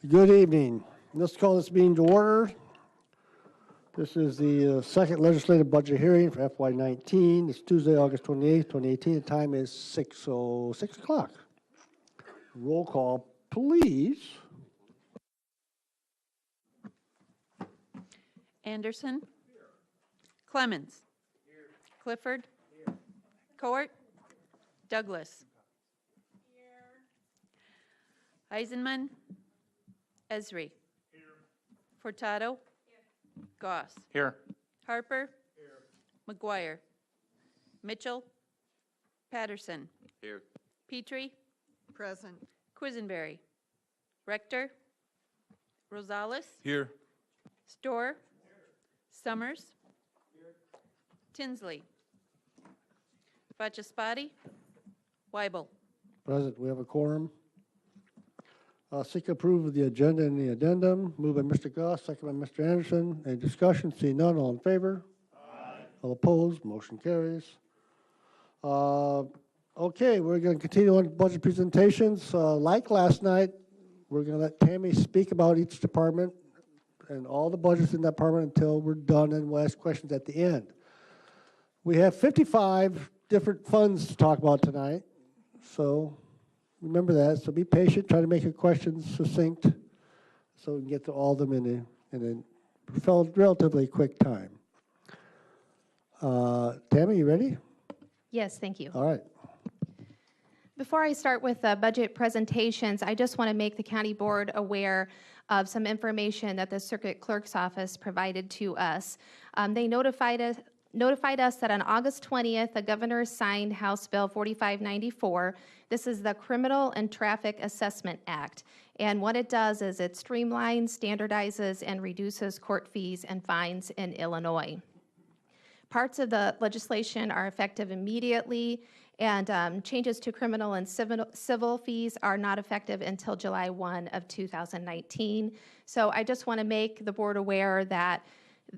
Good evening. Let's call this meeting to order. This is the second legislative budget hearing for FY19. It's Tuesday, August 28th, 2018. The time is 6:06 o'clock. Roll call, please. Anderson. Here. Clemens. Here. Clifford. Here. Court. Douglas. Here. Eisenman. Esri. Here. Furtado. Here. Goss. Here. Harper. Here. McGuire. Mitchell. Patterson. Here. Petrie. Present. Quisenberry. Rector. Rosales. Here. Storr. Summers. Here. Tinsley. Vachaspati. Weibel. Present, we have a quorum. Seek approval of the agenda and the addendum. Moved by Mr. Goss, second by Mr. Anderson. Any discussion? Seeing none, all in favor? Aye. All opposed? Motion carries. Okay, we're going to continue on budget presentations. Like last night, we're going to let Tammy speak about each department and all the budgets in that department until we're done, and we'll ask questions at the end. We have 55 different funds to talk about tonight, so remember that. So be patient, try to make your questions succinct so we can get to all of them in a relatively quick time. Tammy, you ready? Yes, thank you. All right. Before I start with the budget presentations, I just want to make the county board aware of some information that the circuit clerk's office provided to us. They notified us that on August 20th, the governor signed House Bill 4594. This is the Criminal and Traffic Assessment Act. And what it does is it streamlines, standardizes, and reduces court fees and fines in Illinois. Parts of the legislation are effective immediately, and changes to criminal and civil fees are not effective until July 1 of 2019. So I just want to make the board aware that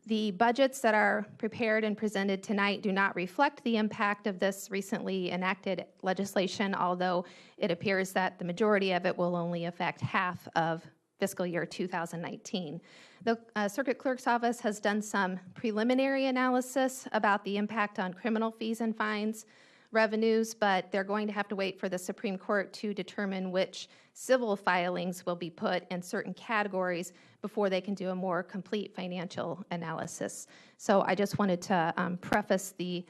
the budgets that are prepared and presented tonight do not reflect the impact of this recently enacted legislation, although it appears that the majority of it will only affect half of fiscal year 2019. The Circuit Clerk's Office has done some preliminary analysis about the impact on criminal fees and fines revenues, but they're going to have to wait for the Supreme Court to determine which civil filings will be put in certain categories before they can do a more complete financial analysis. So I just wanted to preface the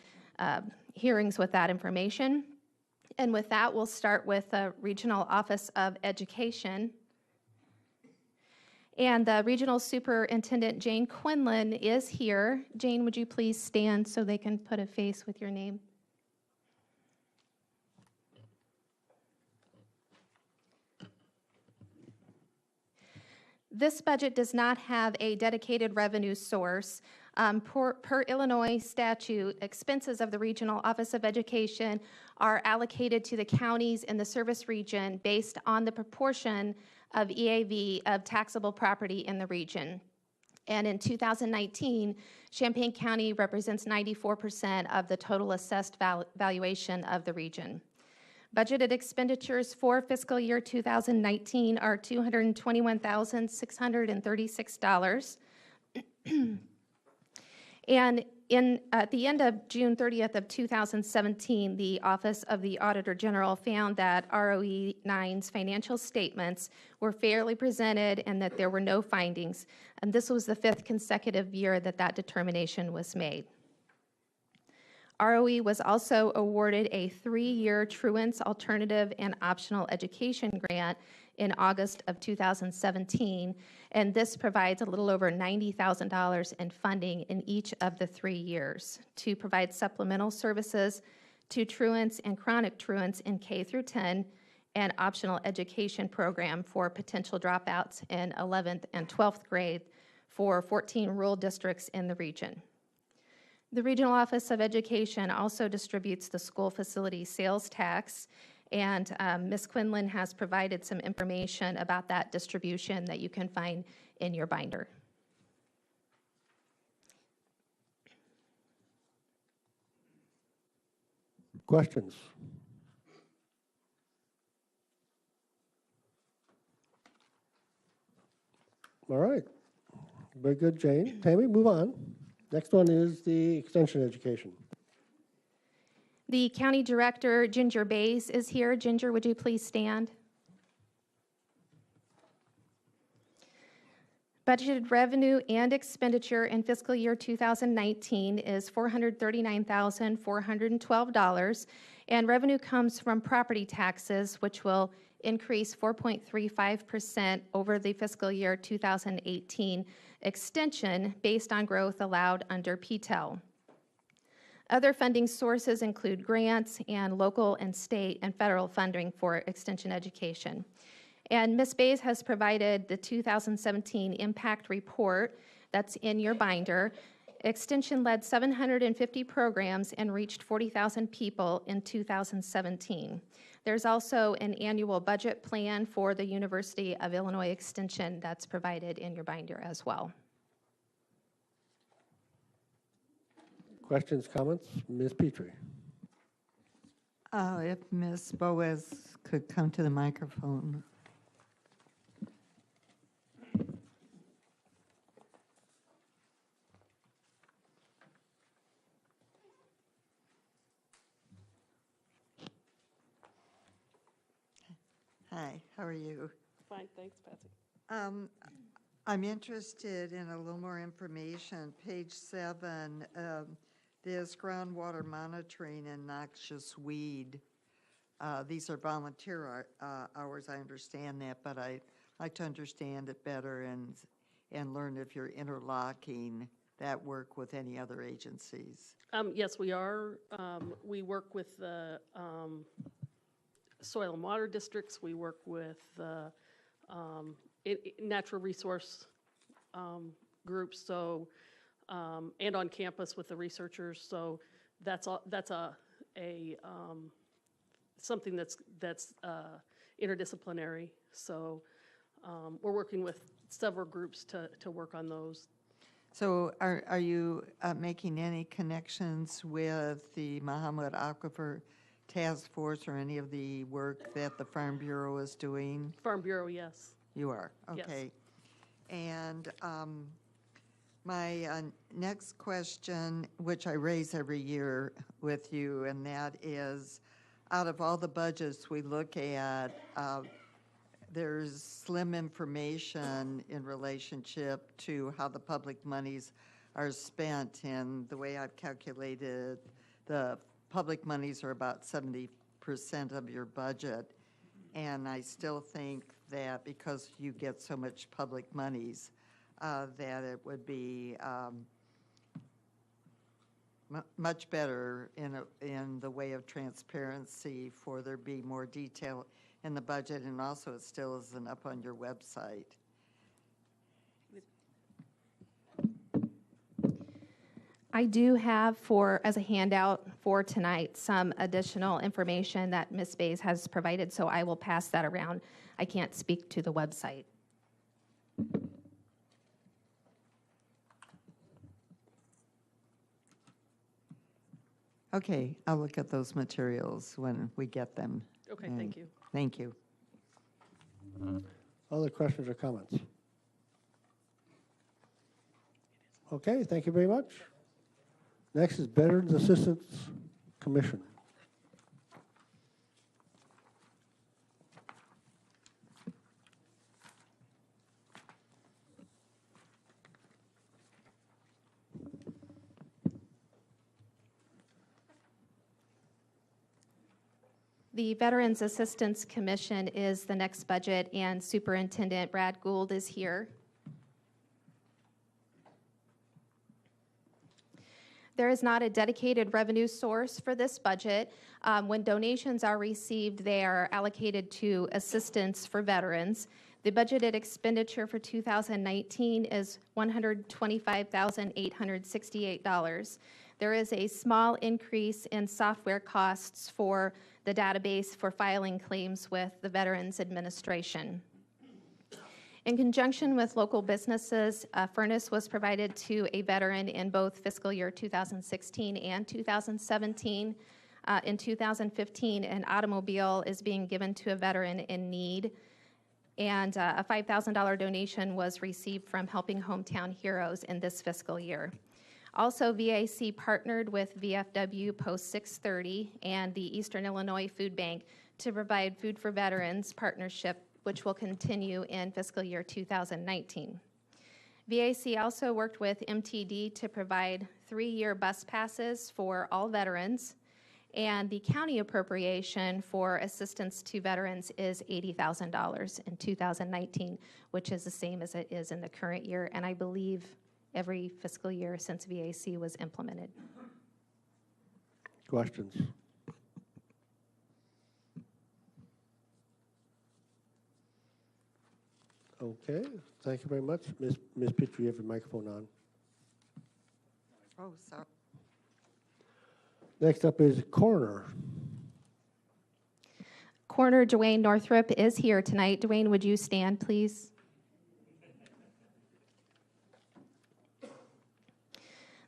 hearings with that information. And with that, we'll start with the Regional Office of Education. And the Regional Superintendent Jane Quinlan is here. Jane, would you please stand so they can put a face with your name? This budget does not have a dedicated revenue source. Per Illinois statute, expenses of the Regional Office of Education are allocated to the counties in the service region based on the proportion of EAV of taxable property in the region. And in 2019, Champaign County represents 94% of the total assessed valuation of the region. Budgeted expenditures for fiscal year 2019 are $221,636. And at the end of June 30th of 2017, the Office of the Auditor General found that ROE 9's financial statements were fairly presented and that there were no findings. And this was the 5th consecutive year that that determination was made. ROE was also awarded a 3-year truants alternative and optional education grant in August of 2017, and this provides a little over $90,000 in funding in each of the 3 years to provide supplemental services to truants and chronic truants in K through 10 and optional education program for potential dropouts in 11th and 12th grade for 14 rural districts in the region. The Regional Office of Education also distributes the school facility sales tax, and Ms. Quinlan has provided some information about that distribution that you can find in your binder. Questions? All right. Very good, Jane. Tammy, move on. Next one is the extension education. The County Director, Ginger Bays, is here. Ginger, would you please stand? Budgeted revenue and expenditure in fiscal year 2019 is $439,412, and revenue comes from property taxes, which will increase 4.35% over the fiscal year 2018 extension based on growth allowed under PTEL. Other funding sources include grants and local and state and federal funding for extension education. And Ms. Bays has provided the 2017 impact report that's in your binder. Extension led 750 programs and reached 40,000 people in 2017. There's also an annual budget plan for the University of Illinois Extension that's provided in your binder as well. Questions, comments? Ms. Petrie. If Ms. Boas could come to the microphone. Hi, how are you? Fine, thanks, Patsy. I'm interested in a little more information. Page 7, this groundwater monitoring and noxious weed. These are volunteer hours, I understand that, but I'd like to understand it better and learn if you're interlocking that work with any other agencies. Yes, we are. We work with the soil and water districts. We work with the natural resource groups, so and on campus with the researchers. So that's something that's interdisciplinary. So we're working with several groups to work on those. So are you making any connections with the Mahamud Aquifer Task Force or any of the work that the Farm Bureau is doing? Farm Bureau, yes. You are, Yes. okay. And my next question, which I raise every year with you, and that is, out of all the budgets we look at, there's slim information in relationship to how the public monies are spent. And the way I've calculated, the public monies are about 70% of your budget. And I still think that because you get so much public monies, that it would be much better in the way of transparency for there be more detail in the budget, and also it still isn't up on your website. I do have as a handout for tonight, some additional information that Ms. Bays has provided, so I will pass that around. I can't speak to the website. Okay, I'll look at those materials when we get them. Okay, thank you. Thank you. Other questions or comments? Okay, thank you very much. Next is Veterans Assistance Commission. The Veterans Assistance Commission is the next budget, and Superintendent Brad Gould is here. There is not a dedicated revenue source for this budget. When donations are received, they are allocated to assistance for veterans. The budgeted expenditure for 2019 is $125,868. There is a small increase in software costs for the database for filing claims with the Veterans Administration. In conjunction with local businesses, a furnace was provided to a veteran in both fiscal year 2016 and 2017. In 2015, an automobile is being given to a veteran in need. and a $5,000 donation was received from Helping Hometown Heroes in this fiscal year. Also, VAC partnered with VFW Post 630 and the Eastern Illinois Food Bank to provide Food for Veterans partnership, which will continue in fiscal year 2019. VAC also worked with MTD to provide 3-year bus passes for all veterans, and the county appropriation for assistance to veterans is $80,000 in 2019, which is the same as it is in the current year, and I believe every fiscal year since VAC was implemented. Questions? Okay, thank you very much. Ms. Petrie, you have your microphone on. Oh, sorry. Next up is coroner. Coroner Dwayne Northrup is here tonight. Dwayne, would you stand, please?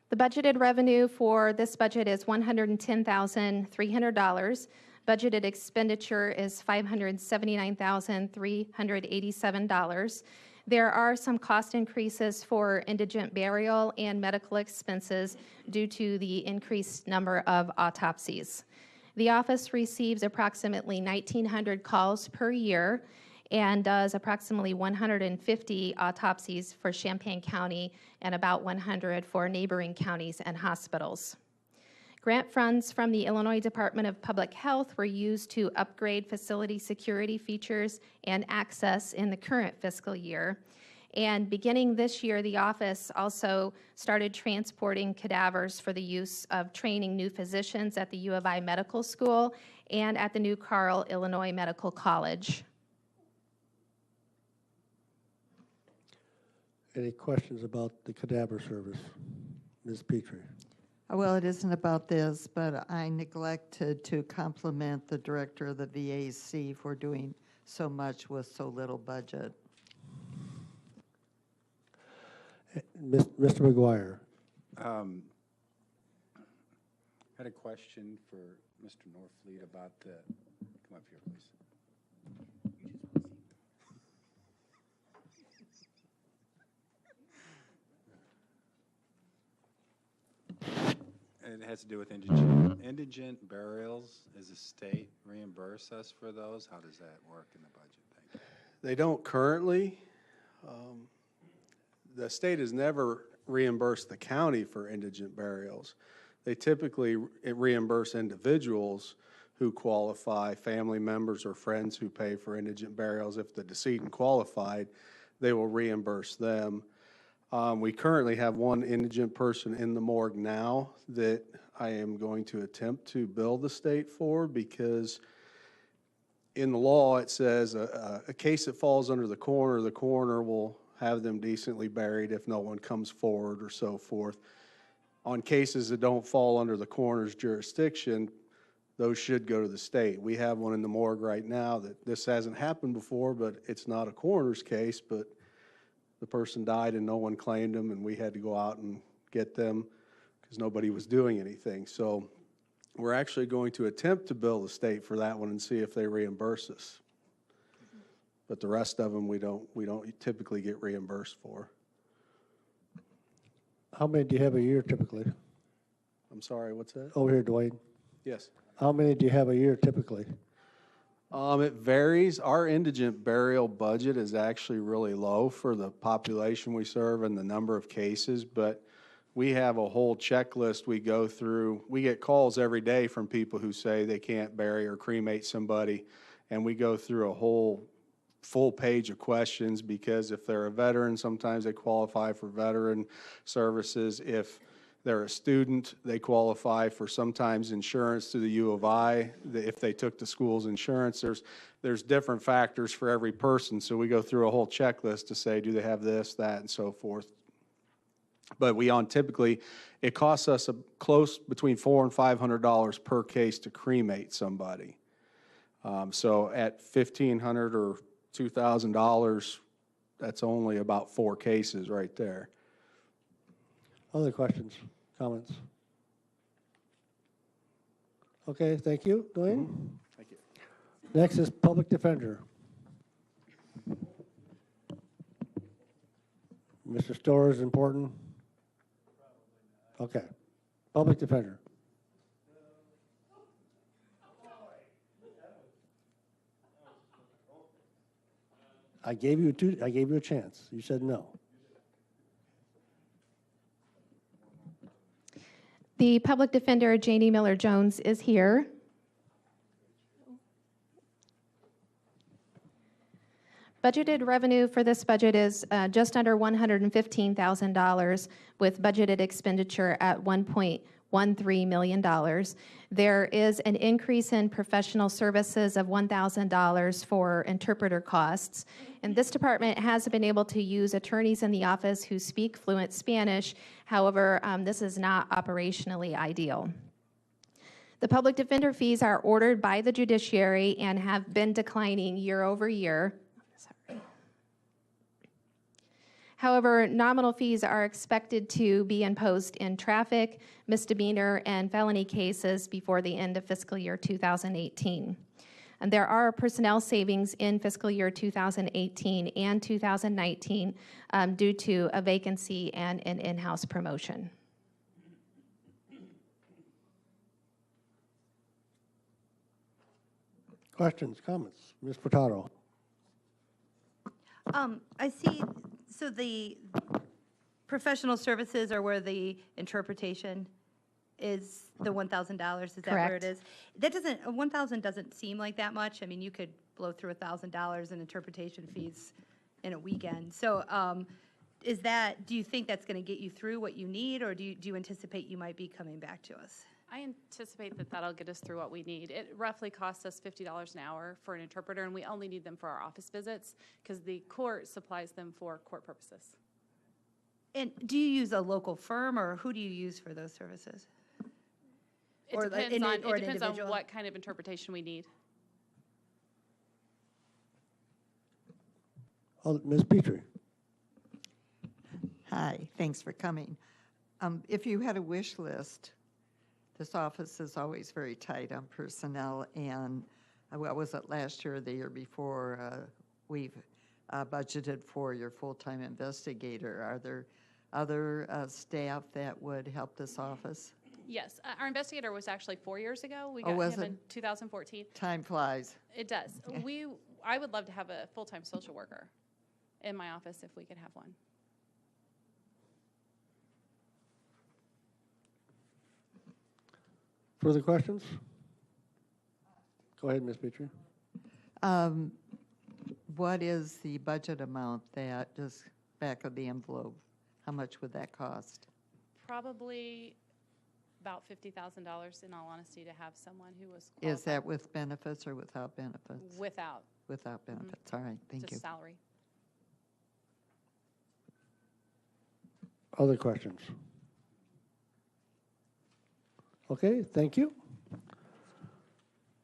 The budgeted revenue for this budget is $110,300. Budgeted expenditure is $579,387. There are some cost increases for indigent burial and medical expenses due to the increased number of autopsies. The office receives approximately 1,900 calls per year and does approximately 150 autopsies for Champaign County and about 100 for neighboring counties and hospitals. Grant funds from the Illinois Department of Public Health were used to upgrade facility security features and access in the current fiscal year. And beginning this year, the office also started transporting cadavers for the use of training new physicians at the U of I Medical School and at the New Carl, Illinois Medical College. Any questions about the cadaver service? Ms. Petrie? Well, it isn't about this, but I neglected to compliment the director of the VAC for doing so much with so little budget. Mr. McGuire? Had a question for Mr. Norfleet about the, come up here, please. It has to do with indigent burials. Does the state reimburse us for those? How does that work in the budget? Thank you. They don't currently. The state has never reimbursed the county for indigent burials. They typically reimburse individuals who qualify, family members or friends who pay for indigent burials. If the decedent qualified, they will reimburse them. We currently have one indigent person in the morgue now that I am going to attempt to bill the state for, because in the law it says a case that falls under the coroner will have them decently buried if no one comes forward or so forth. On cases that don't fall under the coroner's jurisdiction, those should go to the state. We have one in the morgue right now that this hasn't happened before, but it's not a coroner's case, but the person died and no one claimed them, and we had to go out and get them because nobody was doing anything. So we're actually going to attempt to bill the state for that one and see if they reimburse us. But the rest of them we don't typically get reimbursed for. How many do you have a year typically? I'm sorry, what's that? Over here, Dwayne. Yes. How many do you have a year typically? It varies. Our indigent burial budget is actually really low for the population we serve and the number of cases, but we have a whole checklist we go through. We get calls every day from people who say they can't bury or cremate somebody, and we go through a whole full page of questions, because if they're a veteran, sometimes they qualify for veteran services. If they're a student, they qualify for sometimes insurance through the U of I. If they took the school's insurance, there's different factors for every person. So we go through a whole checklist to say, do they have this, that, and so forth. But typically, it costs us close between $400 and $500 per case to cremate somebody. So at $1,500 or $2,000, that's only about 4 cases right there. Other questions, comments? Okay, thank you, Dwayne. Thank you. Next is public defender. Mr. Storer is important? Okay. Public defender. I gave you a chance. You said no. The public defender, Janie Miller-Jones, is here. Budgeted revenue for this budget is just under $115,000 with budgeted expenditure at $1.13 million. There is an increase in professional services of $1,000 for interpreter costs. And this department has been able to use attorneys in the office who speak fluent Spanish. However, this is not operationally ideal. The public defender fees are ordered by the judiciary and have been declining year over year. However, nominal fees are expected to be imposed in traffic, misdemeanor, and felony cases before the end of fiscal year 2018. And there are personnel savings in fiscal year 2018 and 2019 due to a vacancy and an in-house promotion. Questions, comments? Ms. Furtado. I see, so the professional services are where the interpretation is the $1,000, is that where Correct. it is? That doesn't, 1,000 doesn't seem like that much. I mean, you could blow through $1,000 in interpretation fees in a weekend. So is that, do you think that's going to get you through what you need, or do you anticipate you might be coming back to us? I anticipate that that'll get us through what we need. It roughly costs us $50 an hour for an interpreter, and we only need them for our office visits because the court supplies them for court purposes. And do you use a local firm, or who do you use for those services? It Or like depends, or an on individual? what kind of interpretation we need. Oh, Ms. Petrie. Hi, thanks for coming. If you had a wish list, this office is always very tight on personnel, and what was it last year or the year before, we've budgeted for your full-time investigator. Are there other staff that would help this office? Yes, our investigator was actually 4 years ago. We Oh, got was him it? in 2014. Time flies. It does. I would love to have a full-time social worker in my office if we could have one. Further questions? Go ahead, Ms. Petrie. What is the budget amount that, just back of the envelope, how much would that cost? Probably about $50,000 in all honesty to have someone who was qualified. Is that with benefits or without benefits? Without, Without benefits, all right, thank you. just salary. Other questions? Okay, thank you.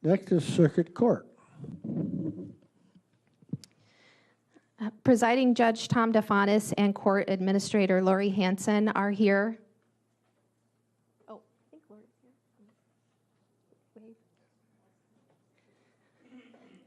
Next is Circuit Court. Presiding Judge Tom DeFanis and Court Administrator Lori Hansen are here. Oh, I think Lori's here. Wave.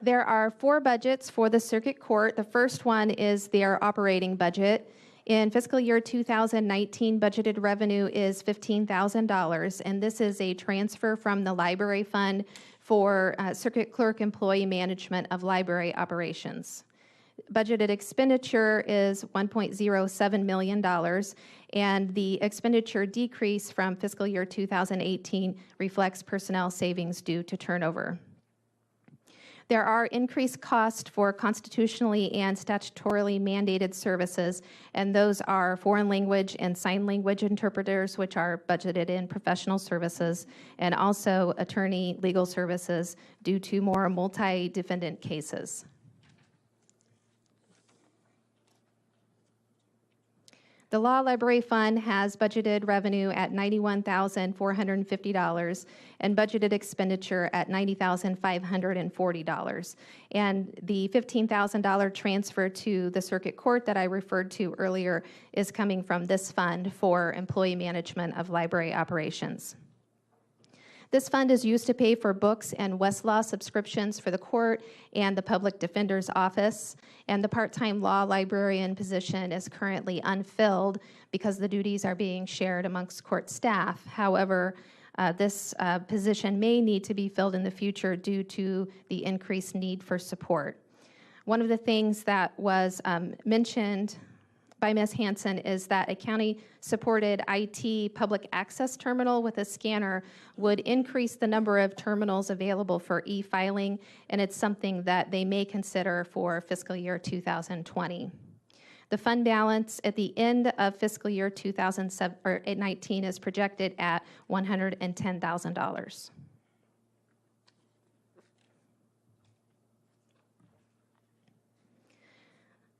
There are 4 budgets for the Circuit Court. The first one is their operating budget. In fiscal year 2019, budgeted revenue is $15,000, and this is a transfer from the library fund for Circuit Clerk Employee Management of Library Operations. Budgeted expenditure is $1.07 million, and the expenditure decrease from fiscal year 2018 reflects personnel savings due to turnover. There are increased costs for constitutionally and statutorily mandated services, and those are foreign language and sign language interpreters, which are budgeted in professional services, and also attorney legal services due to more multi-defendant cases. The Law Library Fund has budgeted revenue at $91,450 and budgeted expenditure at $90,540. And the $15,000 transfer to the Circuit Court that I referred to earlier is coming from this fund for employee management of library operations. This fund is used to pay for books and Westlaw subscriptions for the court and the public defender's office. And the part-time law librarian position is currently unfilled because the duties are being shared amongst court staff. However, this position may need to be filled in the future due to the increased need for support. One of the things that was mentioned by Ms. Hanson is that a county-supported IT public access terminal with a scanner would increase the number of terminals available for e-filing, and it's something that they may consider for fiscal year 2020. The fund balance at the end of fiscal year 2019 is projected at $110,000.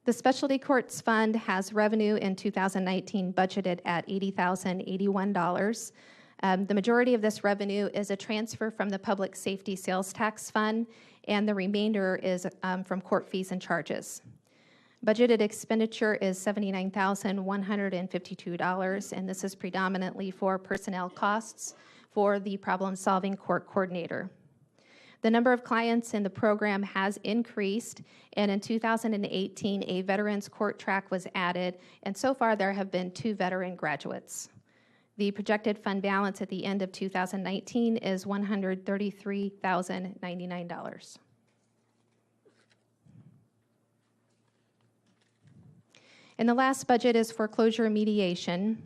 The Specialty Courts Fund has revenue in 2019 budgeted at $80,081. The majority of this revenue is a transfer from the Public Safety Sales Tax Fund, and the remainder is from court fees and charges. Budgeted expenditure is $79,152, and this is predominantly for personnel costs for the problem-solving court coordinator. The number of clients in the program has increased, and in 2018, a veterans court track was added, and so far there have been 2 veteran graduates. The projected fund balance at the end of 2019 is $133,099. And the last budget is foreclosure mediation.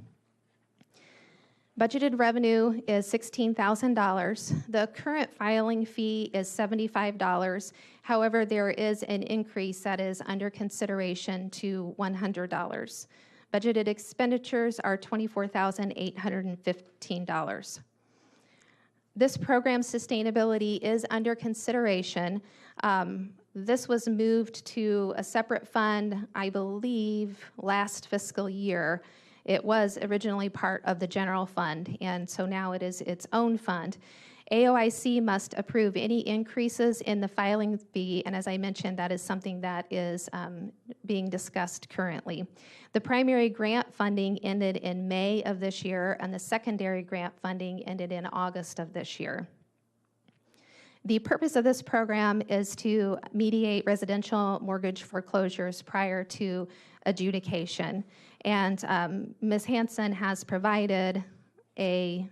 Budgeted revenue is $16,000. The current filing fee is $75. However, there is an increase that is under consideration to $100. Budgeted expenditures are $24,815. This program sustainability is under consideration. This was moved to a separate fund, I believe, last fiscal year. It was originally part of the general fund, and so now it is its own fund. AOIC must approve any increases in the filing fee, and as I mentioned, that is something that is being discussed currently. The primary grant funding ended in May of this year, and the secondary grant funding ended in August of this year. The purpose of this program is to mediate residential mortgage foreclosures prior to adjudication. And Ms. Hanson has provided a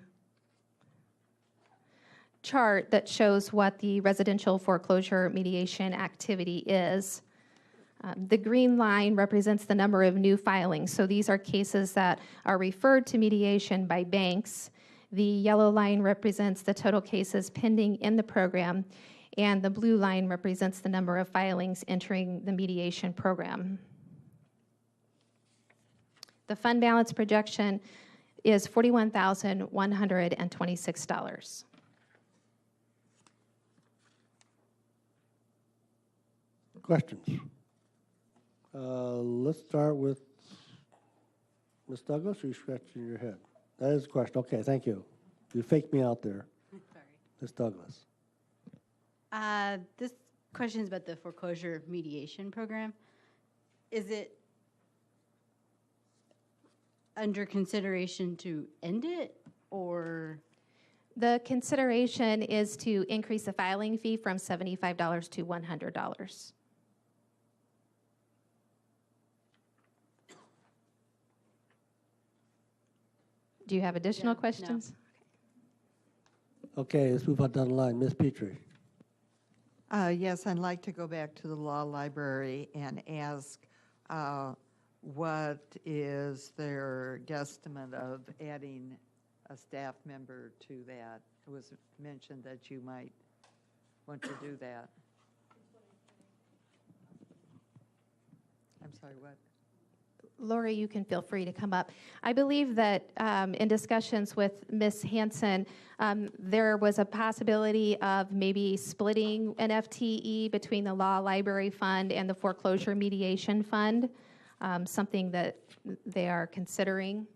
chart that shows what the residential foreclosure mediation activity is. The green line represents the number of new filings. So these are cases that are referred to mediation by banks. The yellow line represents the total cases pending in the program, and the blue line represents the number of filings entering the mediation program. The fund balance projection is $41,126. Questions? Let's start with Ms. Douglas. Are you scratching your head? That is a question. Okay, thank you. You faked me out there. Sorry. Ms. Douglas. This question is about the foreclosure mediation program. Is it under consideration to end it, or? The consideration is to increase the filing fee from $75 to $100. Do you have additional no. questions? Okay, let's move on down the line. Ms. Petrie. Yes, I'd like to go back to the law library and ask what is their guesstimate of adding a staff member to that? It was mentioned that you might want to do that. I'm sorry, what? Lori, you can feel free to come up. I believe that in discussions with Ms. Hanson, there was a possibility of maybe splitting an FTE between the Law Library Fund and the Foreclosure Mediation Fund, something that they are considering.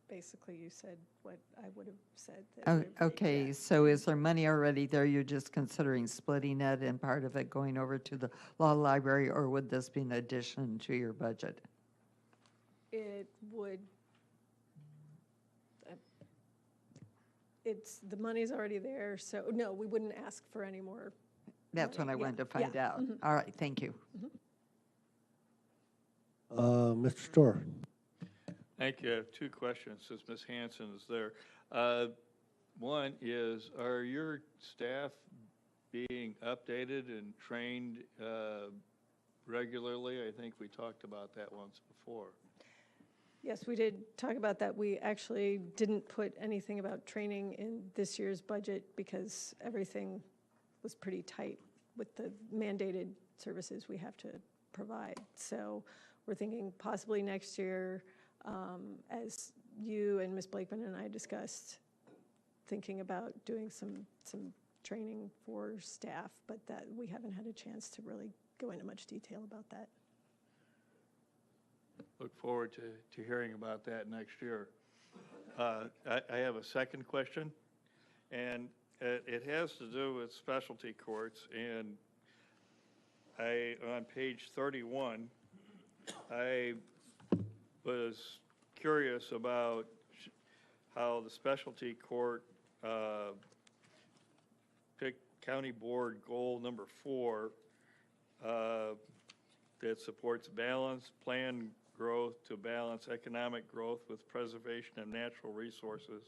Basically, you said what I would have said. Oh, okay, so is there money already there? You're just considering splitting it and part of it going over to the law library, or would this be an addition to your budget? It would, the money's already there, so no, we wouldn't ask for any more. That's what I Yeah, wanted to find yeah, out. All right, thank you. Mr. Storr? Thank you. I have two questions, since Ms. Hanson is there. One is, are your staff being updated and trained regularly? I think we talked about that once before. Yes, we did talk about that. We actually didn't put anything about training in this year's budget because everything was pretty tight with the mandated services we have to provide. So we're thinking possibly next year, as you and Ms. Blakeman and I discussed, thinking about doing some training for staff, but that we haven't had a chance to really go into much detail about that. Look forward to hearing about that next year. I have a second question, and it has to do with specialty courts. And on page 31, I was curious about how the specialty court picked County Board goal number 4 that supports balanced plan growth to balance economic growth with preservation of natural resources,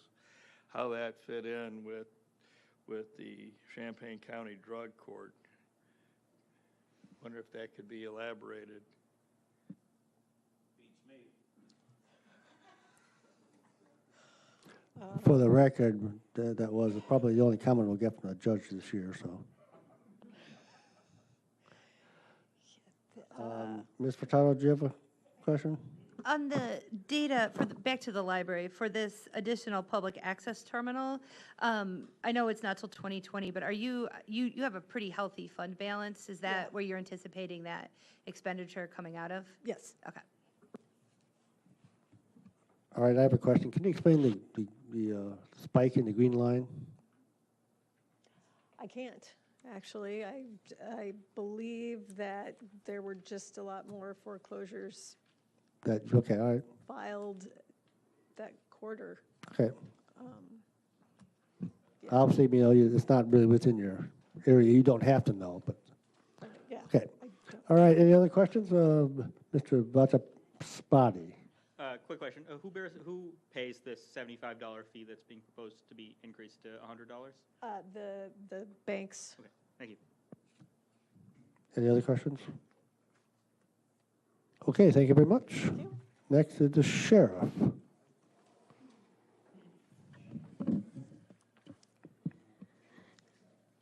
how that fit in with the Champaign County Drug Court. Wonder if that could be elaborated. For the record, that was probably the only comment we'll get from the judge this year, so. Ms. Furtado, do you have a question? On the data, back to the library, for this additional public access terminal, I know it's not till 2020, but you have a pretty healthy fund balance. Is that where you're anticipating that expenditure coming out of? Yes. Okay. All right, I have a question. Can you explain the spike in the green line? I can't, actually. I believe that there were just a lot more foreclosures Okay, all right, filed that quarter. okay. Obviously, you know, it's not really within your area. You don't have to know, but, Yeah. okay. All right, any other questions? Mr. Vachaspati? Quick question. Who pays this $75 fee that's being proposed to be increased to $100? The banks. Okay, thank you. Any other questions? Okay, thank you very much. Next is the sheriff.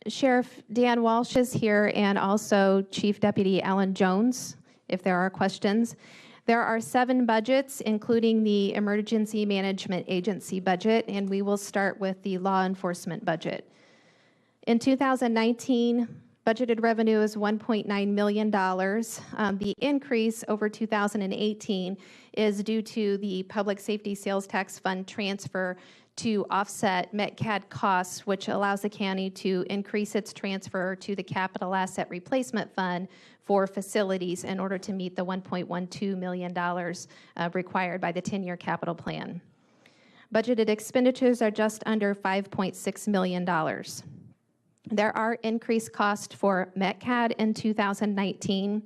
Sheriff Dan Walsh is here, and also Chief Deputy Alan Jones, if there are questions. There are 7 budgets, including the Emergency Management Agency budget, and we will start with the law enforcement budget. In 2019, budgeted revenue is $1.9 million. The increase over 2018 is due to the Public Safety Sales Tax Fund transfer to offset MetCAD costs, which allows the county to increase its transfer to the Capital Asset Replacement Fund for facilities in order to meet the $1.12 million required by the 10-year capital plan. Budgeted expenditures are just under $5.6 million. There are increased costs for MetCAD in 2019.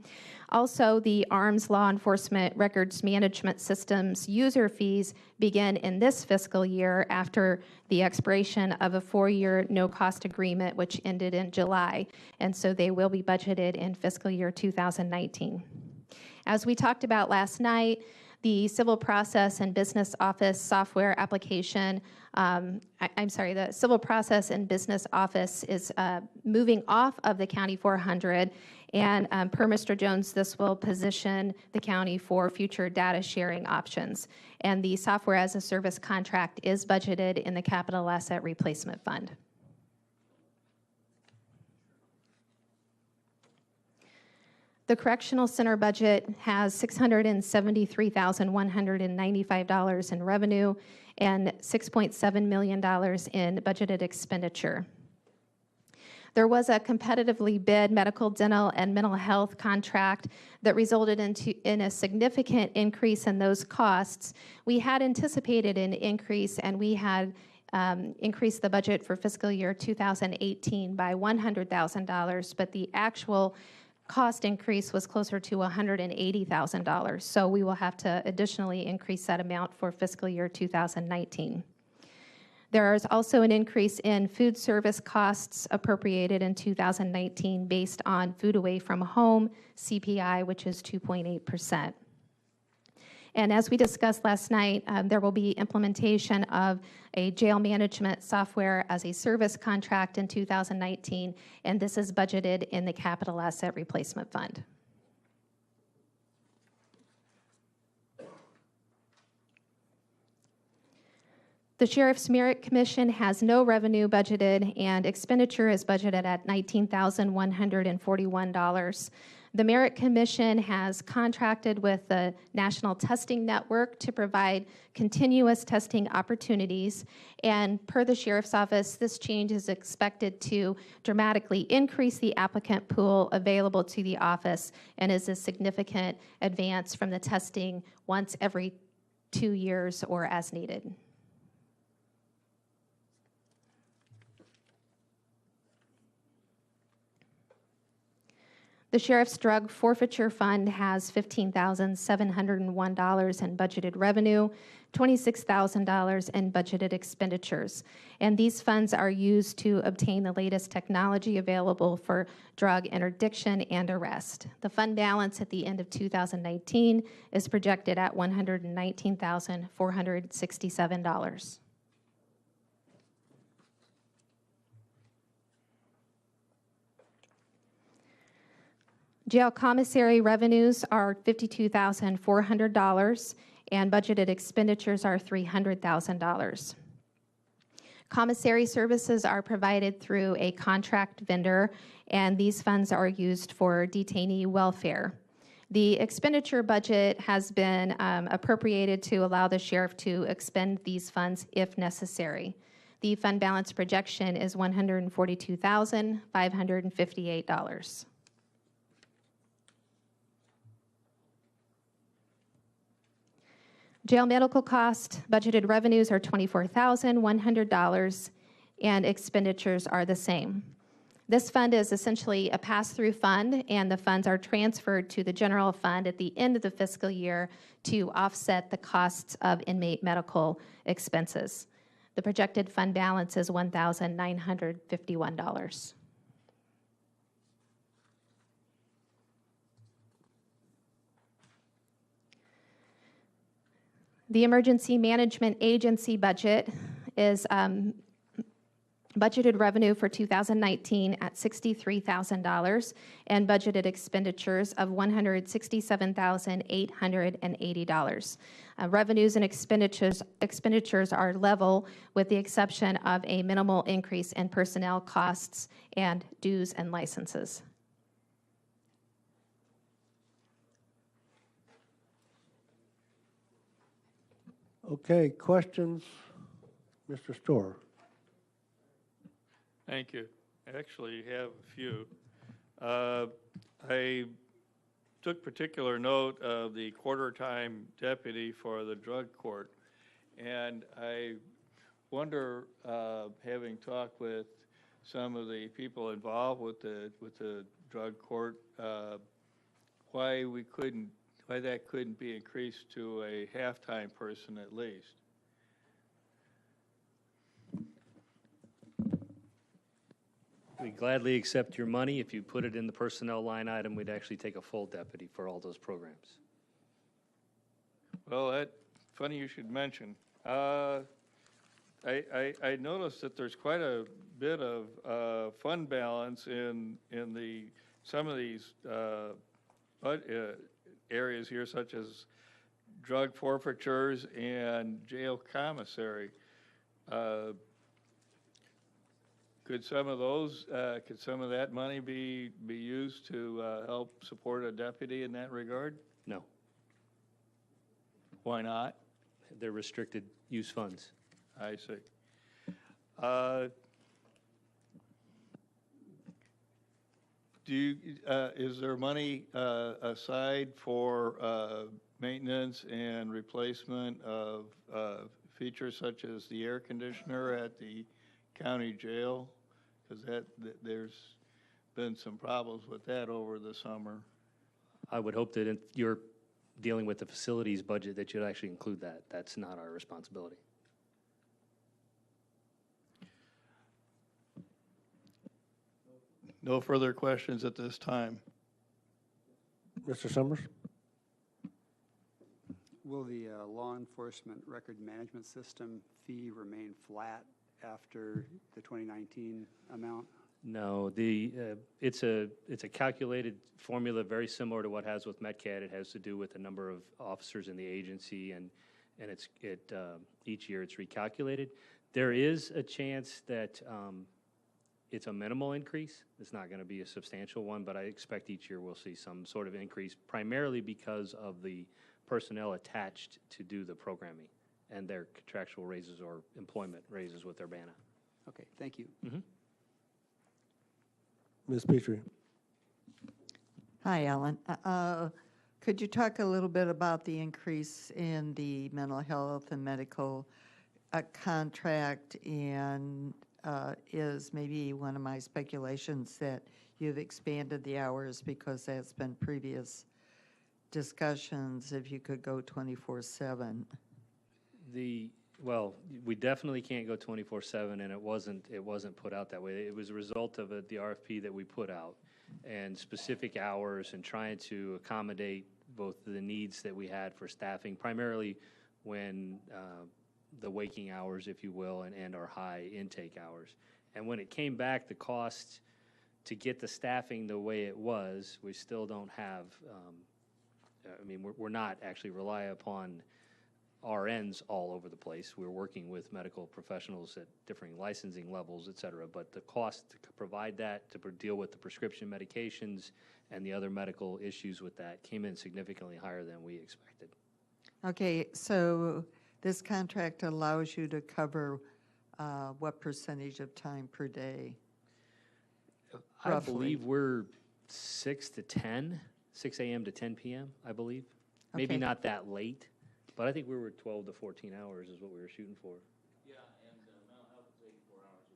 Also, the ARMS Law Enforcement Records Management Systems user fees begin in this fiscal year after the expiration of a 4-year no-cost agreement, which ended in July, and so they will be budgeted in fiscal year 2019. As we talked about last night, the Civil Process and Business Office software application, the Civil Process and Business Office is moving off of the County 400, and per Mr. Jones, this will position the county for future data sharing options. And the software as a service contract is budgeted in the Capital Asset Replacement Fund. The Correctional Center budget has $673,195 in revenue and $6.7 million in budgeted expenditure. There was a competitively bid medical, dental, and mental health contract that resulted in a significant increase in those costs. We had anticipated an increase, and we had increase the budget for fiscal year 2018 by $100,000, but the actual cost increase was closer to $180,000. So we will have to additionally increase that amount for fiscal year 2019. There is also an increase in food service costs appropriated in 2019 based on food away from home CPI, which is 2.8%. And as we discussed last night, there will be implementation of a jail management software as a service contract in 2019, and this is budgeted in the Capital Asset Replacement Fund. The Sheriff's Merit Commission has no revenue budgeted, and expenditure is budgeted at $19,141. The Merit Commission has contracted with the National Testing Network to provide continuous testing opportunities, and per the Sheriff's Office, this change is expected to dramatically increase the applicant pool available to the office and is a significant advance from the testing once every 2 years or as needed. The Sheriff's Drug Forfeiture Fund has $15,701 in budgeted revenue, $26,000 in budgeted expenditures. And these funds are used to obtain the latest technology available for drug interdiction and arrest. The fund balance at the end of 2019 is projected at $119,467. Jail commissary revenues are $52,400 and budgeted expenditures are $300,000. Commissary services are provided through a contract vendor, and these funds are used for detainee welfare. The expenditure budget has been appropriated to allow the sheriff to expend these funds if necessary. The fund balance projection is $142,558. Jail medical cost budgeted revenues are $24,100 and expenditures are the same. This fund is essentially a pass-through fund, and the funds are transferred to the general fund at the end of the fiscal year to offset the costs of inmate medical expenses. The projected fund balance is $1,951. The Emergency Management Agency budget is budgeted revenue for 2019 at $63,000 and budgeted expenditures of $167,880. Revenues and expenditures are level with the exception of a minimal increase in personnel costs and dues and licenses. Okay, questions? Mr. Storr. Thank you. I actually have a few. I took particular note of the quarter-time deputy for the drug court, and I wonder, having talked with some of the people involved with the drug court, why that couldn't be increased to a half-time person at least. We'd gladly accept your money. If you put it in the personnel line item, we'd actually take a full deputy for all those programs. Well, funny you should mention. I noticed that there's quite a bit of fund balance in some of these areas here, such as drug forfeitures and jail commissary. Could some of that money be used to help support a deputy in that regard? No, Why not? they're restricted use funds. I see. Is there money aside for maintenance and replacement of features such as the air conditioner at the county jail? Because there's been some problems with that over the summer. I would hope that if you're dealing with the facilities budget, that you'd actually include that. That's not our responsibility. No further questions at this time. Mr. Summers? Will the law enforcement record management system fee remain flat after the 2019 amount? No, it's a calculated formula very similar to what has with MetCat. It has to do with the number of officers in the agency, and each year it's recalculated. There is a chance that it's a minimal increase. It's not going to be a substantial one, but I expect each year we'll see some sort of increase, primarily because of the personnel attached to do the programming and their contractual raises or employment raises with their BANA. Okay, thank you. Ms. Petrie? Hi, Alan. Could you talk a little bit about the increase in the mental health and medical contract, and is maybe one of my speculations that you've expanded the hours because that's been previous discussions, if you could go 24/7? Well, we definitely can't go 24/7, and it wasn't put out that way. It was a result of the RFP that we put out, and specific hours, and trying to accommodate both the needs that we had for staffing, primarily when the waking hours, if you will, and our high intake hours. And when it came back, the cost to get the staffing the way it was, we still don't have, we're not actually rely upon RNs all over the place. We're working with medical professionals at differing licensing levels, et cetera. But the cost to provide that, to deal with the prescription medications and the other medical issues with that, came in significantly higher than we expected. Okay, so this contract allows you to cover what percentage of time per day? I believe we're 6 a.m. to 10 p.m., I believe. Maybe Okay. not that late, but I think we were 12 to 14 hours is what we were shooting for. Yeah, and mental health is 84 hours a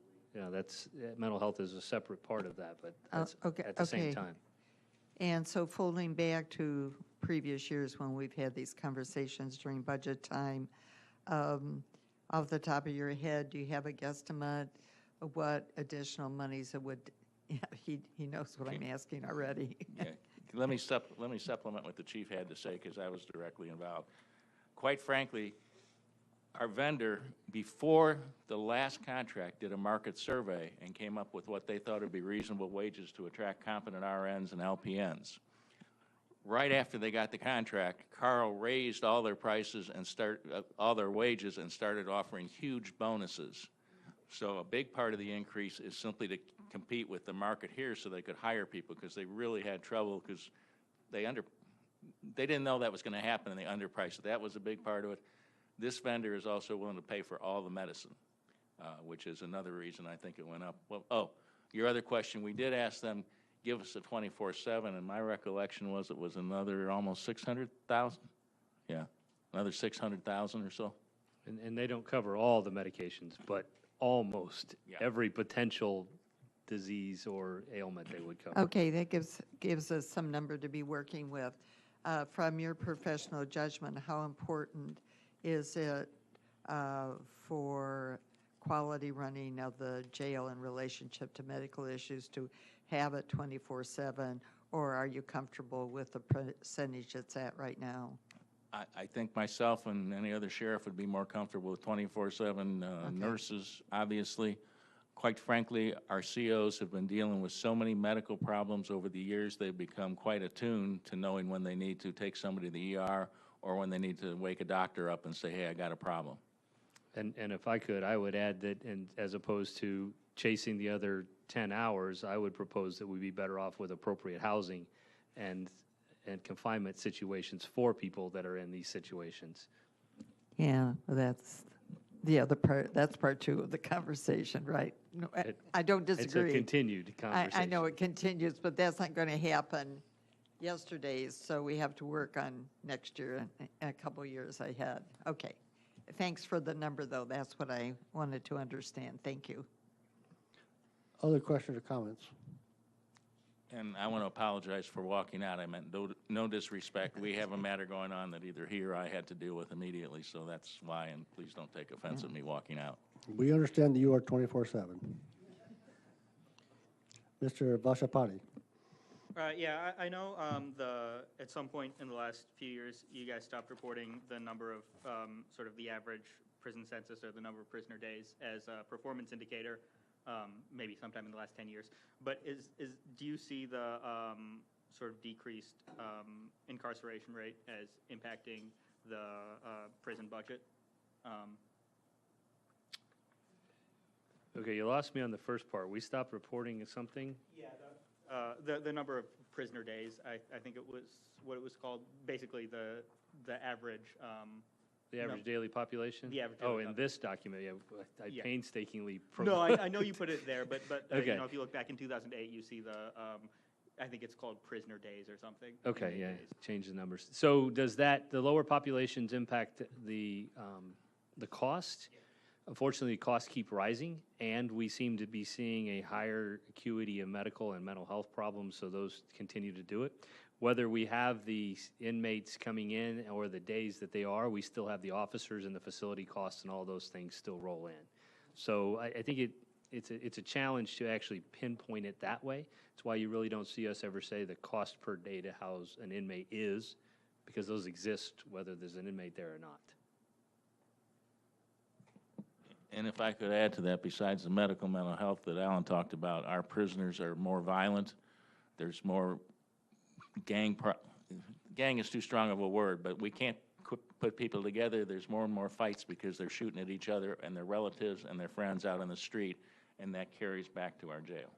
week. Yeah, mental health is a separate part of that, but that's okay, at the same okay. time. And so folding back to previous years when we've had these conversations during budget time, off the top of your head, do you have a guesstimate of what additional monies it would, yeah, he knows what I'm asking already. Yeah. Let me supplement what the chief had to say, because I was directly involved. Quite frankly, our vendor, before the last contract, did a market survey and came up with what they thought would be reasonable wages to attract competent RNs and LPNs. Right after they got the contract, Carl raised all their prices and all their wages and started offering huge bonuses. So a big part of the increase is simply to compete with the market here so they could hire people, because they really had trouble because they didn't know that was going to happen, and they underpriced it. That was a big part of it. This vendor is also willing to pay for all the medicine, which is another reason I think it went up. Well, your other question, we did ask them, give us a 24/7, and my recollection was it was another almost 600,000. Yeah, another 600,000 or so. And they don't cover all the medications, but almost every potential disease or ailment they would cover. Okay, that gives us some number to be working with. From your professional judgment, how important is it for quality running of the jail in relationship to medical issues to have it 24/7, or are you comfortable with the percentage it's at right now? I think myself and any other sheriff would be more comfortable with 24/7 nurses, obviously. Quite frankly, our COs have been dealing with so many medical problems over the years, they've become quite attuned to knowing when they need to take somebody to the ER or when they need to wake a doctor up and say, hey, I got a problem. And if I could, I would add that, and as opposed to chasing the other 10 hours, I would propose that we be better off with appropriate housing and confinement situations for people that are in these situations. Yeah, well, that's the other part. That's part two of the conversation, right? No, I don't disagree. It's a continued conversation. I know it continues, but that's not going to happen yesterday's, so we have to work on next year and a couple years ahead. Okay, Thanks for the number, though. That's what I wanted to understand. Thank you. Other questions or comments? And I want to apologize for walking out. I meant no disrespect. We have a matter going on that either he or I had to deal with immediately, so that's why, and please don't take offense at me walking out. We understand that you are 24/7. Mr. Vashapati. Yeah, I know at some point in the last few years, you guys stopped reporting the number of sort of the average prison census or the number of prisoner days as a performance indicator, maybe sometime in the last 10 years. But do you see the sort of decreased incarceration rate as impacting the prison budget? Okay, you lost me on the first part. We stopped reporting something? Yeah, the number of prisoner days, I think it was what it was called, basically the average. The average daily population? The average Oh, daily in this document, yeah, I Yeah. painstakingly. No, I know you put it there, but Okay. you know, if you look back in 2008, you see I think it's called prisoner days or something. Okay, yeah, change the numbers. So does the lower populations impact the cost? Unfortunately, costs keep rising, and we seem to be seeing a higher acuity of medical and mental health problems, so those continue to do it. Whether we have the inmates coming in or the days that they are, we still have the officers and the facility costs and all those things still roll in. So I think it's a challenge to actually pinpoint it that way. It's why you really don't see us ever say the cost per day to house an inmate is, because those exist whether there's an inmate there or not. And if I could add to that, besides the medical mental health that Alan talked about, our prisoners are more violent. There's more gang is too strong of a word, but we can't put people together. There's more and more fights because they're shooting at each other and their relatives and their friends out on the street, and that carries back to our jail.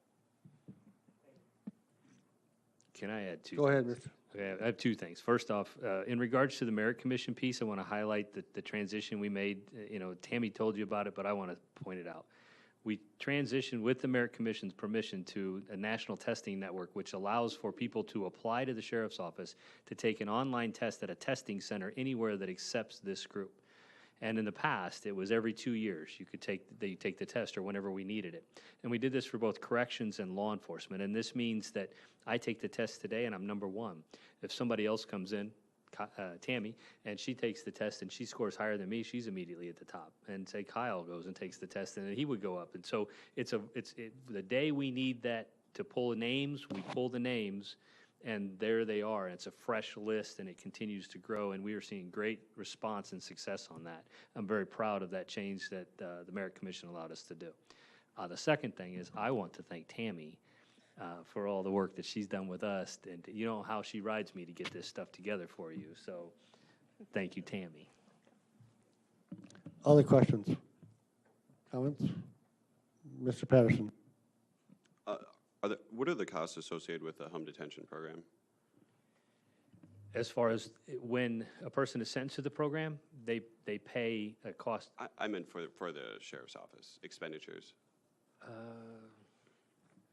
Can I add two? Go ahead, things? Mr. Okay, I have two things. First off, in regards to the Merit Commission piece, I want to highlight the transition we made. Tammy told you about it, but I want to point it out. We transitioned with the Merit Commission's permission to a national testing network, which allows for people to apply to the sheriff's office to take an online test at a testing center anywhere that accepts this group. And in the past, it was every 2 years you take the test or whenever we needed it. And we did this for both corrections and law enforcement. And this means that I take the test today and I'm number one. If somebody else comes in, Tammy, and she takes the test and she scores higher than me, she's immediately at the top. And say Kyle goes and takes the test and then he would go up. And so the day we need that to pull the names, we pull the names. And there they are, and it's a fresh list, and it continues to grow, and we are seeing great response and success on that. I'm very proud of that change that the Merit Commission allowed us to do. The second thing is I want to thank Tammy for all the work that she's done with us, and you know how she rides me to get this stuff together for you, so thank you, Tammy. Other questions? Comments? Mr. Patterson. What are the costs associated with the home detention program? As far as when a person is sentenced to the program, they pay a cost. I meant for the sheriff's office expenditures.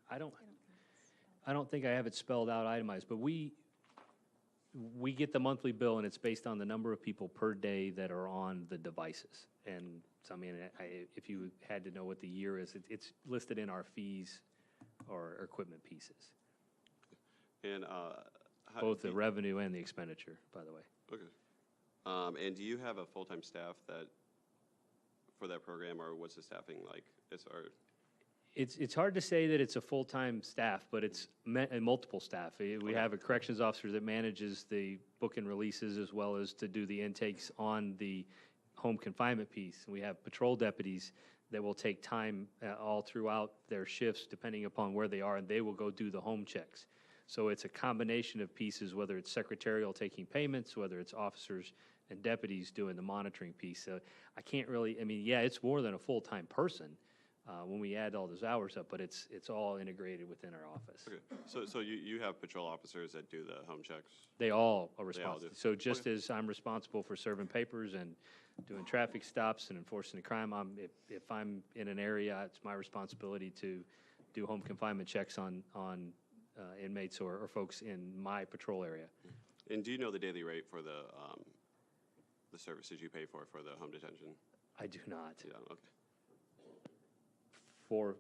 I don't think I have it spelled out itemized, but we get the monthly bill, and it's based on the number of people per day that are on the devices. And so, I mean, if you had to know what the year is, it's listed in our fees or equipment pieces. And both the revenue and the expenditure, by the way. Okay. And do you have a full-time staff for that program, or what's the staffing like? It's hard to say that it's a full-time staff, but it's multiple staff. We have a corrections officer that manages the book and releases as well as to do the intakes on the home confinement piece. We have patrol deputies that will take time all throughout their shifts, depending upon where they are, and they will go do the home checks. So it's a combination of pieces, whether it's secretarial taking payments, whether it's officers and deputies doing the monitoring piece. So I can't really, I mean, yeah, it's more than a full-time person when we add all those hours up, but it's all integrated within our office. Okay. So you have patrol officers that do the home checks? They all are responsible. do. So just as I'm responsible for serving papers and doing traffic stops and enforcing the crime, if I'm in an area, it's my responsibility to do home confinement checks on inmates or folks in my patrol area. And do you know the daily rate for the services you pay for the home detention? I do not. You don't, okay. For,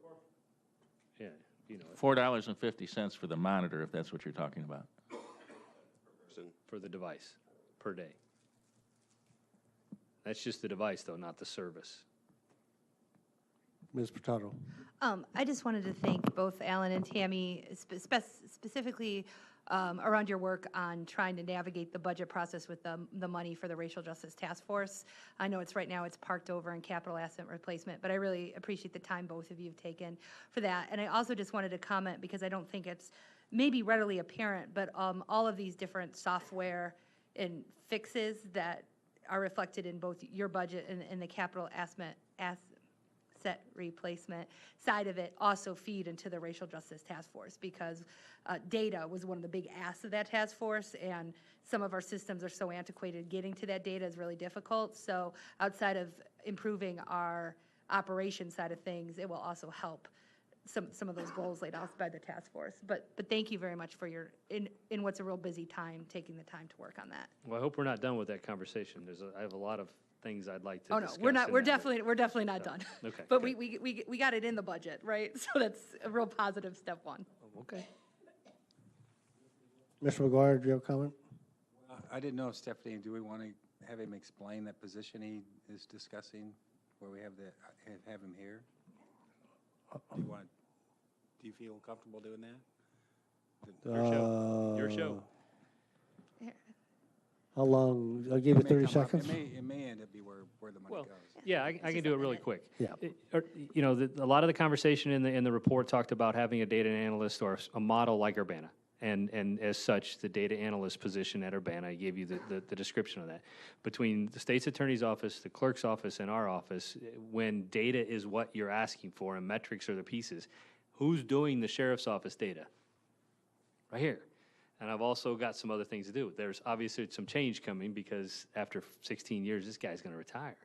yeah, you know, $4.50 for the monitor, if that's what you're talking about. Person. for the device per day. That's just the device, though, not the service. Ms. Furtado. I just wanted to thank both Alan and Tammy, specifically around your work on trying to navigate the budget process with the money for the Racial Justice Task Force. I know it's right now, it's parked over in capital asset replacement, but I really appreciate the time both of you have taken for that. And I also just wanted to comment, because I don't think it's maybe readily apparent, but all of these different software and fixes that are reflected in both your budget and the capital asset replacement side of it also feed into the Racial Justice Task Force, because data was one of the big asks of that task force, and some of our systems are so antiquated, getting to that data is really difficult. So outside of improving our operation side of things, it will also help some of those goals laid out by the task force. But thank you very much for your, in what's a real busy time, taking the time to work on that. Well, I hope we're not done with that conversation. I have a lot of things I'd like to Oh, no, discuss. we're not, in we're that, but- definitely not done. Okay, But good. we got it in the budget, right? So that's a real positive step one. Okay. Mr. McGuire, do you have a comment? I didn't know, Stephanie, do we want to have him explain that position he is discussing, where we have him here? Do you feel comfortable doing that? Your show. Your show. How long? I'll give you 30 seconds. It may end up be where the money goes. Yeah, I can do it really quick. Yeah. You know, a lot of the conversation in the report talked about having a data analyst or a model like Urbana. And as such, the data analyst position at Urbana, I gave you the description of that. Between the state's attorney's office, the clerk's office, and our office, when data is what you're asking for and metrics are the pieces, who's doing the sheriff's office data? Right here. And I've also got some other things to do. There's obviously some change coming, because after 16 years, this guy's going to retire.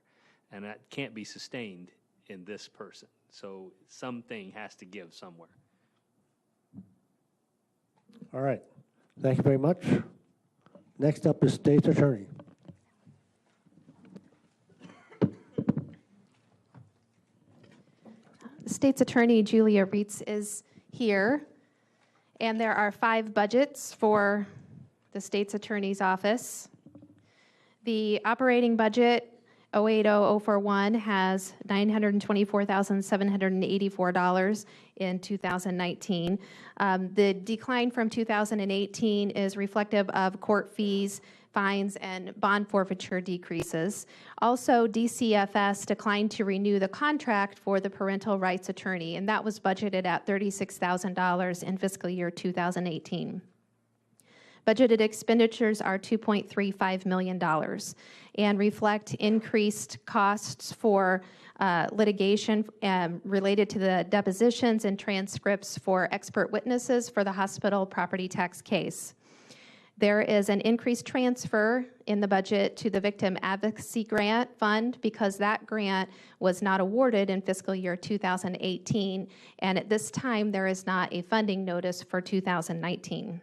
And that can't be sustained in this person. So something has to give somewhere. All right. Thank you very much. Next up is State's Attorney. State's Attorney Julia Reitz is here, and there are 5 budgets for the State's Attorney's Office. The operating budget 080041 has $924,784 in 2019. The decline from 2018 is reflective of court fees, fines, and bond forfeiture decreases. Also, DCFS declined to renew the contract for the parental rights attorney, and that was budgeted at $36,000 in fiscal year 2018. Budgeted expenditures are $2.35 million and reflect increased costs for litigation related to the depositions and transcripts for expert witnesses for the hospital property tax case. There is an increased transfer in the budget to the Victim Advocacy Grant Fund, because that grant was not awarded in fiscal year 2018, and at this time there is not a funding notice for 2019.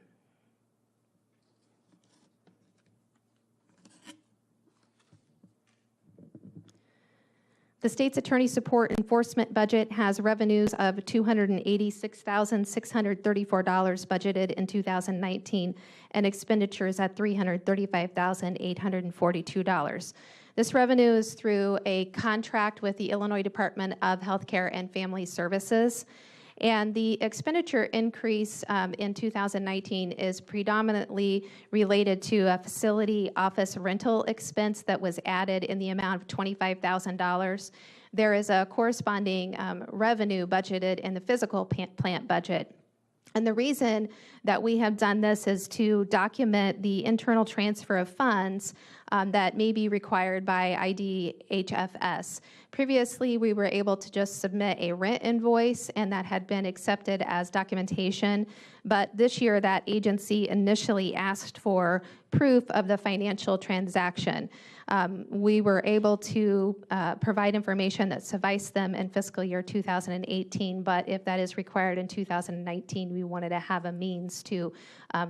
The state's attorney support enforcement budget has revenues of $286,634 budgeted in 2019 and expenditures at $335,842. This revenue is through a contract with the Illinois Department of Healthcare and Family Services. And the expenditure increase in 2019 is predominantly related to a facility office rental expense that was added in the amount of $25,000. There is a corresponding revenue budgeted in the physical plant budget. And the reason that we have done this is to document the internal transfer of funds that may be required by IDHFS. Previously, we were able to just submit a rent invoice, and that had been accepted as documentation. But this year, that agency initially asked for proof of the financial transaction. We were able to provide information that sufficed them in fiscal year 2018, but if that is required in 2019, we wanted to have a means to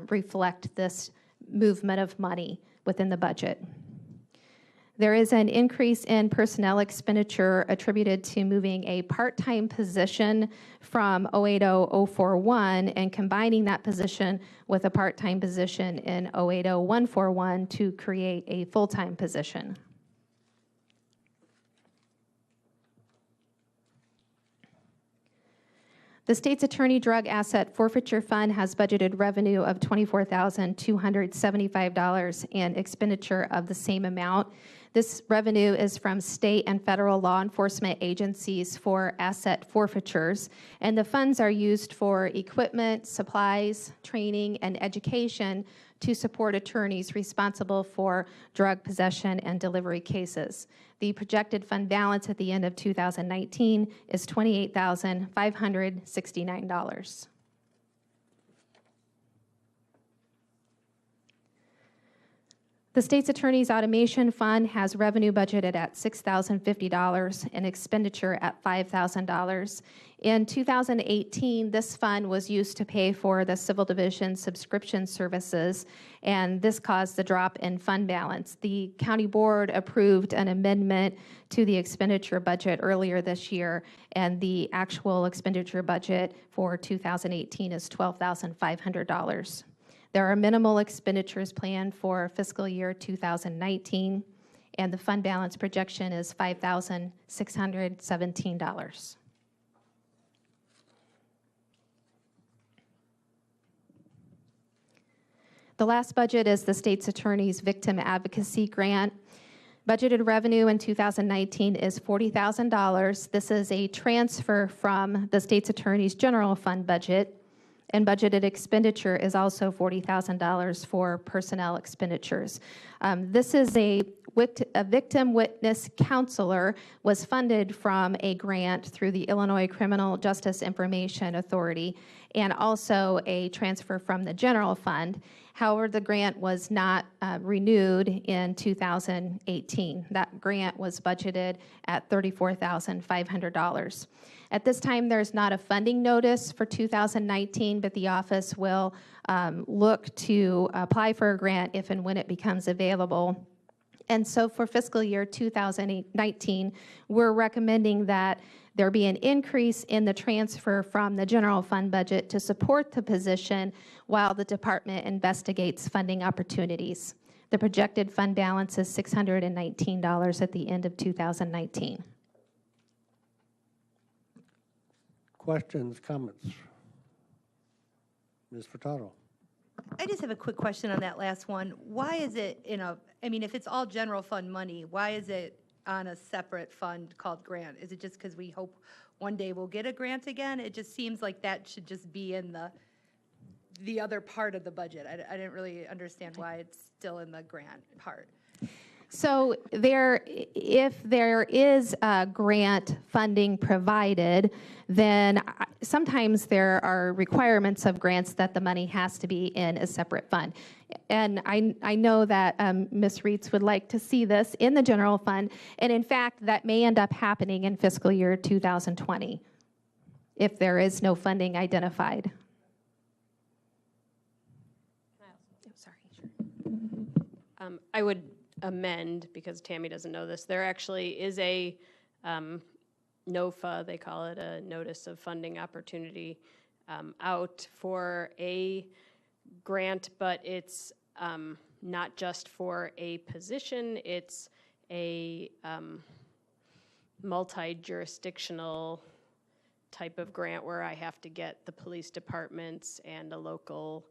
reflect this movement of money within the budget. There is an increase in personnel expenditure attributed to moving a part-time position from 080041 and combining that position with a part-time position in 080141 to create a full-time position. The state's attorney drug asset forfeiture fund has budgeted revenue of $24,275 and expenditure of the same amount. This revenue is from state and federal law enforcement agencies for asset forfeitures, and the funds are used for equipment, supplies, training, and education to support attorneys responsible for drug possession and delivery cases. The projected fund balance at the end of 2019 is $28,569. The state's attorney's automation fund has revenue budgeted at $6,050 and expenditure at $5,000. In 2018, this fund was used to pay for the civil division subscription services, and this caused the drop in fund balance. The county board approved an amendment to the expenditure budget earlier this year, and the actual expenditure budget for 2018 is $12,500. There are minimal expenditures planned for fiscal year 2019, and the fund balance projection is $5,617. The last budget is the state's attorney's victim advocacy grant. Budgeted revenue in 2019 is $40,000. This is a transfer from the state's attorney's general fund budget, and budgeted expenditure is also $40,000 for personnel expenditures. This is a victim witness counselor was funded from a grant through the Illinois Criminal Justice Information Authority and also a transfer from the general fund. However, the grant was not renewed in 2018. That grant was budgeted at $34,500. At this time, there's not a funding notice for 2019, but the office will look to apply for a grant if and when it becomes available. And so for fiscal year 2019, we're recommending that there be an increase in the transfer from the general fund budget to support the position while the department investigates funding opportunities. The projected fund balance is $619 at the end of 2019. Questions, comments? Ms. Furtado. I just have a quick question on that last one. Why is it I mean, if it's all general fund money, why is it on a separate fund called grant? Is it just because we hope one day we'll get a grant again? It just seems like that should just be in the other part of the budget. I didn't really understand why it's still in the grant part. So if there is grant funding provided, then sometimes there are requirements of grants that the money has to be in a separate fund. And I know that Ms. Reitz would like to see this in the general fund, and in fact, that may end up happening in fiscal year 2020 if there is no funding identified. I would amend, because Tammy doesn't know this, there actually is a NOFA, they call it, a Notice of Funding Opportunity, out for a grant, but it's not just for a position, it's a multi-jurisdictional type of grant where I have to get the police departments and a local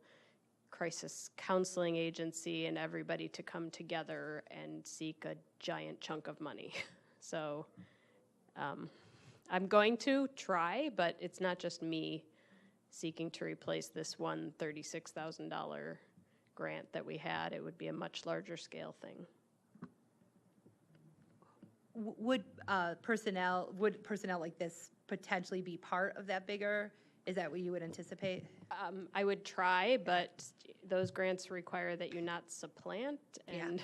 crisis counseling agency and everybody to come together and seek a giant chunk of money. So I'm going to try, but it's not just me seeking to replace this one $36,000 grant that we had. It would be a much larger scale thing. Would personnel like this potentially be part of that bigger? Is that what you would anticipate? I would try, but those grants require that you not supplant, and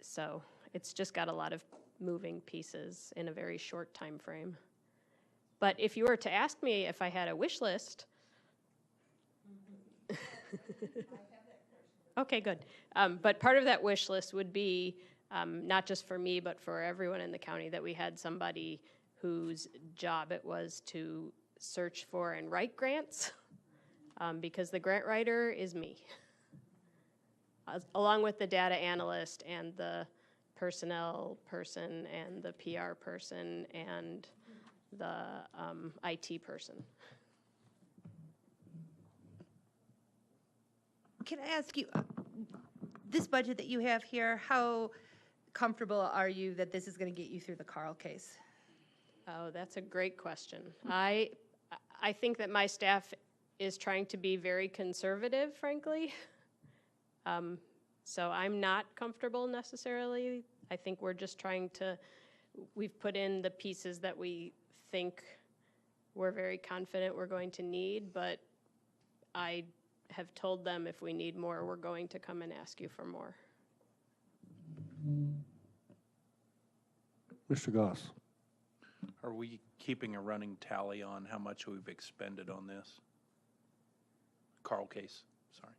so it's just got a lot of moving pieces in a very short time frame. But if you were to ask me if I had a wish list, okay, good. But part of that wish list would be not just for me, but for everyone in the county, that we had somebody whose job it was to search for and write grants, because the grant writer is me, along with the data analyst and the personnel person and the PR person and the IT person. Can I ask you, this budget that you have here, how comfortable are you that this is going to get you through the Carl case? Oh, that's a great question. I think that my staff is trying to be very conservative, frankly. So I'm not comfortable necessarily. I think we're just trying to, we've put in the pieces that we think we're very confident we're going to need, but I have told them if we need more, we're going to come and ask you for more. Mr. Goss. Are we keeping a running tally on how much we've expended on this? Carl case, sorry.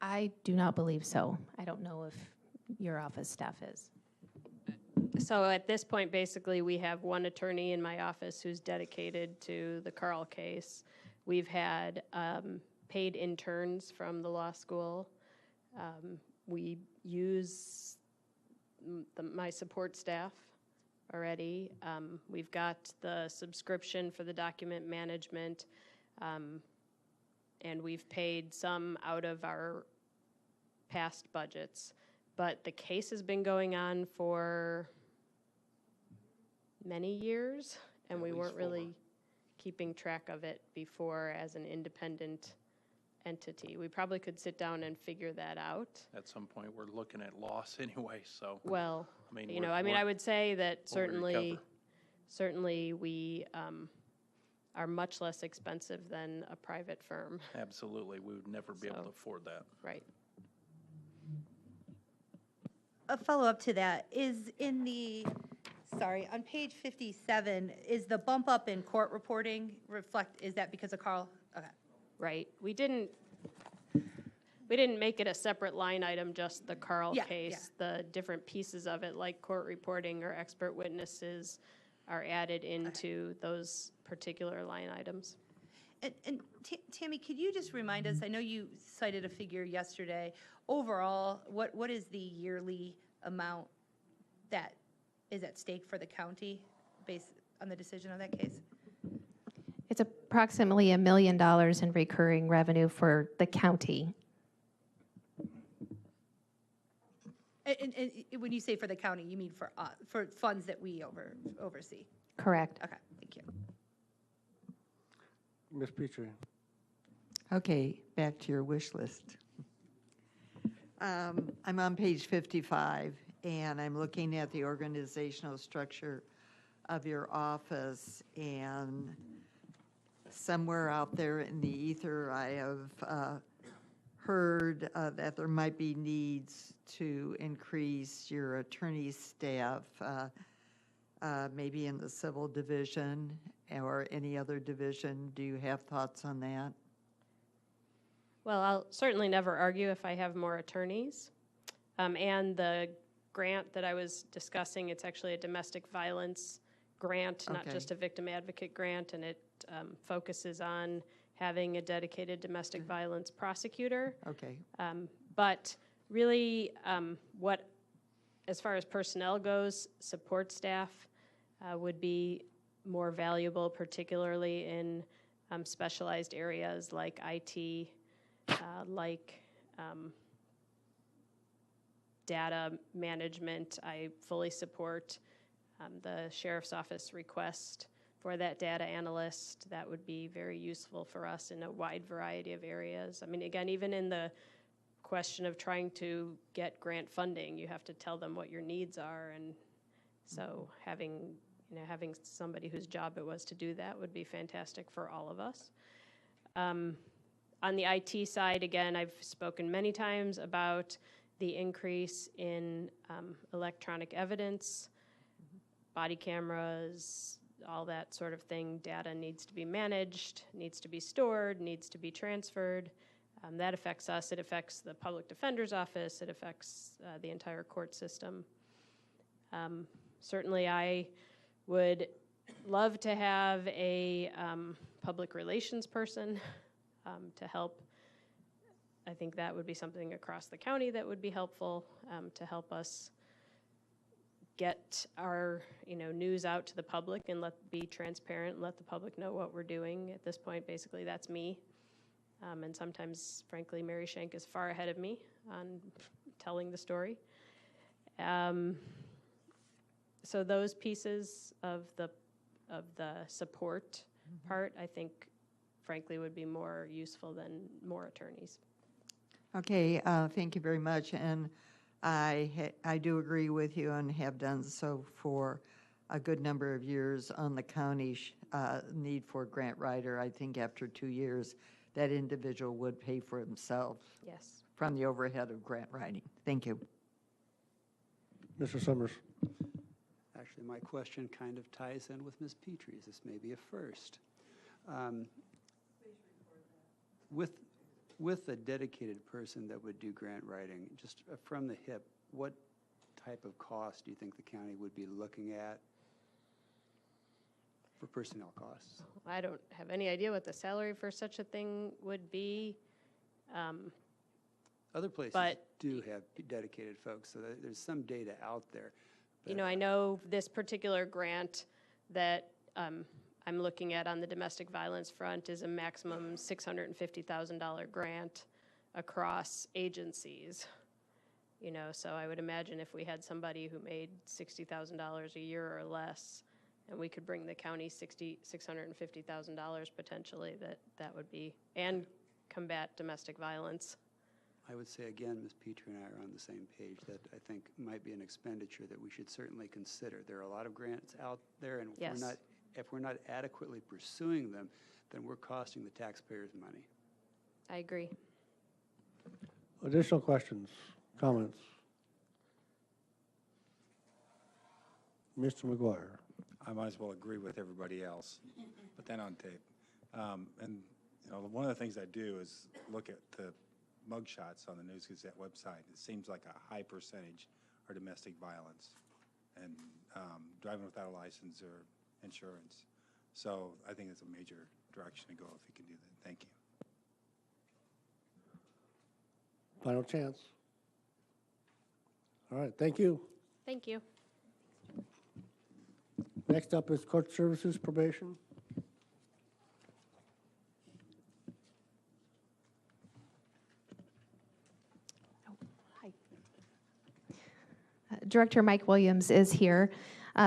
I do not believe so. I don't know if your office staff is. So at this point, basically, we have one attorney in my office who's dedicated to the Carl case. We've had paid interns from the law school. We use my support staff already. We've got the subscription for the document management, and we've paid some out of our past budgets. But the case has been going on for many years, and we weren't really keeping track of it before as an independent entity. We probably could sit down and figure that out. At some point, we're looking at loss anyway, so. Well, I mean, you know, I would say that we'll recover. certainly we are much less expensive than a private firm. Absolutely, we would never be able So- to afford that. Right. A follow-up to that is in the, sorry, on page 57, is the bump up in court reporting is that because of Carl? Okay. Right. We didn't make it a separate line item, just the Carl Yeah, case. The different pieces of it, like court reporting or expert witnesses, are added into those particular line items. And Tammy, could you just remind us, I know you cited a figure yesterday, overall, what is the yearly amount that is at stake for the county based on the decision of that case? It's approximately $1 million in recurring revenue for the county. And when you say for the county, you mean for funds that we oversee? Correct. Okay, thank you. Ms. Petrie. Okay, back to your wish list. I'm on page 55, and I'm looking at the organizational structure of your office, and somewhere out there in the ether, I have heard that there might be needs to increase your attorney staff, maybe in the civil division or any other division. Do you have thoughts on that? Well, I'll certainly never argue if I have more attorneys. And the grant that I was discussing, it's actually a domestic violence grant, not Okay. just a victim advocate grant, and it focuses on having a dedicated domestic violence prosecutor. Okay. But really, as far as personnel goes, support staff would be more valuable, particularly in specialized areas like IT, like data management. I fully support the sheriff's office request for that data analyst. That would be very useful for us in a wide variety of areas. I mean, again, even in the question of trying to get grant funding, you have to tell them what your needs are, and so having somebody whose job it was to do that would be fantastic for all of us. On the IT side, again, I've spoken many times about the increase in electronic evidence, body cameras, all that sort of thing. Data needs to be managed, needs to be stored, needs to be transferred. That affects us. It affects the public defender's office. It affects the entire court system. Certainly, I would love to have a public relations person to help. I think that would be something across the county that would be helpful to help us get our news out to the public and be transparent and let the public know what we're doing. At this point, basically, that's me. And sometimes, frankly, Mary Shank is far ahead of me on telling the story. So those pieces of the support part, I think, frankly, would be more useful than more attorneys. Okay, thank you very much. And I do agree with you and have done so for a good number of years on the county's need for a grant writer. I think after 2 years, that individual would pay for himself. Yes. From the overhead of grant writing. Thank you. Mr. Summers. Actually, my question kind of ties in with Ms. Petrie's. This may be a first. With a dedicated person that would do grant writing, just from the hip, what type of cost do you think the county would be looking at for personnel costs? I don't have any idea what the salary for such a thing would be. Other places do have dedicated folks, so there's some data out there. I know this particular grant that I'm looking at on the domestic violence front is a maximum $650,000 grant across agencies. So I would imagine if we had somebody who made $60,000 a year or less, and we could bring the county $650,000 potentially, that would be, and combat domestic violence. I would say, again, Ms. Petrie and I are on the same page, that I think might be an expenditure that we should certainly consider. There are a lot of grants out there, and Yes. if we're not adequately pursuing them, then we're costing the taxpayers money. I agree. Additional questions, comments? Mr. McGuire. I might as well agree with everybody else, put that on tape. One of the things I do is look at the mugshots on the News Gazette website. It seems like a high percentage are domestic violence and driving without a license or insurance. So I think it's a major direction to go if you can do that. Thank you. Final chance. All right, thank you. Thank you. Next up is court services probation. Director Mike Williams is here.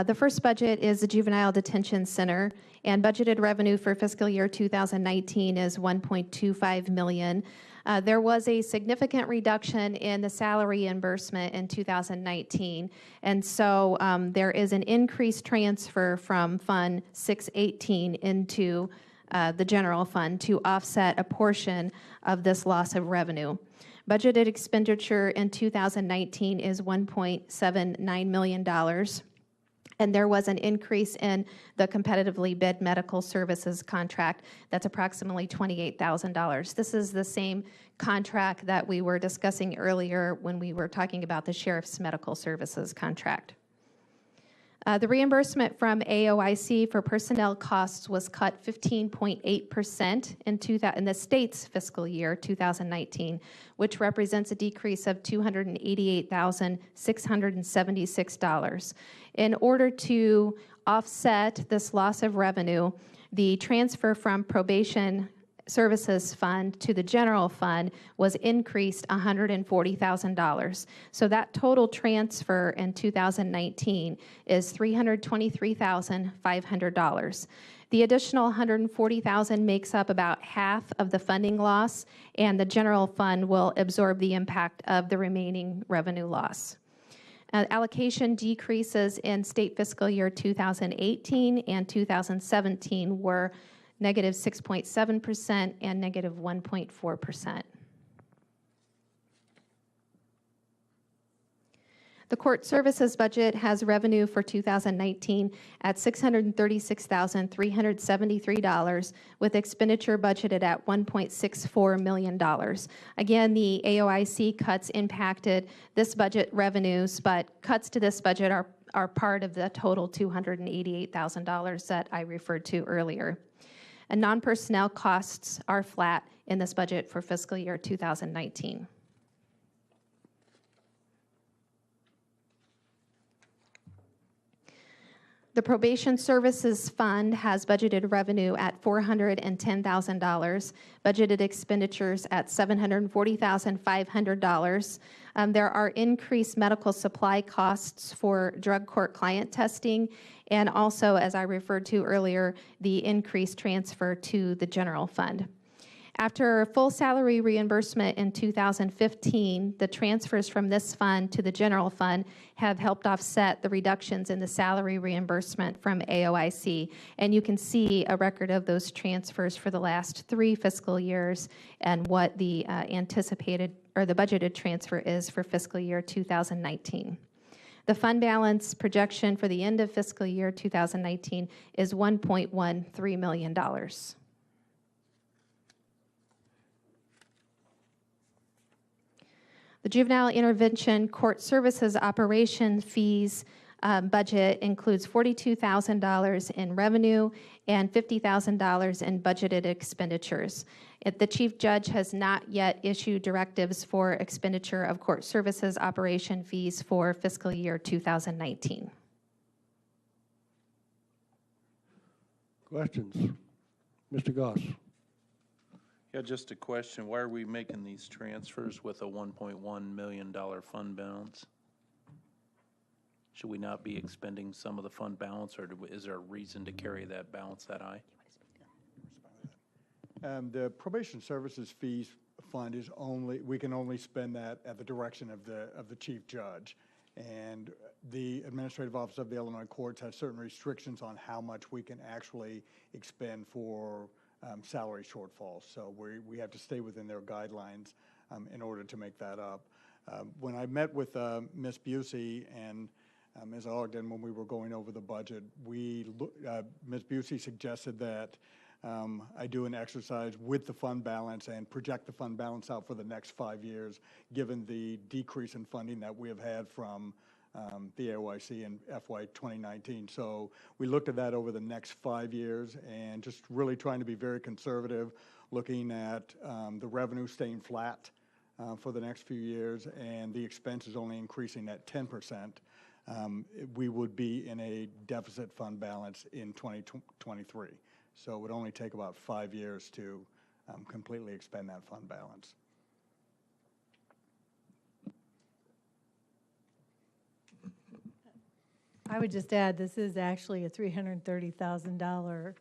The first budget is the Juvenile Detention Center, and budgeted revenue for fiscal year 2019 is $1.25 million. There was a significant reduction in the salary reimbursement in 2019, and so there is an increased transfer from Fund 618 into the general fund to offset a portion of this loss of revenue. Budgeted expenditure in 2019 is $1.79 million. And there was an increase in the competitively bid medical services contract. That's approximately $28,000. This is the same contract that we were discussing earlier when we were talking about the sheriff's medical services contract. The reimbursement from AOIC for personnel costs was cut 15.8% in the state's fiscal year 2019, which represents a decrease of $288,676. In order to offset this loss of revenue, the transfer from probation services fund to the general fund was increased $140,000. So that total transfer in 2019 is $323,500. The additional $140,000 makes up about half of the funding loss, and the general fund will absorb the impact of the remaining revenue loss. Allocation decreases in state fiscal year 2018 and 2017 were negative 6.7% and negative 1.4%. The court services budget has revenue for 2019 at $636,373, with expenditure budgeted at $1.64 million. Again, the AOIC cuts impacted this budget revenues, but cuts to this budget are part of the total $288,000 that I referred to earlier. And non-personnel costs are flat in this budget for fiscal year 2019. The Probation Services Fund has budgeted revenue at $410,000, budgeted expenditures at $740,500. There are increased medical supply costs for drug court client testing, and also, as I referred to earlier, the increased transfer to the general fund. After full salary reimbursement in 2015, the transfers from this fund to the general fund have helped offset the reductions in the salary reimbursement from AOIC. And you can see a record of those transfers for the last 3 fiscal years and what the anticipated or the budgeted transfer is for fiscal year 2019. The fund balance projection for the end of fiscal year 2019 is $1.13 million. The Juvenile Intervention Court Services Operation Fees budget includes $42,000 in revenue and $50,000 in budgeted expenditures. The Chief Judge has not yet issued directives for expenditure of court services operation fees for fiscal year 2019. Questions? Mr. Goss. Yeah, just a question. Why are we making these transfers with a $1.1 million fund balance? Should we not be expending some of the fund balance, or is there a reason to carry that balance that high? The probation services fees fund is we can only spend that at the direction of the chief judge. And the Administrative Office of the Illinois Courts has certain restrictions on how much we can actually expend for salary shortfalls. So we have to stay within their guidelines in order to make that up. When I met with Ms. Busey and Ms. Ogden when we were going over the budget, Ms. Busey suggested that I do an exercise with the fund balance and project the fund balance out for the next 5 years, given the decrease in funding that we have had from the AOIC in FY 2019. So we looked at that over the next 5 years and just really trying to be very conservative, looking at the revenue staying flat for the next few years and the expenses only increasing at 10%. We would be in a deficit fund balance in 2023. So it would only take about 5 years to completely expend that fund balance. I would just add, this is actually a $330,000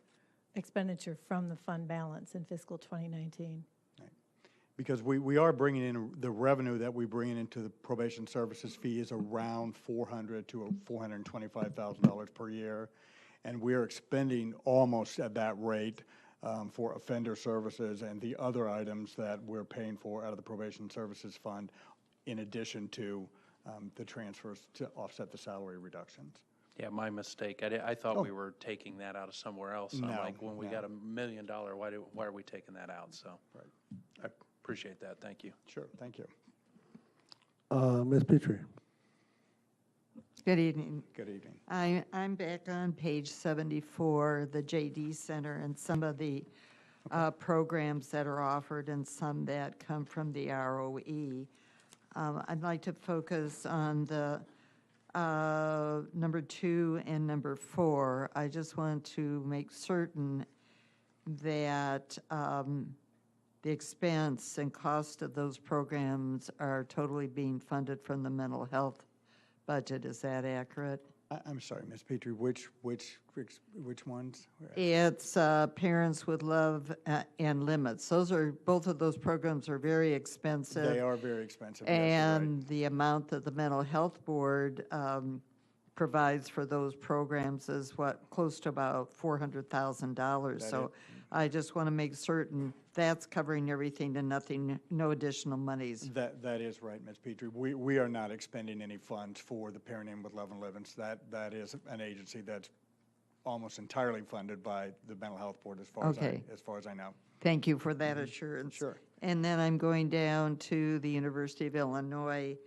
expenditure from the fund balance in fiscal 2019. Right. Because we are bringing in the revenue that we bring into the probation services fee is around $400,000 to $425,000 per year. And we are expending almost at that rate for offender services and the other items that we're paying for out of the probation services fund, in addition to the transfers to offset the salary reductions. Yeah, my mistake. I thought we were taking that out of somewhere else. I'm like, when we got $1 million, why are we taking that out? So right. I appreciate that. Thank you. Sure. Thank you. Ms. Petrie. Good evening. Good evening. I'm back on page 74, the JD Center, and some of the programs that are offered and some that come from the ROE. I'd like to focus on the number 2 and number 4. I just want to make certain that the expense and cost of those programs are totally being funded from the mental health budget. Is that accurate? I'm sorry, Ms. Petrie, which ones? It's Parents with Love and Limits. Both of those programs are very expensive. They are very expensive. And yes, the amount that the Mental Health Board provides for those programs is what, close to about $400,000. So I just want to make certain that's covering everything and nothing, no additional monies. That is right, Ms. Petrie. We are not expending any funds for the Parenting with Love and Livings. That is an agency that's almost entirely funded by the Mental Health Board as far as I know. Thank you for that assurance. Sure. And then I'm going down to the University of Illinois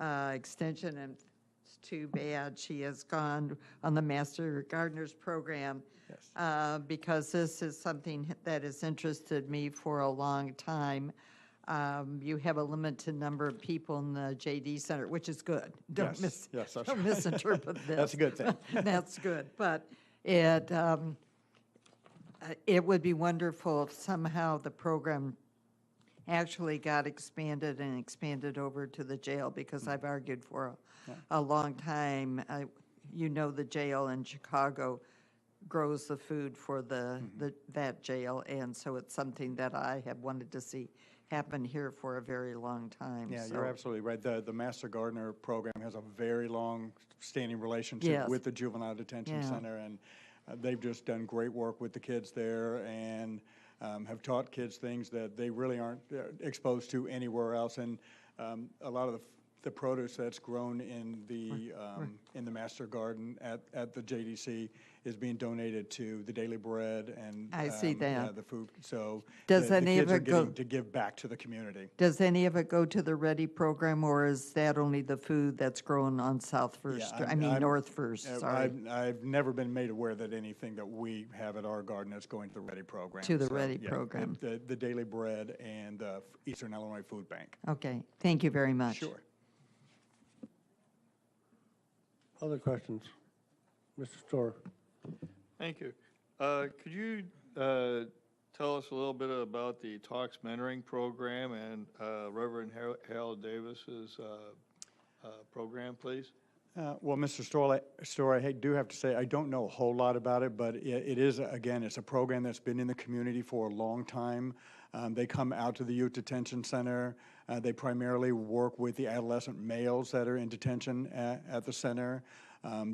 Extension, and it's too bad she has gone on the Master Gardeners program. Yes. Because this is something that has interested me for a long time. You have a limited number of people in the JD Center, which is good. Yes, that's Don't right. misinterpret this. That's a good thing. That's good, but it would be wonderful if somehow the program actually got expanded and expanded over to the jail, because I've argued for a long time. You know, the jail in Chicago grows the food for that jail, and so it's something that I have wanted to see happen here for a very long time. Yeah, so. you're absolutely right. The Master Gardener program has a very long-standing relationship Yes. with the Juvenile Detention Yeah. Center, and they've just done great work with the kids there, and have taught kids things that they really aren't exposed to anywhere else. And a lot of the produce that's grown in the Master Garden at the JDC is being donated to the Daily Bread and I see that. the food. So Does the any of kids are it go- getting to give back to the community. Does any of it go to the Ready program, or is that only the food that's grown on South First? North First, sorry. I've never been made aware that anything that we have at our garden is going to the Ready program. To the So, Ready yeah, program. The Daily Bread and the Eastern Illinois Food Bank. Okay, thank you very much. Sure. Other questions? Mr. Storr? Thank you. Could you tell us a little bit about the Talks Mentoring Program and Reverend Harold Davis's program, please? Well, Mr. Storr, I do have to say, I don't know a whole lot about it, but it is, again, it's a program that's been in the community for a long time. They come out to the Youth Detention Center. They primarily work with the adolescent males that are in detention at the center.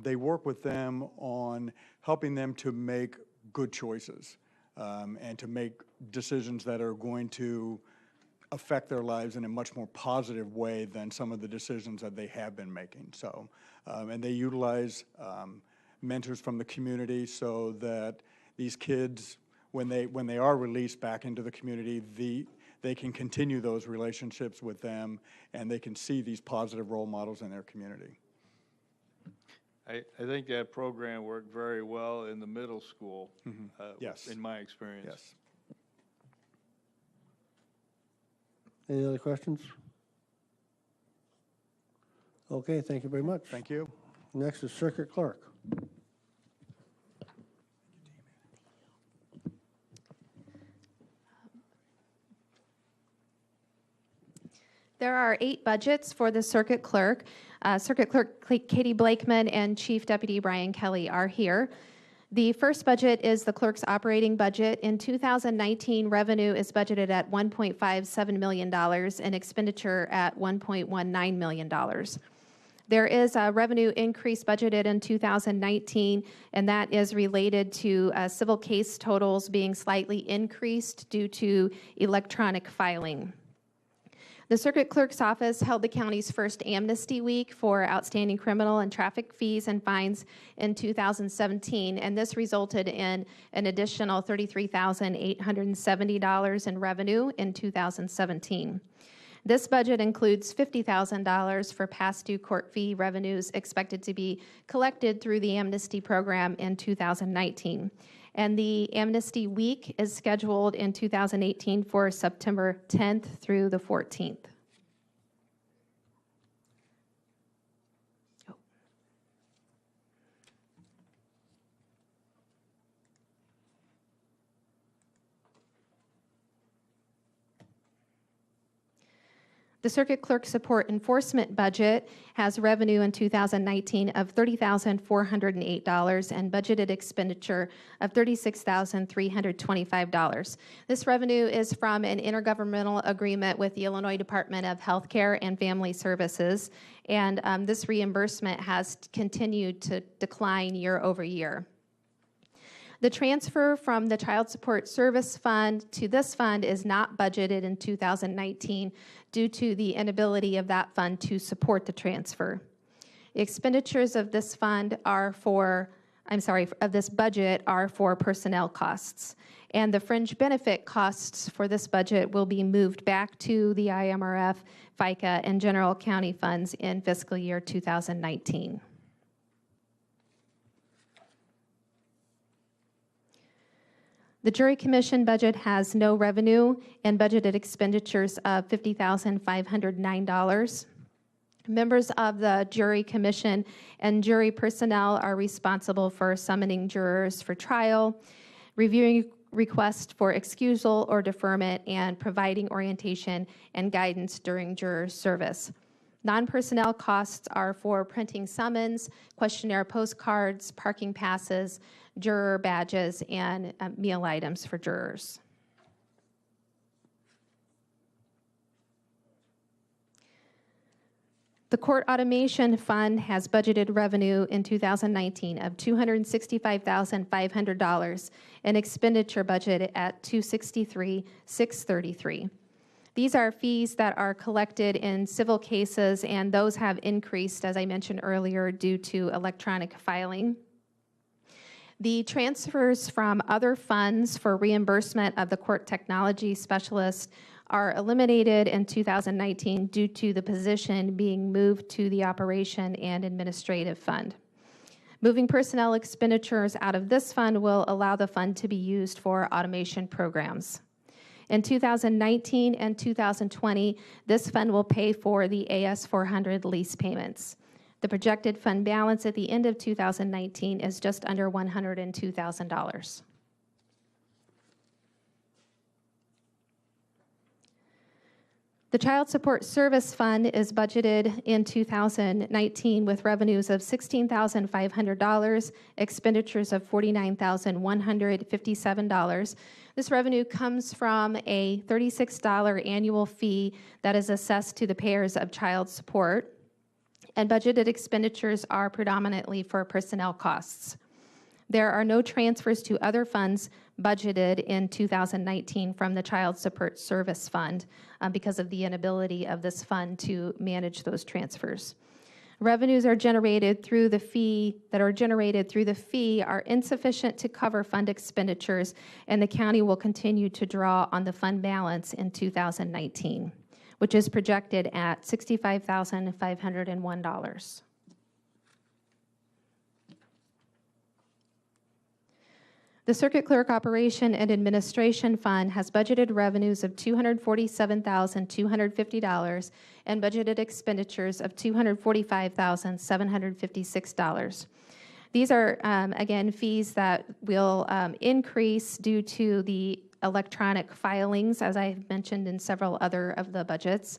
They work with them on helping them to make good choices and to make decisions that are going to affect their lives in a much more positive way than some of the decisions that they have been making. So, and they utilize mentors from the community so that these kids, when they are released back into the community, they can continue those relationships with them, and they can see these positive role models in their community. I think that program worked very well in the middle school, Yes. in my experience. Yes. Any other questions? Okay, thank you very much. Thank you. Next is Circuit Clerk. There are 8 budgets for the Circuit Clerk. Circuit Clerk Katie Blakeman and Chief Deputy Brian Kelly are here. The first budget is the clerk's operating budget. In 2019, revenue is budgeted at $1.57 million and expenditure at $1.19 million. There is a revenue increase budgeted in 2019, and that is related to civil case totals being slightly increased due to electronic filing. The Circuit Clerk's Office held the county's first amnesty week for outstanding criminal and traffic fees and fines in 2017, and this resulted in an additional $33,870 in revenue in 2017. This budget includes $50,000 for past due court fee revenues expected to be collected through the amnesty program in 2019. And the Amnesty Week is scheduled in 2018 for September 10th through the 14th. The Circuit Clerk Support Enforcement budget has revenue in 2019 of $30,408 and budgeted expenditure of $36,325. This revenue is from an intergovernmental agreement with the Illinois Department of Healthcare and Family Services, and this reimbursement has continued to decline year over year. The transfer from the Child Support Service Fund to this fund is not budgeted in 2019 due to the inability of that fund to support the transfer. The expenditures of this fund are for, of this budget are for personnel costs. And the fringe benefit costs for this budget will be moved back to the IMRF, FICA, and general county funds in fiscal year 2019. The Jury Commission budget has no revenue and budgeted expenditures of $50,509. Members of the Jury Commission and jury personnel are responsible for summoning jurors for trial, reviewing requests for excusal or deferment, and providing orientation and guidance during juror service. Non-personnel costs are for printing summons, questionnaire postcards, parking passes, juror badges, and meal items for jurors. The Court Automation Fund has budgeted revenue in 2019 of $265,500 and expenditure budget at $263,633. These are fees that are collected in civil cases, and those have increased, as I mentioned earlier, due to electronic filing. The transfers from other funds for reimbursement of the court technology specialist are eliminated in 2019 due to the position being moved to the Operation and Administrative Fund. Moving personnel expenditures out of this fund will allow the fund to be used for automation programs. In 2019 and 2020, this fund will pay for the AS400 lease payments. The projected fund balance at the end of 2019 is just under $102,000. The Child Support Service Fund is budgeted in 2019 with revenues of $16,500, expenditures of $49,157. This revenue comes from a $36 annual fee that is assessed to the payers of child support, and budgeted expenditures are predominantly for personnel costs. There are no transfers to other funds budgeted in 2019 from the Child Support Service Fund because of the inability of this fund to manage those transfers. Revenues are generated through the fee are insufficient to cover fund expenditures, and the county will continue to draw on the fund balance in 2019, which is projected at $65,501. The Circuit Clerk Operation and Administration Fund has budgeted revenues of $247,250 and budgeted expenditures of $245,756. These are, again, fees that will increase due to the electronic filings, as I mentioned in several other of the budgets.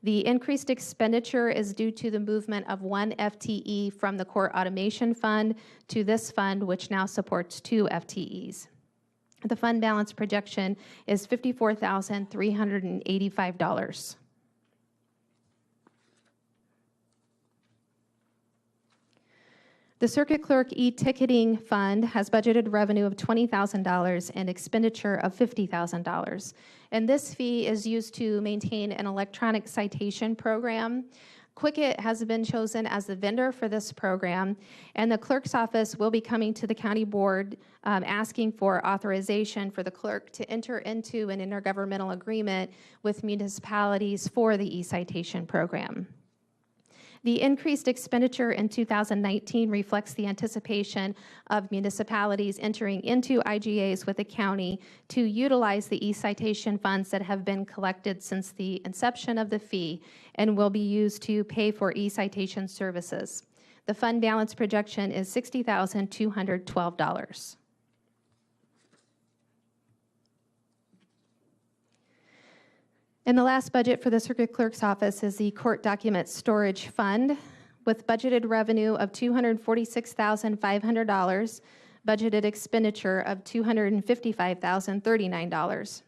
The increased expenditure is due to the movement of one FTE from the Court Automation Fund to this fund, which now supports 2 FTEs. The fund balance projection is $54,385. The Circuit Clerk e-ticketing fund has budgeted revenue of $20,000 and expenditure of $50,000. And this fee is used to maintain an electronic citation program. Quicket has been chosen as the vendor for this program, and the clerk's office will be coming to the county board asking for authorization for the clerk to enter into an intergovernmental agreement with municipalities for the e-citation program. The increased expenditure in 2019 reflects the anticipation of municipalities entering into IGAs with the county to utilize the e-citation funds that have been collected since the inception of the fee and will be used to pay for e-citation services. The fund balance projection is $60,212. And the last budget for the Circuit Clerk's Office is the Court Document Storage Fund with budgeted revenue of $246,500, budgeted expenditure of $255,039.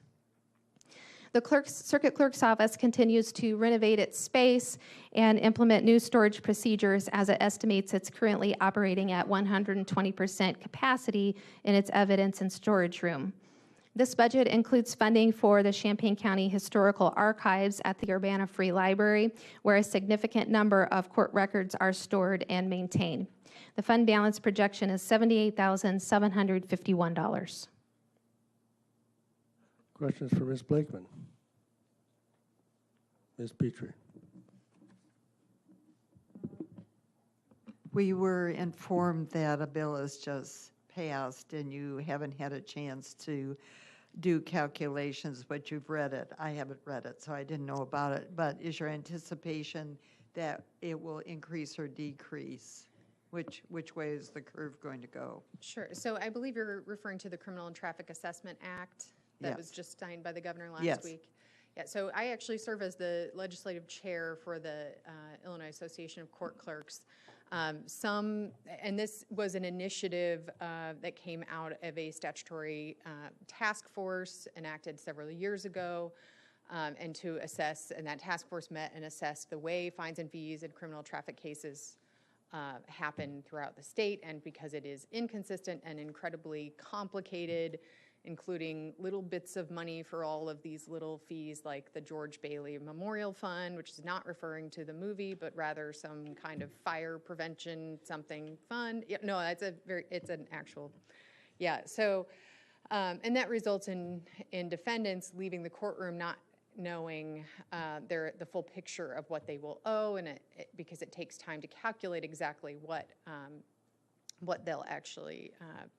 The Circuit Clerk's Office continues to renovate its space and implement new storage procedures as it estimates it's currently operating at 120% capacity in its evidence and storage room. This budget includes funding for the Champaign County Historical Archives at the Urbana Free Library, where a significant number of court records are stored and maintained. The fund balance projection is $78,751. Questions for Ms. Blakeman? Ms. Petrie? We were informed that a bill is just passed and you haven't had a chance to do calculations, but you've read it. I haven't read it, so I didn't know about it. But is your anticipation that it will increase or decrease? Which way is the curve going to go? Sure. So I believe you're referring to the Criminal and Traffic Assessment Act that was just signed by the governor last week. Yeah, so I actually serve as the legislative chair for the Illinois Association of Court Clerks. And this was an initiative that came out of a statutory task force enacted several years ago, and that task force met and assessed the way fines and fees in criminal traffic cases happen throughout the state, and because it is inconsistent and incredibly complicated, including little bits of money for all of these little fees like the George Bailey Memorial Fund, which is not referring to the movie, but rather some kind of fire prevention something fund. Yeah, no, it's an actual, yeah. So, and that results in defendants leaving the courtroom not knowing the full picture of what they will owe, and because it takes time to calculate exactly what they'll actually,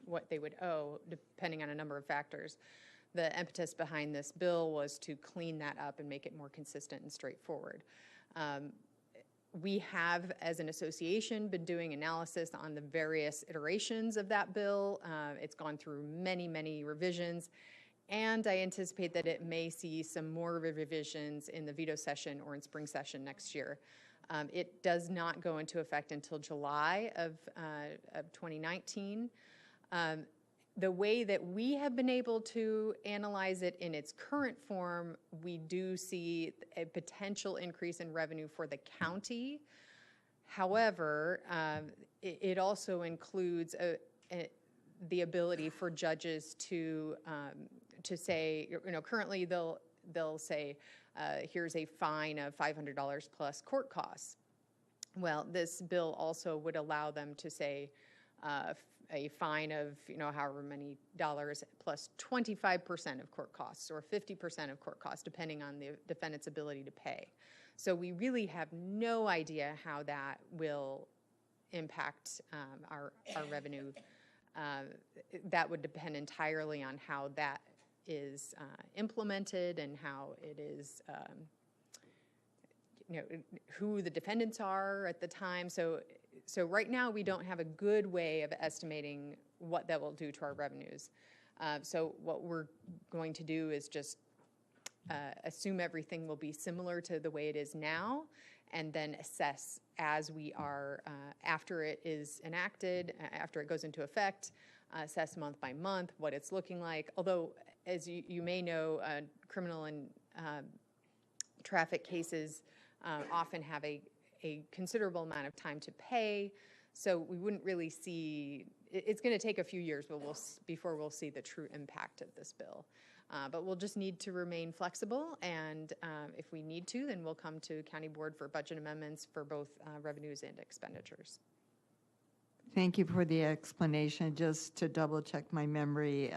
what they would owe, depending on a number of factors. The impetus behind this bill was to clean that up and make it more consistent and straightforward. We have, as an association, been doing analysis on the various iterations of that bill. It's gone through many, many revisions, and I anticipate that it may see some more revisions in the veto session or in spring session next year. It does not go into effect until July of 2019. The way that we have been able to analyze it in its current form, we do see a potential increase in revenue for the county. However, it also includes the ability for judges to say, currently they'll say, here's a fine of $500 plus court costs. Well, this bill also would allow them to say a fine of, however many dollars plus 25% of court costs or 50% of court costs, depending on the defendant's ability to pay. So we really have no idea how that will impact our revenue. That would depend entirely on how that is implemented and how it is, who the defendants are at the time. So right now we don't have a good way of estimating what that will do to our revenues. So what we're going to do is just assume everything will be similar to the way it is now, and then assess as we are, after it is enacted, after it goes into effect, assess month by month what it's looking like. Although, as you may know, criminal and traffic cases often have a considerable amount of time to pay, so we wouldn't really see, it's going to take a few years before we'll see the true impact of this bill. But we'll just need to remain flexible, and if we need to, then we'll come to County Board for budget amendments for both revenues and expenditures. Thank you for the explanation. Just to double check my memory,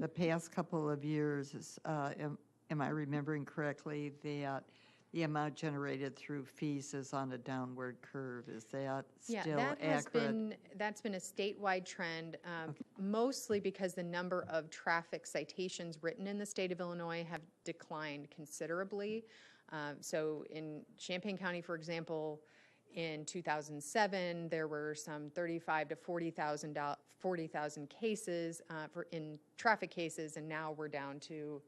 the past couple of years, am I remembering correctly, that the amount generated through fees is on a downward curve? Is that still accurate? That's been a statewide trend, mostly because the number of traffic citations written in the state of Illinois have declined considerably. So in Champaign County, for example, in 2007, there were some 35 to 40,000 cases in traffic cases, and now we're down to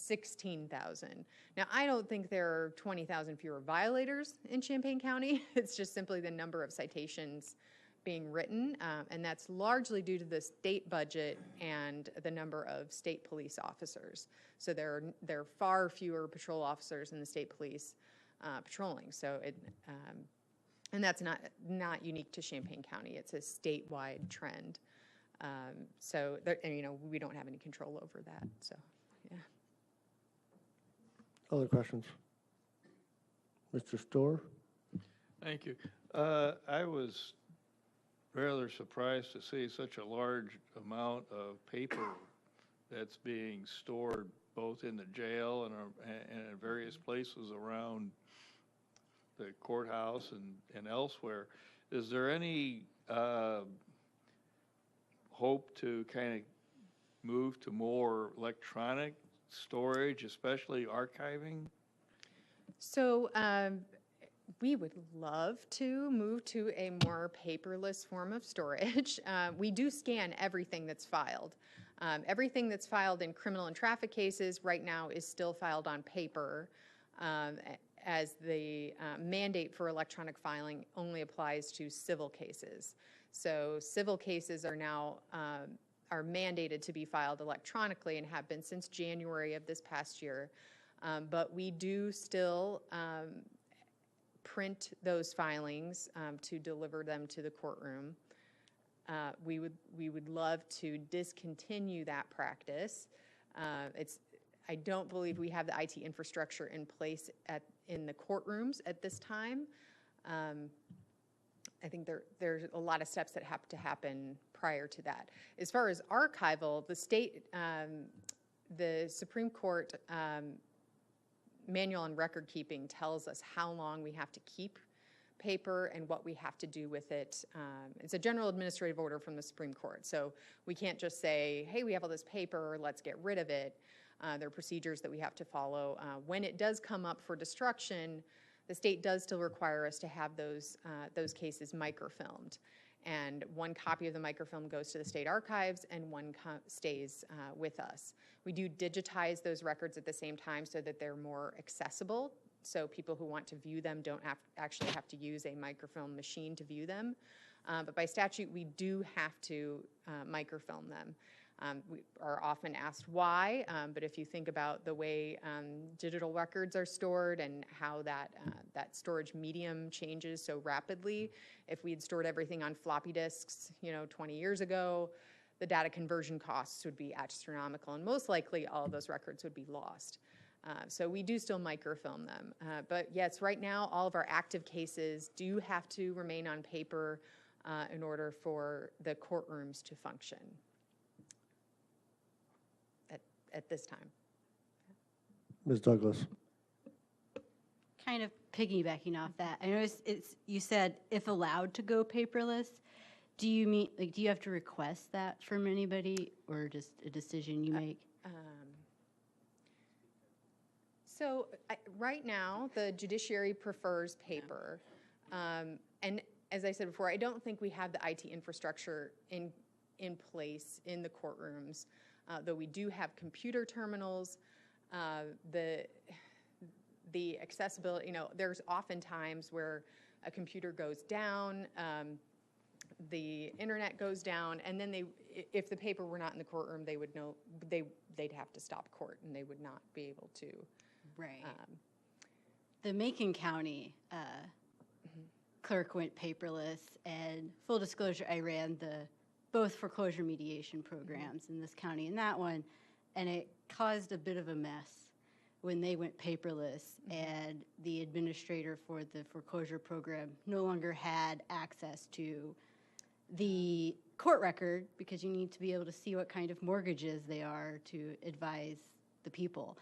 16,000. Now, I don't think there are 20,000 fewer violators in Champaign County. It's just simply the number of citations being written, and that's largely due to the state budget and the number of state police officers. So there are far fewer patrol officers in the state police patrolling. So and that's not unique to Champaign County. It's a statewide trend. So there, and, we don't have any control over that. So, yeah. Other questions? Mr. Storr? Thank you. I was rather surprised to see such a large amount of paper that's being stored both in the jail and in various places around the courthouse and elsewhere. Is there any hope to kind of move to more electronic storage, especially archiving? So we would love to move to a more paperless form of storage. We do scan everything that's filed. Everything that's filed in criminal and traffic cases right now is still filed on paper, as the mandate for electronic filing only applies to civil cases. So civil cases are now are mandated to be filed electronically and have been since January of this past year. But we do still print those filings to deliver them to the courtroom. We would love to discontinue that practice. I don't believe we have the IT infrastructure in place in the courtrooms at this time. I think there's a lot of steps that have to happen prior to that. As far as archival, the Supreme Court manual on record keeping tells us how long we have to keep paper and what we have to do with it. It's a general administrative order from the Supreme Court, so we can't just say, hey, we have all this paper, let's get rid of it. There are procedures that we have to follow. When it does come up for destruction, the state does still require us to have those cases microfilmed. And one copy of the microfilm goes to the state archives and one stays with us. We do digitize those records at the same time so that they're more accessible. So people who want to view them don't actually have to use a microfilm machine to view them. But by statute, we do have to microfilm them. We are often asked why, but if you think about the way digital records are stored and how that storage medium changes so rapidly, if we had stored everything on floppy disks, 20 years ago, the data conversion costs would be astronomical, and most likely all of those records would be lost. So we do still microfilm them. But yes, right now, all of our active cases do have to remain on paper in order for the courtrooms to function at this time. Ms. Douglas? Kind of piggybacking off that, I noticed you said if allowed to go paperless. Do you mean, do you have to request that from anybody, or just a decision you make? So right now, the judiciary prefers paper. And as I said before, I don't think we have the IT infrastructure in place in the courtrooms, though we do have computer terminals. The accessibility, there's often times where a computer goes down, the internet goes down, and then if the paper were not in the courtroom, they would know they'd have to stop court and they would not be able to. Right. The Macon County clerk went paperless, and full disclosure, I ran both foreclosure mediation programs in this county and that one, and it caused a bit of a mess when they went paperless, and the administrator for the foreclosure program no longer had access to the court record, because you need to be able to see what kind of mortgages they are to advise the people.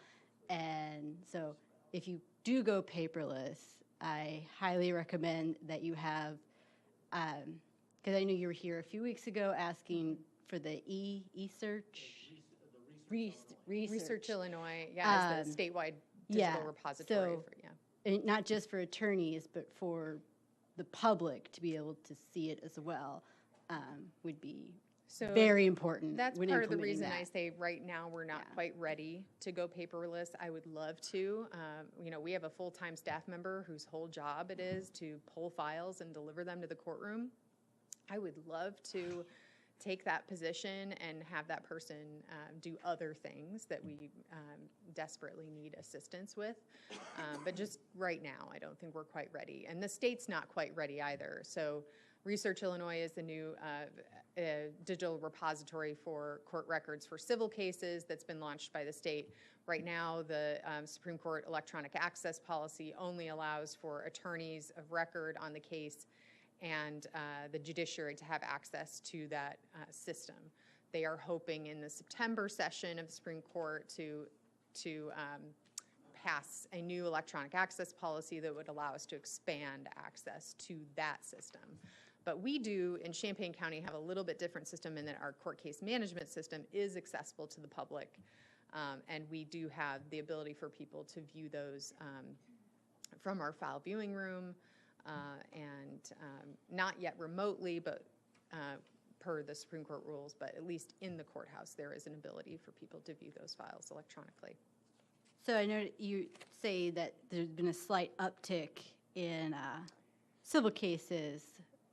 And so if you do go paperless, I highly recommend that you have, because I know you were here a few weeks ago asking for the Research Illinois, is the statewide digital repository. And not just for attorneys, but for the public to be able to see it as well, would be So very important. That's when part of the implementing reason I that. say right now, we're not quite ready to go paperless. I would love to. We have a full-time staff member whose whole job it is to pull files and deliver them to the courtroom. I would love to take that position and have that person do other things that we desperately need assistance with. But just right now, I don't think we're quite ready. And the state's not quite ready either. So Research Illinois is the new digital repository for court records for civil cases that's been launched by the state. Right now, the Supreme Court electronic access policy only allows for attorneys of record on the case and the judiciary to have access to that system. They are hoping in the September session of the Supreme Court to pass a new electronic access policy that would allow us to expand access to that system. But we do, in Champaign County, have a little bit different system in that our court case management system is accessible to the public. And we do have the ability for people to view those from our file viewing room, and not yet remotely, but per the Supreme Court rules, but at least in the courthouse, there is an ability for people to view those files electronically. So I know you say that there's been a slight uptick in civil cases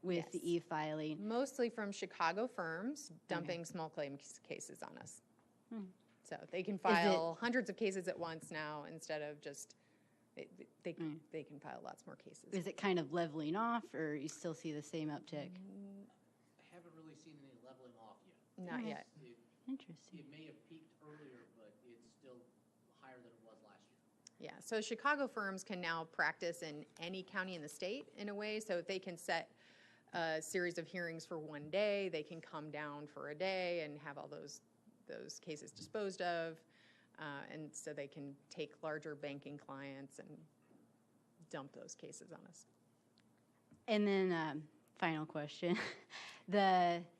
with the e-filing. Mostly from Chicago firms dumping small claims cases on us. So they can file hundreds of cases at once now instead of just, they can file lots more cases. Is it kind of leveling off, or you still see the same uptick? I haven't really seen any leveling off yet. Not yet. Interesting. It may have peaked earlier, but it's still higher than it was last year. Yeah, so Chicago firms can now practice in any county in the state in a way, so they can set a series of hearings for one day, they can come down for a day and have all those cases disposed of, and so they can take larger banking clients and dump those cases on us. And then, final question.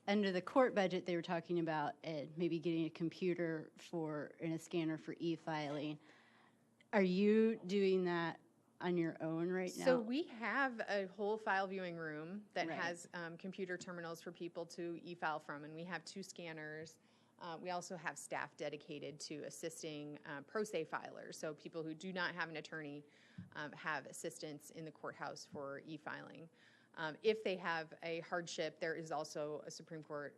Under the court budget, they were talking about maybe getting a computer and a scanner for e-filing. Are you doing that on your own right now? So we have a whole file viewing room that Right. has computer terminals for people to e-file from, and we have 2 scanners. We also have staff dedicated to assisting pro se filers, so people who do not have an attorney have assistance in the courthouse for e-filing. If they have a hardship, there is also a Supreme Court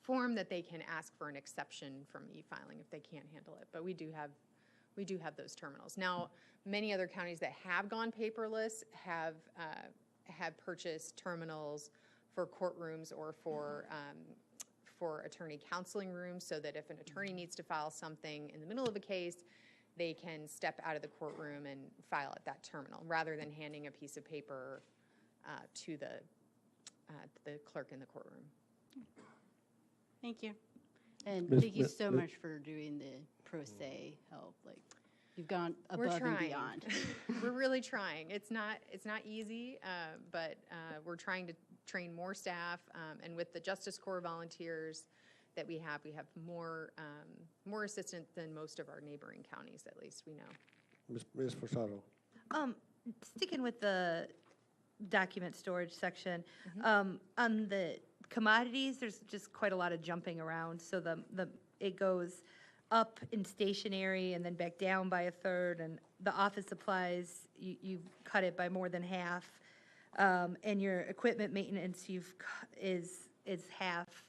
form that they can ask for an exception from e-filing if they can't handle it. But we do have those terminals. Now, many other counties that have gone paperless have purchased terminals for courtrooms or for attorney counseling rooms, so that if an attorney needs to file something in the middle of a case, they can step out of the courtroom and file at that terminal, rather than handing a piece of paper to the clerk in the courtroom. Thank you. And Ms. thank you so Ms. much for doing the pro se help. Like, you've gone We're above and trying. beyond. We're really trying. It's not easy, but we're trying to train more staff, and with the Justice Corps volunteers that we have more assistance than most of our neighboring counties, at least we know. Ms. Forsato. Sticking with the document storage section, on the commodities, there's just quite a lot of jumping around. So it goes up in stationery and then back down by a third, and the office supplies, you've cut it by more than half. And your equipment maintenance is half.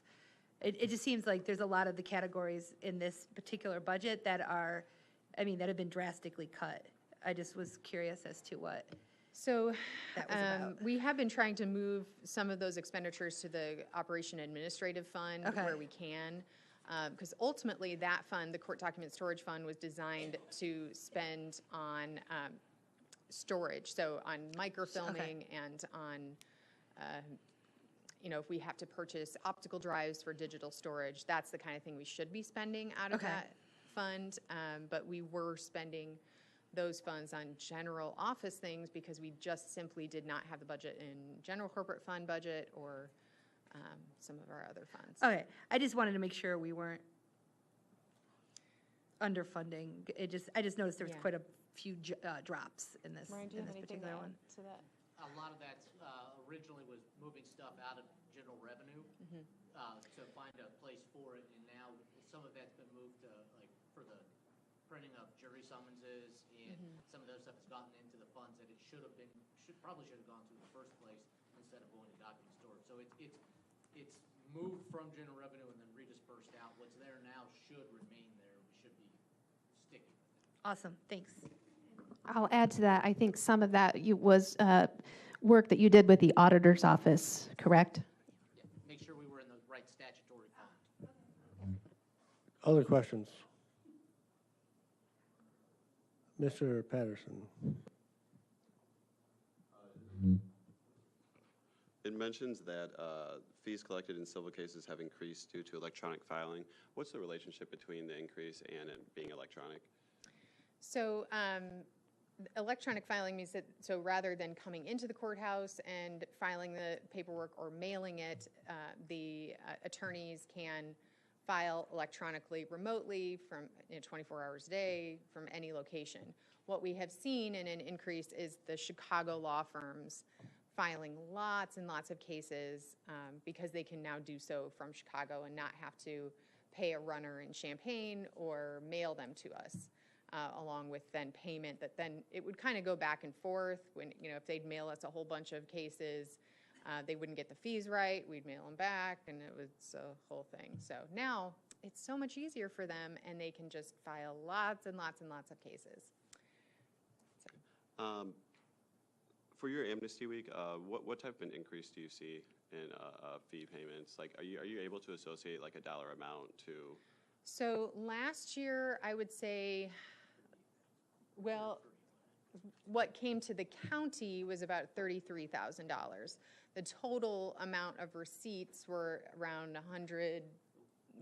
It just seems like there's a lot of the categories in this particular budget that have been drastically cut. I just was curious as to what So that was about. we have been trying to move some of those expenditures to the Operation Administrative Fund where we can. Because ultimately that fund, the Court Document Storage Fund, was designed to spend on storage, so on microfilming and on, if we have to purchase optical drives for digital storage, that's the kind of thing we should be spending out of that fund. But we were spending those funds on general office things because we just simply did not have the budget in general corporate fund budget or some of our other funds. Okay, I just wanted to make sure we weren't underfunding. I just noticed there was quite a few drops in this, Ryan, do you have anything to particular add one. to that? A lot of that originally was moving stuff out of general revenue to find a place for it, and now some of that's been moved to, like, for the printing of jury summonses, and some of those stuff has gotten into the funds that it probably should have gone to in the first place instead of going to document storage. So it's moved from general revenue and then redispersed out. What's there now should remain there. We should be sticking with it. Awesome, thanks. I'll add to that. I think some of that was work that you did with the auditor's office, correct? Yeah, make sure we were in the right statutory fund. Other questions? Mr. Patterson. It mentions that fees collected in civil cases have increased due to electronic filing. What's the relationship between the increase and it being electronic? So electronic filing means that, so rather than coming into the courthouse and filing the paperwork or mailing it, the attorneys can file electronically remotely from 24 hours a day from any location. What we have seen in an increase is the Chicago law firms filing lots and lots of cases because they can now do so from Chicago and not have to pay a runner in Champaign or mail them to us, along with then payment that then it would kind of go back and forth when, if they'd mail us a whole bunch of cases, they wouldn't get the fees right, we'd mail them back, and it was a whole thing. So now it's so much easier for them, and they can just file lots and lots and lots of cases. For your Amnesty Week, what type of an increase do you see in fee payments? Like, are you able to associate like a dollar amount to? So last year, I would say, well, what came to the county was about $33,000. The total amount of receipts were around 100,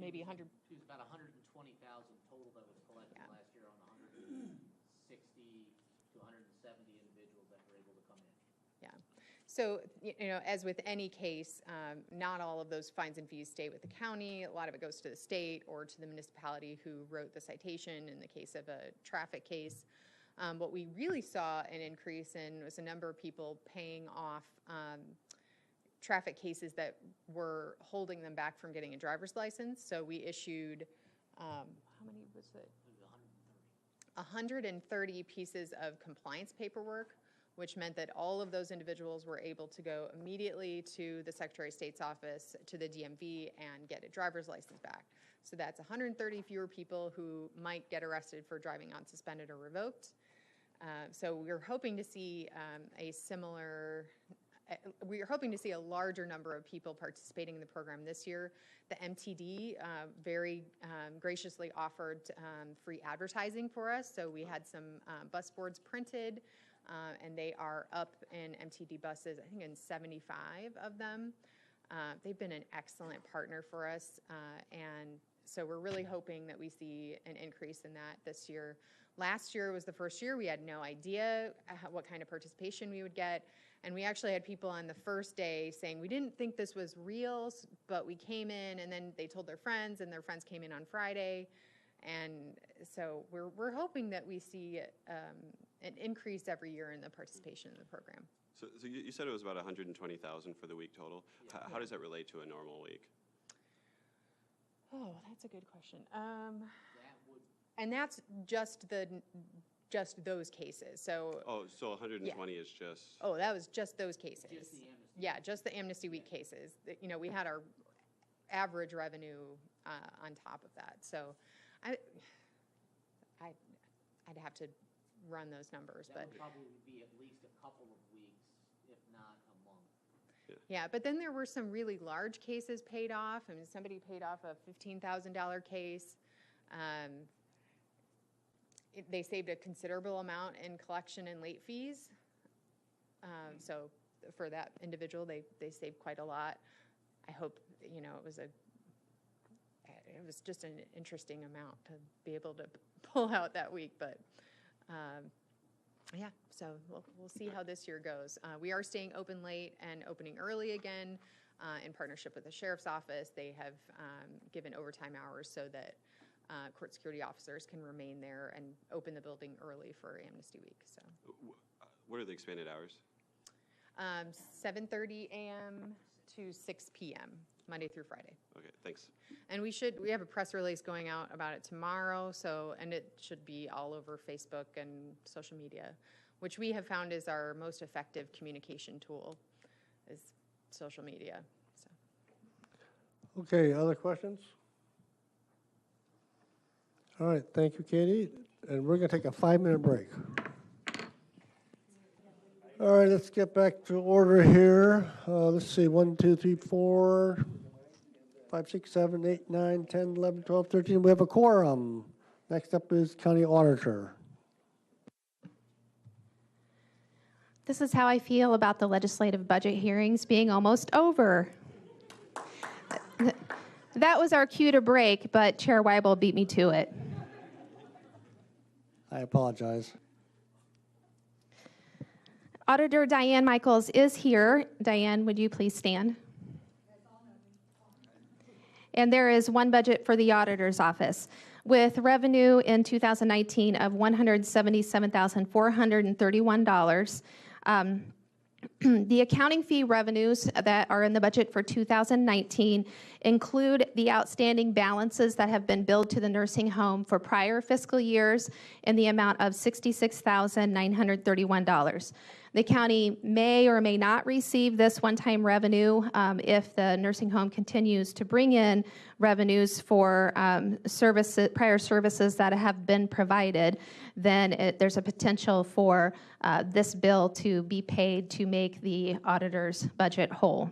maybe 100. It was about 120,000 total that was collected last year on 160 to 170 individuals that were able to come in. Yeah. So, as with any case, not all of those fines and fees stay with the county. A lot of it goes to the state or to the municipality who wrote the citation in the case of a traffic case. What we really saw an increase in was a number of people paying off traffic cases that were holding them back from getting a driver's license. So we issued, how many was it? 130 pieces of compliance paperwork, which meant that all of those individuals were able to go immediately to the Secretary of State's office, to the DMV, and get a driver's license back. So that's 130 fewer people who might get arrested for driving unsuspended or revoked. So we're hoping to see we are hoping to see a larger number of people participating in the program this year. The MTD very graciously offered free advertising for us. So we had some bus boards printed, and they are up in MTD buses, I think in 75 of them. They've been an excellent partner for us, and so we're really hoping that we see an increase in that this year. Last year was the first year we had no idea what kind of participation we would get. And we actually had people on the first day saying, we didn't think this was real, but we came in, and then they told their friends, and their friends came in on Friday. And so we're hoping that we see an increase every year in the participation in the program. So you said it was about 120,000 for the week total. How does that relate to a normal week? Oh, that's a good question. And that's just those cases. So. Oh, so 120 is just. Oh, that was just those cases. Just the Amnesty. Yeah, just the Amnesty Week cases. We had our average revenue on top of that. So, I'd have to run those numbers, That but. would probably be at least a couple of weeks, if not a month. Yeah, but then there were some really large cases paid off. I mean, somebody paid off a $15,000 case. They saved a considerable amount in collection and late fees. So for that individual, they saved quite a lot. I hope, it was just an interesting amount to be able to pull out that week. But yeah, so we'll see how this year goes. We are staying open late and opening early again in partnership with the Sheriff's Office. They have given overtime hours so that court security officers can remain there and open the building early for Amnesty Week. So, What are the expanded hours? 7:30 a.m. to 6 p.m., Monday through Friday. Okay, thanks. And we have a press release going out about it tomorrow, and it should be all over Facebook and social media, which we have found is our most effective communication tool, is social media. So. Okay, other questions? All right, thank you, Katie. And we're going to take a 5-minute break. All right, let's get back to order here. Let's see, 1, 2, 3, 4, 5, 6, 7, 8, 9, 10, 11, 12, 13. We have a quorum. Next up is County Auditor. This is how I feel about the legislative budget hearings being almost over. That was our cue to break, but Chair Weibel beat me to it. I apologize. Auditor Diane Michaels is here. Diane, would you please stand? And there is one budget for the auditor's office with revenue in 2019 of $177,431. The accounting fee revenues that are in the budget for 2019 include the outstanding balances that have been billed to the nursing home for prior fiscal years in the amount of $66,931. The county may or may not receive this one-time revenue if the nursing home continues to bring in revenues for prior services that have been provided. Then there's a potential for this bill to be paid to make the auditor's budget whole.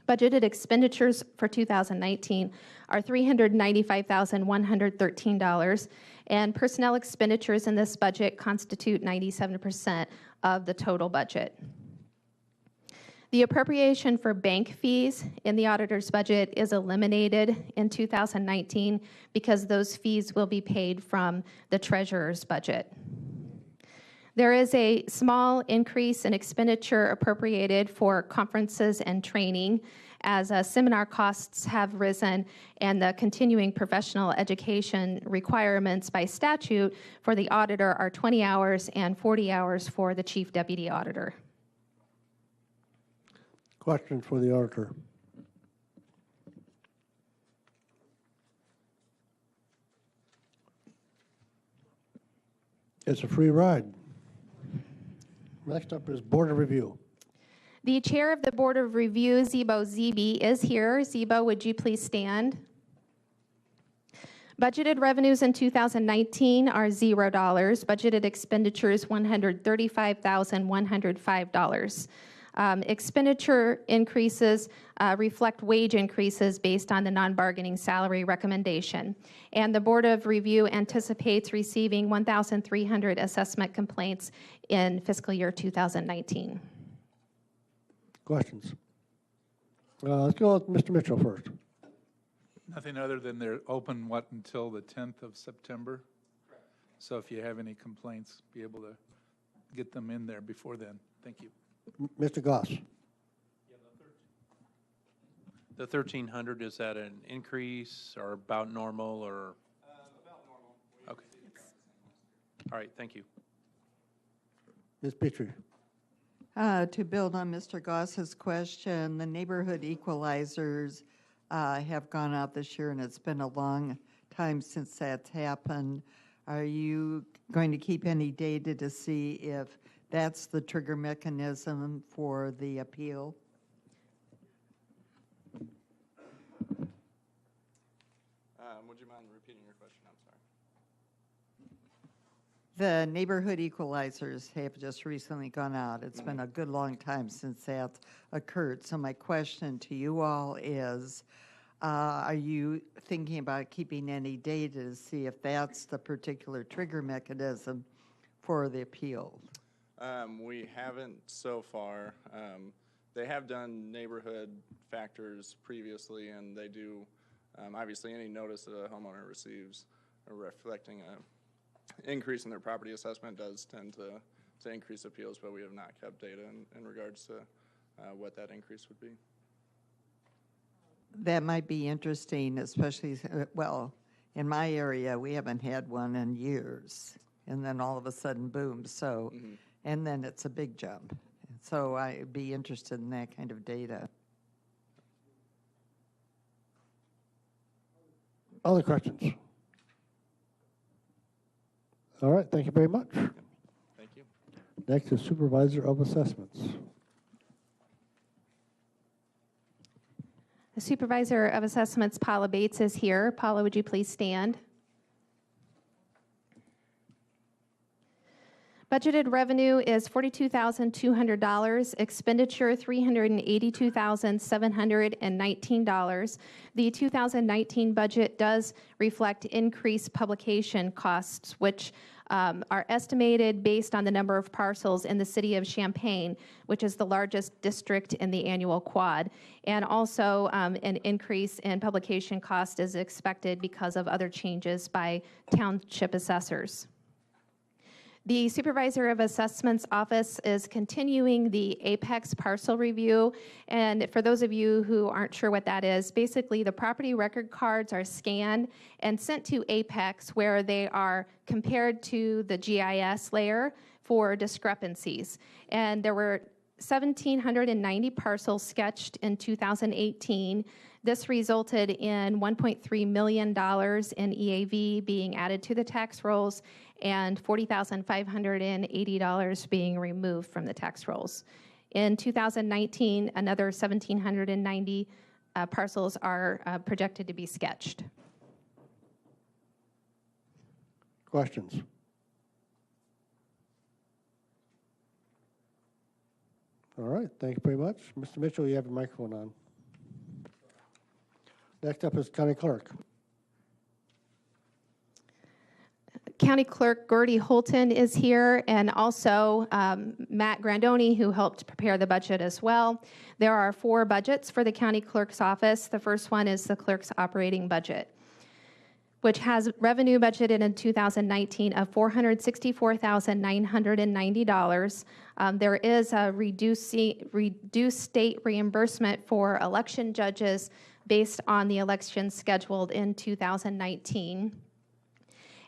Budgeted expenditures for 2019 are $395,113, and personnel expenditures in this budget constitute 97% of the total budget. The appropriation for bank fees in the auditor's budget is eliminated in 2019 because those fees will be paid from the treasurer's budget. There is a small increase in expenditure appropriated for conferences and training as seminar costs have risen and the continuing professional education requirements by statute for the auditor are 20 hours and 40 hours for the chief deputy auditor. Questions for the auditor? It's a free ride. Next up is Board of Review. The chair of the Board of Review, Zebo Zeeby, is here. Zebo, would you please stand? Budgeted revenues in 2019 are $0. Budgeted expenditures, $135,105. Expenditure increases reflect wage increases based on the non-bargaining salary recommendation. And the Board of Review anticipates receiving 1,300 assessment complaints in fiscal year 2019. Questions? Let's go with Mr. Mitchell first. Nothing other than they're open, until the 10th of September? So if you have any complaints, be able to get them in there before then. Thank you. Mr. Goss. The 1,300, is that an increase or about normal or? About normal. Okay. All right, thank you. Ms. Petrie. To build on Mr. Goss's question, the neighborhood equalizers have gone out this year, and it's been a long time since that's happened. Are you going to keep any data to see if that's the trigger mechanism for the appeal? Would you mind repeating your question? I'm sorry. The neighborhood equalizers have just recently gone out. It's been a good long time since that occurred. So my question to you all is, are you thinking about keeping any data to see if that's the particular trigger mechanism for the appeal? We haven't so far. They have done neighborhood factors previously, and they do, obviously, any notice that a homeowner receives reflecting an increase in their property assessment does tend to increase appeals, but we have not kept data in regards to what that increase would be. That might be interesting, especially, well, in my area, we haven't had one in years, and then all of a sudden, boom, so, and then it's a big jump. So I'd be interested in that kind of data. Other questions? All right, thank you very much. Thank you. Next is Supervisor of Assessments. The Supervisor of Assessments, Paula Bates, is here. Paula, would you please stand? Budgeted revenue is $42,200, expenditure $382,719. The 2019 budget does reflect increased publication costs, which are estimated based on the number of parcels in the city of Champaign, which is the largest district in the annual quad. And also an increase in publication cost is expected because of other changes by township assessors. The Supervisor of Assessments office is continuing the Apex parcel review. And for those of you who aren't sure what that is, basically the property record cards are scanned and sent to Apex, where they are compared to the GIS layer for discrepancies. And there were 1,790 parcels sketched in 2018. This resulted in $1.3 million in EAV being added to the tax rolls and $40,580 being removed from the tax rolls. In 2019, another 1,790 parcels are projected to be sketched. Questions? All right, thank you very much. Mr. Mitchell, you have your microphone on. Next up is County Clerk. County Clerk Gordy Holton is here, and also Matt Grandoni, who helped prepare the budget as well. There are 4 budgets for the County Clerk's office. The first one is the clerk's operating budget, which has revenue budgeted in 2019 of $464,990. There is a reduced state reimbursement for election judges based on the elections scheduled in 2019.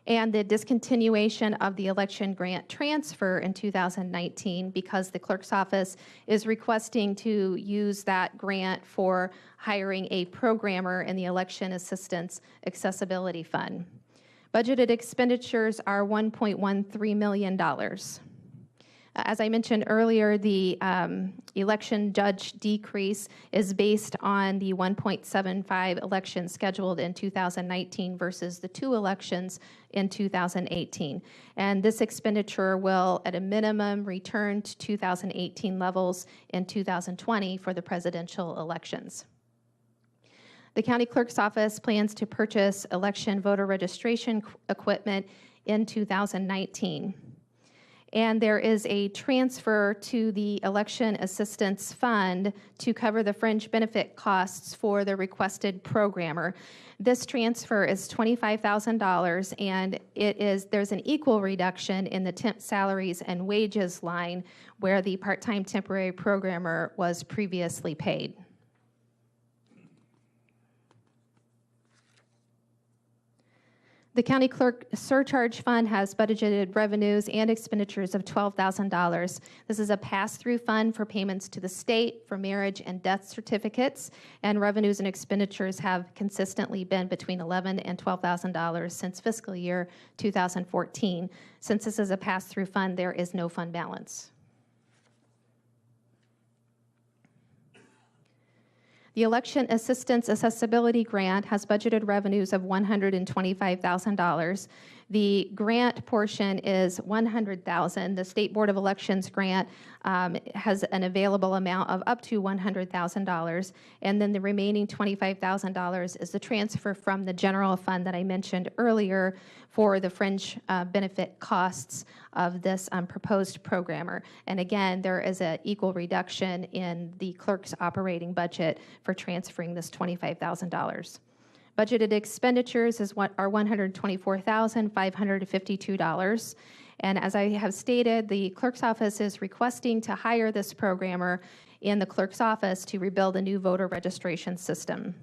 And the discontinuation of the election grant transfer in 2019 because the clerk's office is requesting to use that grant for hiring a programmer in the Election Assistance Accessibility Fund. Budgeted expenditures are $1.13 million. As I mentioned earlier, the election judge decrease is based on the 1.75 elections scheduled in 2019 versus the 2 elections in 2018. And this expenditure will, at a minimum, return to 2018 levels in 2020 for the presidential elections. The county clerk's office plans to purchase election voter registration equipment in 2019. And there is a transfer to the Election Assistance Fund to cover the fringe benefit costs for the requested programmer. This transfer is $25,000, and there's an equal reduction in the temp salaries and wages line where the part-time temporary programmer was previously paid. The county clerk surcharge fund has budgeted revenues and expenditures of $12,000. This is a pass-through fund for payments to the state for marriage and death certificates, and revenues and expenditures have consistently been between $11,000 and $12,000 since fiscal year 2014. Since this is a pass-through fund, there is no fund balance. The Election Assistance Accessibility Grant has budgeted revenues of $125,000. The grant portion is $100,000. The State Board of Elections grant has an available amount of up to $100,000. And then the remaining $25,000 is the transfer from the general fund that I mentioned earlier for the fringe benefit costs of this proposed programmer. And again, there is an equal reduction in the clerk's operating budget for transferring this $25,000. Budgeted expenditures are $124,552. And as I have stated, the clerk's office is requesting to hire this programmer in the clerk's office to rebuild a new voter registration system.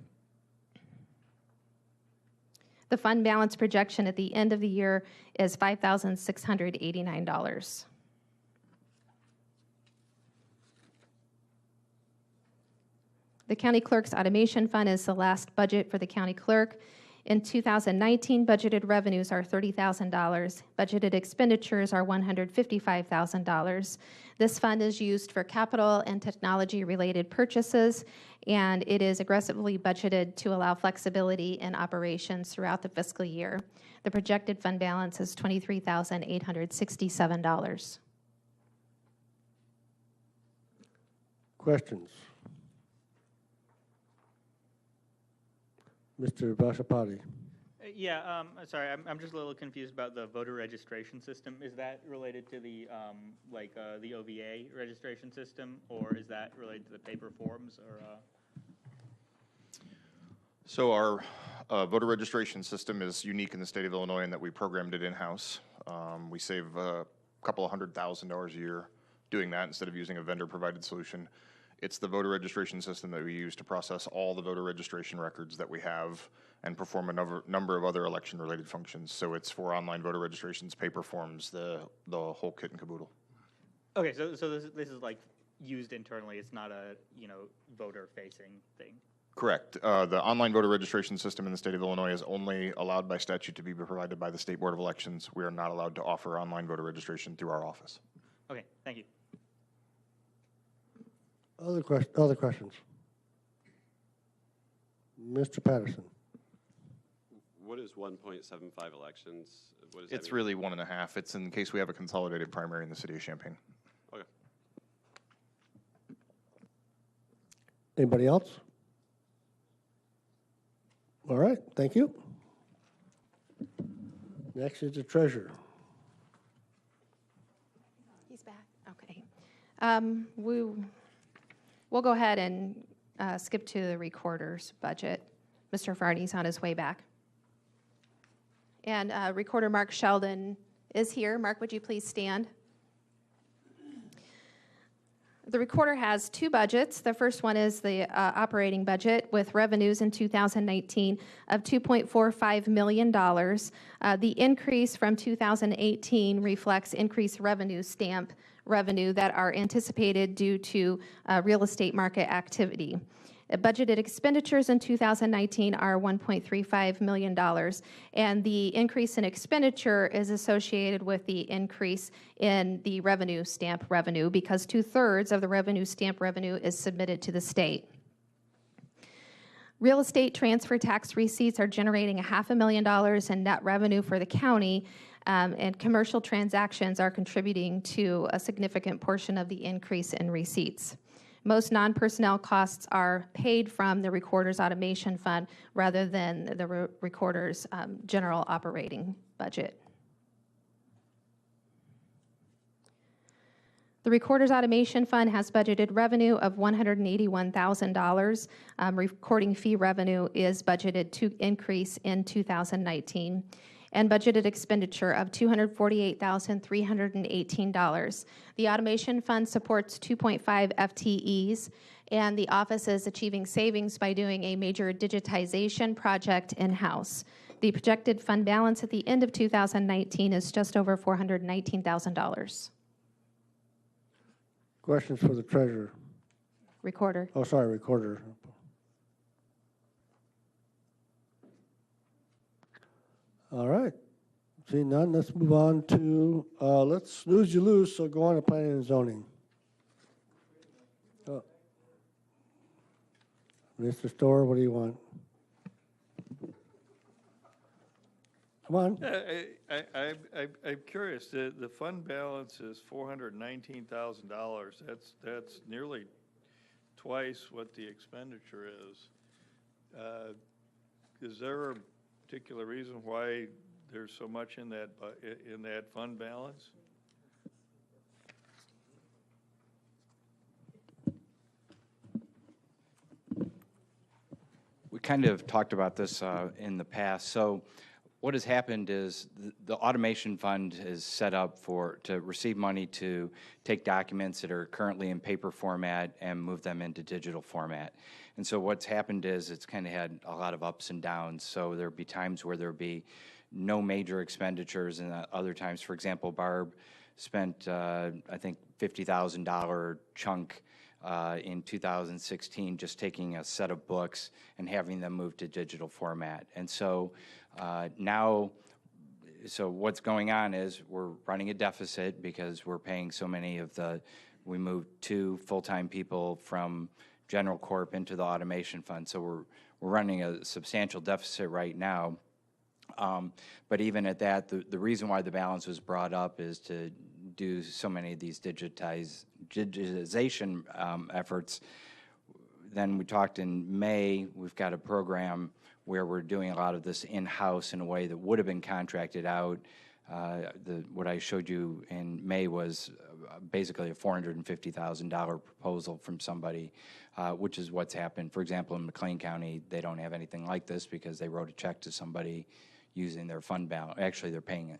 The fund balance projection at the end of the year is $5,689. The county clerk's automation fund is the last budget for the county clerk. In 2019, budgeted revenues are $30,000. Budgeted expenditures are $155,000. This fund is used for capital and technology-related purchases, and it is aggressively budgeted to allow flexibility in operations throughout the fiscal year. The projected fund balance is $23,867. Questions? Mr. Bashapati. Yeah, sorry, I'm just a little confused about the voter registration system. Is that related to the, the OVA registration system, or is that related to the paper forms, or? So our voter registration system is unique in the state of Illinois in that we programmed it in-house. We save a couple of $100,000 a year doing that instead of using a vendor-provided solution. It's the voter registration system that we use to process all the voter registration records that we have and perform a number of other election-related functions. So it's for online voter registrations, paper forms, the whole kit and caboodle. Okay, so this is like used internally. It's not a voter-facing thing. Correct. The online voter registration system in the state of Illinois is only allowed by statute to be provided by the State Board of Elections. We are not allowed to offer online voter registration through our office. Okay, thank you. Other questions? Mr. Patterson. What is 1.75 elections? What does that It's mean? really 1.5. It's in case we have a consolidated primary in the city of Champaign. Okay. Anybody else? All right, thank you. Next is the treasurer. He's back, okay. We'll go ahead and skip to the recorder's budget. Mr. Farney's on his way back. And Recorder Mark Sheldon is here. Mark, would you please stand? The recorder has two budgets. The first one is the operating budget with revenues in 2019 of $2.45 million. The increase from 2018 reflects increased revenue stamp revenue that are anticipated due to real estate market activity. Budgeted expenditures in 2019 are $1.35 million, and the increase in expenditure is associated with the increase in the revenue stamp revenue because 2/3 of the revenue stamp revenue is submitted to the state. Real estate transfer tax receipts are generating $500,000 in net revenue for the county, and commercial transactions are contributing to a significant portion of the increase in receipts. Most non-personnel costs are paid from the Recorder's Automation Fund rather than the Recorder's general operating budget. The Recorder's Automation Fund has budgeted revenue of $181,000. Recording fee revenue is budgeted to increase in 2019. And budgeted expenditure of $248,318. The Automation Fund supports 2.5 FTEs, and the office is achieving savings by doing a major digitization project in-house. The projected fund balance at the end of 2019 is just over $419,000. Questions for the treasurer? Recorder. Oh, sorry, recorder. All right. Seeing none, let's move on to, let's snooze you lose, so go on to planning and zoning. Oh. Mr. Storer, what do you want? Come on. I'm curious, the fund balance is $419,000. That's nearly twice what the expenditure is. Is there a particular reason why there's so much in that fund balance? We kind of talked about this in the past. So what has happened is the automation fund is set up to receive money to take documents that are currently in paper format and move them into digital format. And so what's happened is it's kind of had a lot of ups and downs. So there'll be times where there'll be no major expenditures, and other times, for example, Barb spent, I think, $50,000 chunk in 2016, just taking a set of books and having them move to digital format. And so now, so what's going on is we're running a deficit because we're paying so many of we moved 2 full-time people from General Corp into the automation fund. So we're running a substantial deficit right now. But even at that, the reason why the balance was brought up is to do so many of these digitization efforts. Then we talked in May, we've got a program where we're doing a lot of this in-house in a way that would have been contracted out. What I showed you in May was basically a $450,000 proposal from somebody, which is what's happened. For example, in McLean County, they don't have anything like this because they wrote a check to somebody using their fund balance. Actually, they're paying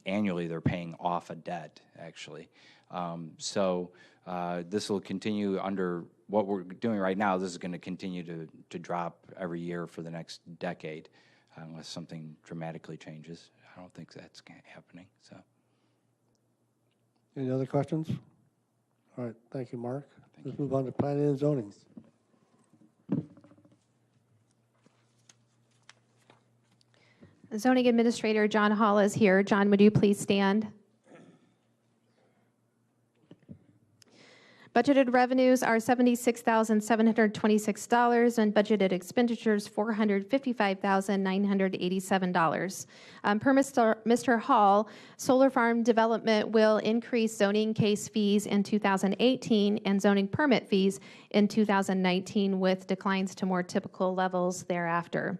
annually, they're paying off a debt, actually. This will continue under what we're doing right now. This is going to continue to drop every year for the next decade unless something dramatically changes. I don't think that's happening. So, any other questions? All right, thank you, Mark. Let's move on to planning and zoning. Zoning Administrator John Hall is here. John, would you please stand? Budgeted revenues are $76,726 and budgeted expenditures $455,987. Per Mr. Hall, solar farm development will increase zoning case fees in 2018 and zoning permit fees in 2019 with declines to more typical levels thereafter.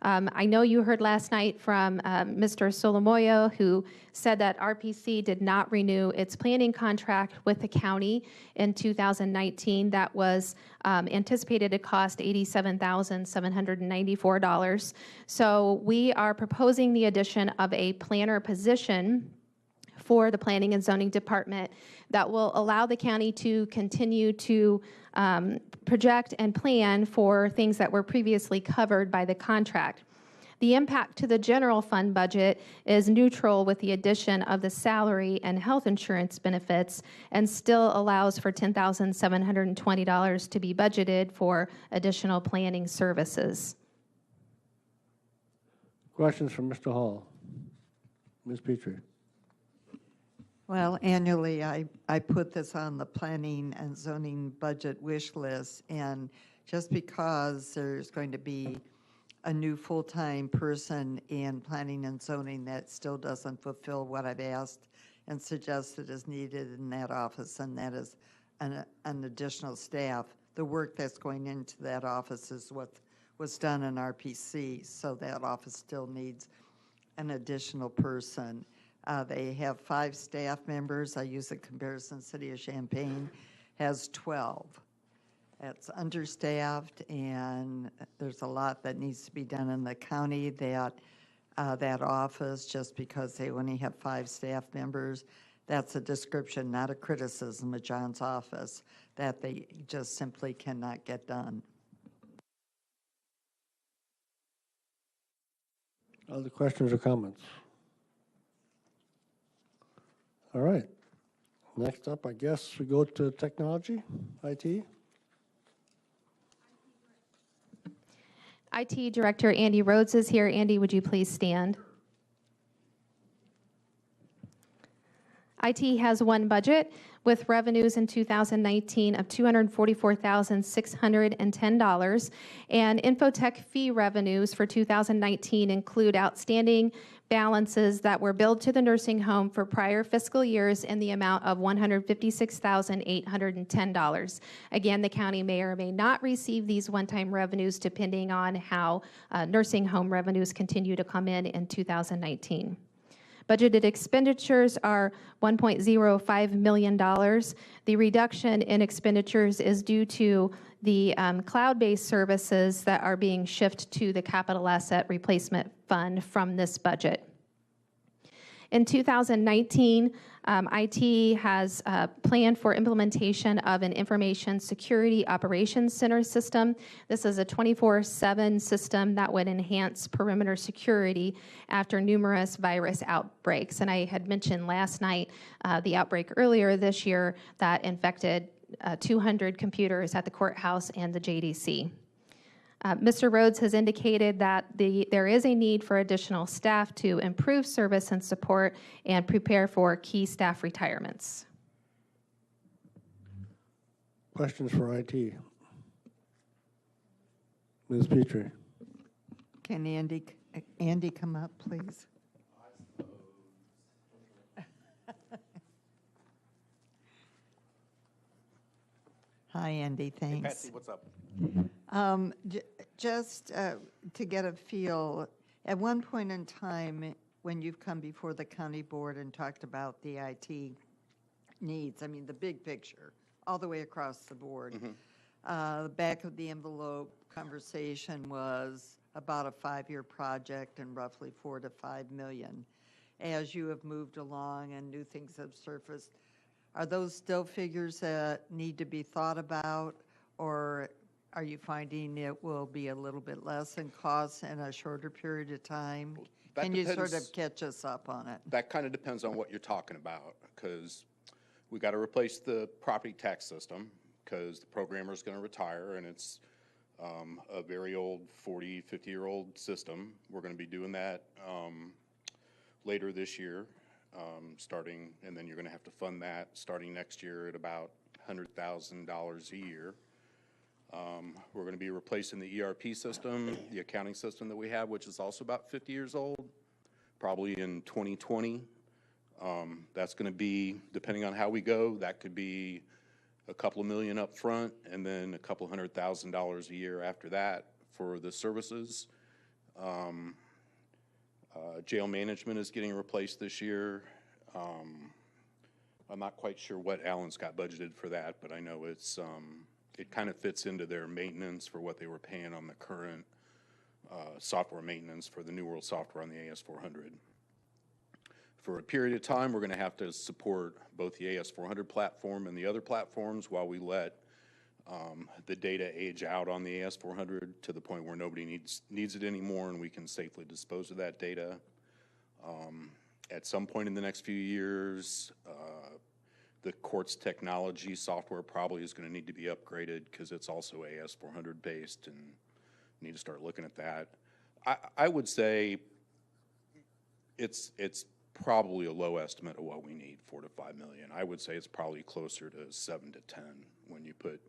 I know you heard last night from Mr. Solomoyo, who said that RPC did not renew its planning contract with the county in 2019. That was anticipated to cost $87,794. So we are proposing the addition of a planner position for the Planning and Zoning Department that will allow the county to continue to project and plan for things that were previously covered by the contract. The impact to the general fund budget is neutral with the addition of the salary and health insurance benefits and still allows for $10,720 to be budgeted for additional planning services. Questions from Mr. Hall? Ms. Petrie. Well, annually, I put this on the planning and zoning budget wish list, and just because there's going to be a new full-time person in planning and zoning, that still doesn't fulfill what I've asked and suggested is needed in that office, and that is an additional staff. The work that's going into that office is what was done in RPC, so that office still needs an additional person. They have 5 staff members. I use a comparison. City of Champaign has 12. It's understaffed, and there's a lot that needs to be done in the county. That office, just because they only have 5 staff members, that's a description, not a criticism of John's office, that they just simply cannot get done. Other questions or comments? All right. Next up, I guess we go to technology, IT. IT Director Andy Rhodes is here. Andy, would you please stand? IT has one budget with revenues in 2019 of $244,610, and Infotech fee revenues for 2019 include outstanding balances that were billed to the nursing home for prior fiscal years in the amount of $156,810. Again, the county may or may not receive these one-time revenues depending on how nursing home revenues continue to come in 2019. Budgeted expenditures are $1.05 million. The reduction in expenditures is due to the cloud-based services that are being shifted to the capital asset replacement fund from this budget. In 2019, IT has planned for implementation of an information security operations center system. This is a 24/7 system that would enhance perimeter security after numerous virus outbreaks. And I had mentioned last night the outbreak earlier this year that infected 200 computers at the courthouse and the JDC. Mr. Rhodes has indicated that there is a need for additional staff to improve service and support and prepare for key staff retirements. Questions for IT? Ms. Petrie. Can Andy come up, please? Hi, Andy, thanks. Hey, Patsy, what's up? Just to get a feel, at one point in time, when you've come before the county board and talked about the IT needs, I mean, the big picture, all the way across the board, the back of the envelope conversation was about a 5-year project and roughly $4 to $5 million. As you have moved along and new things have surfaced, are those still figures that need to be thought about, or are you finding it will be a little bit less in cost in a shorter period of time? That Can you sort depends- of catch us up on it? That kind of depends on what you're talking about, because we got to replace the property tax system, because the programmer's going to retire, and it's a very old 40, 50-year-old system. We're going to be doing that later this year, starting, and then you're going to have to fund that starting next year at about $100,000 a year. We're going to be replacing the ERP system, the accounting system that we have, which is also about 50 years old, probably in 2020. That's going to be, depending on how we go, that could be a couple of million up front and then a couple $100,000 a year after that for the services. Jail management is getting replaced this year. I'm not quite sure what Alan's got budgeted for that, but I know it's it kind of fits into their maintenance for what they were paying on the current software maintenance for the New World software on the AS400. For a period of time, we're going to have to support both the AS400 platform and the other platforms while we let the data age out on the AS400 to the point where nobody needs it anymore and we can safely dispose of that data. At some point in the next few years, the court's technology software probably is going to need to be upgraded because it's also AS400 based, and need to start looking at that. I would say it's probably a low estimate of what we need, $4 to $5 million. I would say it's probably closer to 7 to 10 when you put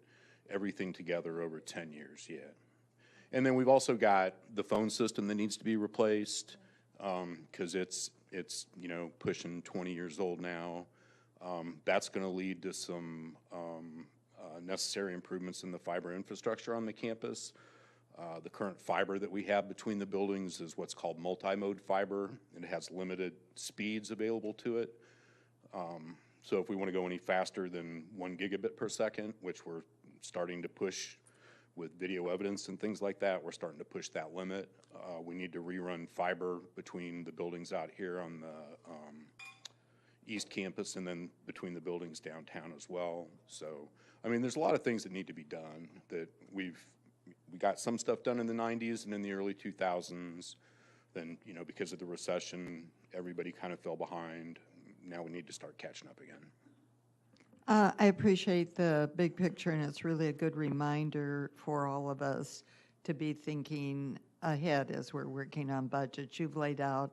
everything together over 10 years, yeah. And then we've also got the phone system that needs to be replaced because it's you know, pushing 20 years old now. That's going to lead to some necessary improvements in the fiber infrastructure on the campus. The current fiber that we have between the buildings is what's called multi-mode fiber, and it has limited speeds available to it. So if we want to go any faster than 1 gigabit per second, which we're starting to push with video evidence and things like that, we're starting to push that limit. We need to rerun fiber between the buildings out here on the East Campus and then between the buildings downtown as well. So, I mean, there's a lot of things that need to be done that we got some stuff done in the 90s and in the early 2000s. Then, you know, because of the recession, everybody kind of fell behind. Now we need to start catching up again. I appreciate the big picture, and it's really a good reminder for all of us to be thinking ahead as we're working on budgets. You've laid out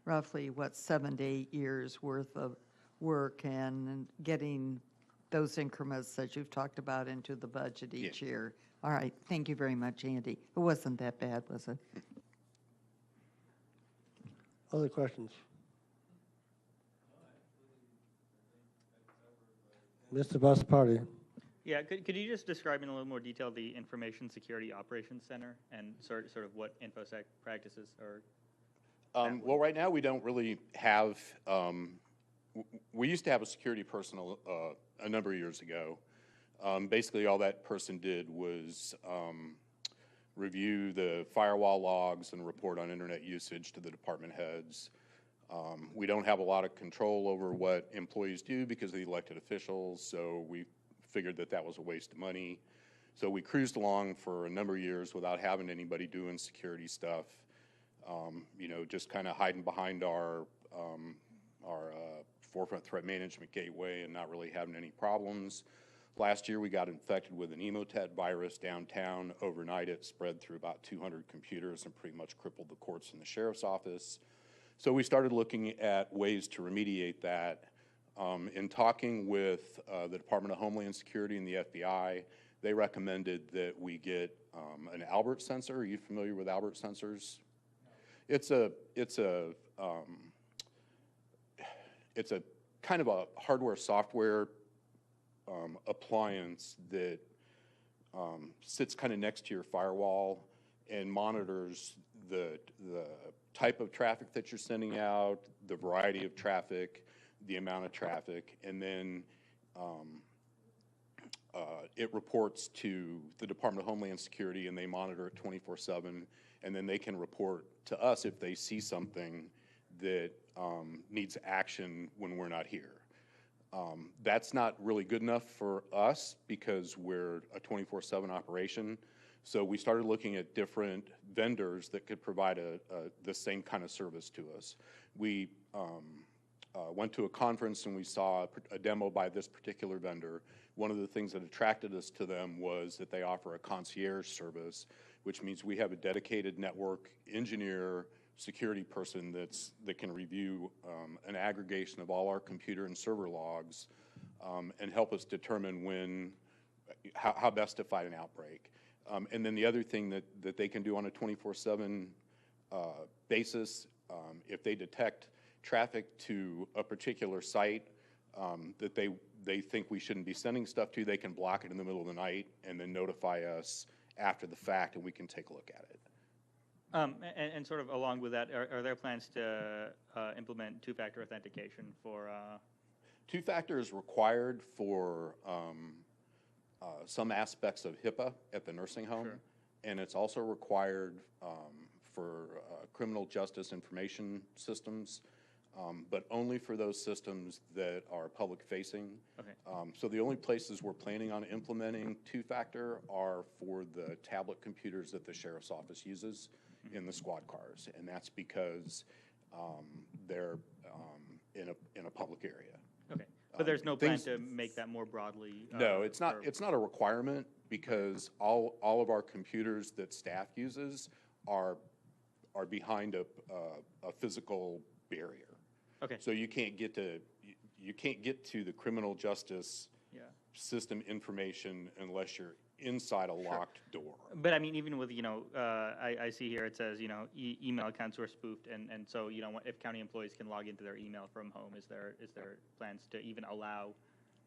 roughly, 7 to 8 years worth of work and getting those increments that you've talked about into the budget each year. All right, thank you very much, Andy. It wasn't that bad, was it? Other questions? Mr. Basparty. Yeah, could you just describe in a little more detail the Information Security Operations Center and sort of what InfoSec practices are? Well, right now we don't really have, we used to have a security person a number of years ago. Basically all that person did was review the firewall logs and report on internet usage to the department heads. We don't have a lot of control over what employees do because of the elected officials, so we figured that that was a waste of money. So we cruised along for a number of years without having anybody doing security stuff. You know, just kind of hiding behind our forefront threat management gateway and not really having any problems. Last year, we got infected with an emotet virus downtown. Overnight, it spread through about 200 computers and pretty much crippled the courts and the sheriff's office. So we started looking at ways to remediate that. In talking with the Department of Homeland Security and the FBI, they recommended that we get an Albert sensor. Are you familiar with Albert sensors? It's a kind of a hardware software appliance that sits kind of next to your firewall and monitors the type of traffic that you're sending out, the variety of traffic, the amount of traffic, and then it reports to the Department of Homeland Security, and they monitor it 24/7, and then they can report to us if they see something that needs action when we're not here. That's not really good enough for us because we're a 24/7 operation. So we started looking at different vendors that could provide the same kind of service to us. We went to a conference and we saw a demo by this particular vendor. One of the things that attracted us to them was that they offer a concierge service, which means we have a dedicated network engineer, security person that can review an aggregation of all our computer and server logs and help us determine how best to fight an outbreak. And then the other thing that they can do on a 24/7 basis, if they detect traffic to a particular site that they think we shouldn't be sending stuff to, they can block it in the middle of the night and then notify us after the fact, and we can take a look at it. And sort of along with that, are there plans to implement two-factor authentication for? Two-factor is required for some aspects of HIPAA at the nursing home, Sure. and it's also required for criminal justice information systems, but only for those systems that are public-facing. Okay. So the only places we're planning on implementing two-factor are for the tablet computers that the sheriff's office uses in the squad cars, and that's because they're in a public area. Okay, but there's no plan to make that more broadly? No, it's not a requirement because all of our computers that staff uses are behind a physical barrier. Okay. So you can't get to the criminal justice system information unless you're inside a locked door. But I mean, even with, I see here it says, email accounts were spoofed, and so, if county employees can log into their email from home, is there plans to even allow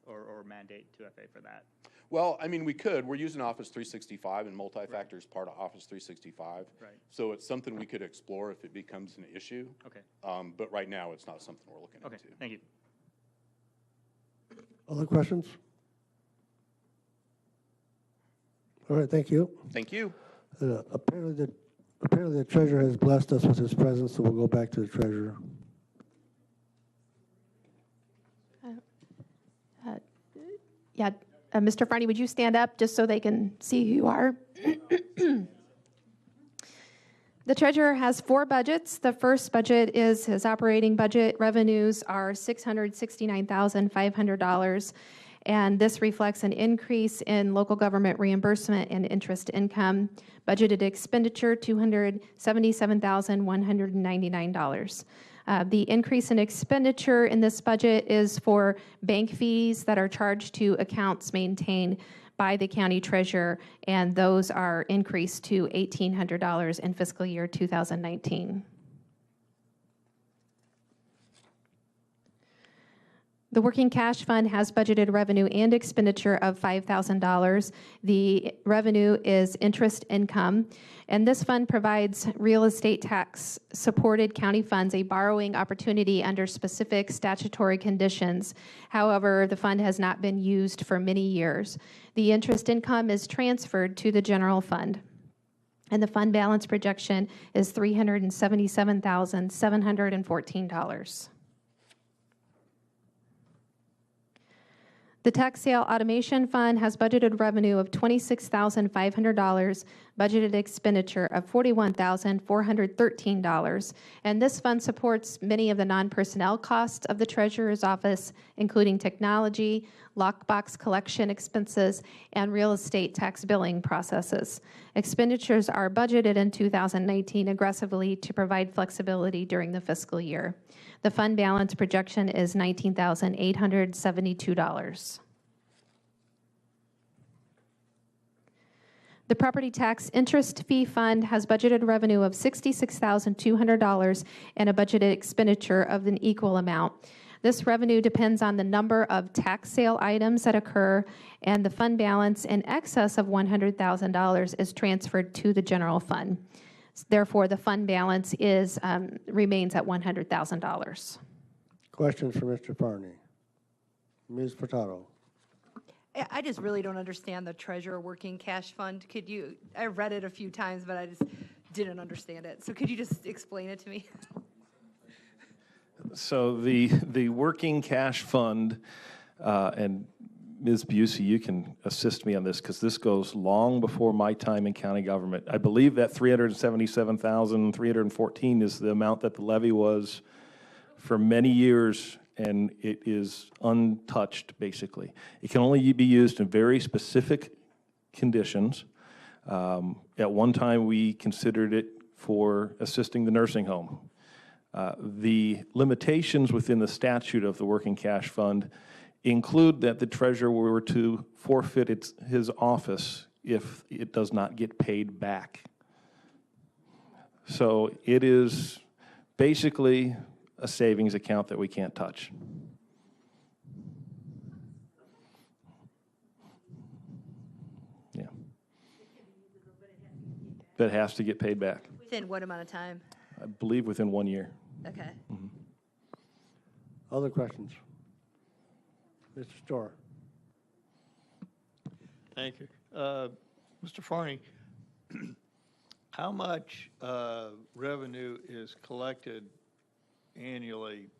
or mandate 2FA for that? Well, I mean, we could. We're using Office 365, and multi-factor is part of Office 365. Right. So it's something we could explore if it becomes an issue. Okay. But right now, it's not something we're looking into. Okay, thank you. Other questions? All right, thank you. Thank you. Apparently the treasurer has blessed us with his presence, so we'll go back to the treasurer. Yeah, Mr. Farney, would you stand up just so they can see who you are? The treasurer has 4 budgets. The first budget is his operating budget. Revenues are $669,500. And this reflects an increase in local government reimbursement and interest income. Budgeted expenditure, $277,199. The increase in expenditure in this budget is for bank fees that are charged to accounts maintained by the county treasurer, and those are increased to $1,800 in fiscal year 2019. The working cash fund has budgeted revenue and expenditure of $5,000. The revenue is interest income, and this fund provides real estate tax supported county funds a borrowing opportunity under specific statutory conditions. However, the fund has not been used for many years. The interest income is transferred to the general fund, and the fund balance projection is $377,714. The tax sale automation fund has budgeted revenue of $26,500. budgeted expenditure of $41,413. And this fund supports many of the non-personnel costs of the Treasurer's Office, including technology, lockbox collection expenses, and real estate tax billing processes. Expenditures are budgeted in 2019 aggressively to provide flexibility during the fiscal year. The fund balance projection is $19,872. The Property Tax Interest Fee Fund has budgeted revenue of $66,200 and a budgeted expenditure of an equal amount. This revenue depends on the number of tax sale items that occur, and the fund balance in excess of $100,000 is transferred to the general fund. Therefore, the fund balance remains at $100,000. Questions for Mr. Farney? Ms. Furtado? I just really don't understand the treasurer working cash fund. I read it a few times, but I just didn't understand it. So could you just explain it to me? So the working cash fund, and Ms. Busey, you can assist me on this because this goes long before my time in county government. I believe that $377,314 is the amount that the levy was for many years, and it is untouched, basically. It can only be used in very specific conditions. At one time, we considered it for assisting the nursing home. The limitations within the statute of the working cash fund include that the treasurer were to forfeit his office if it does not get paid back. So it is basically a savings account that we can't touch. Yeah. That has to get paid back. Within what amount of time? I believe within 1 year. Okay. Mm-hmm. Other questions? Mr. Storr? Thank you. Mr. Farney, how much revenue is collected annually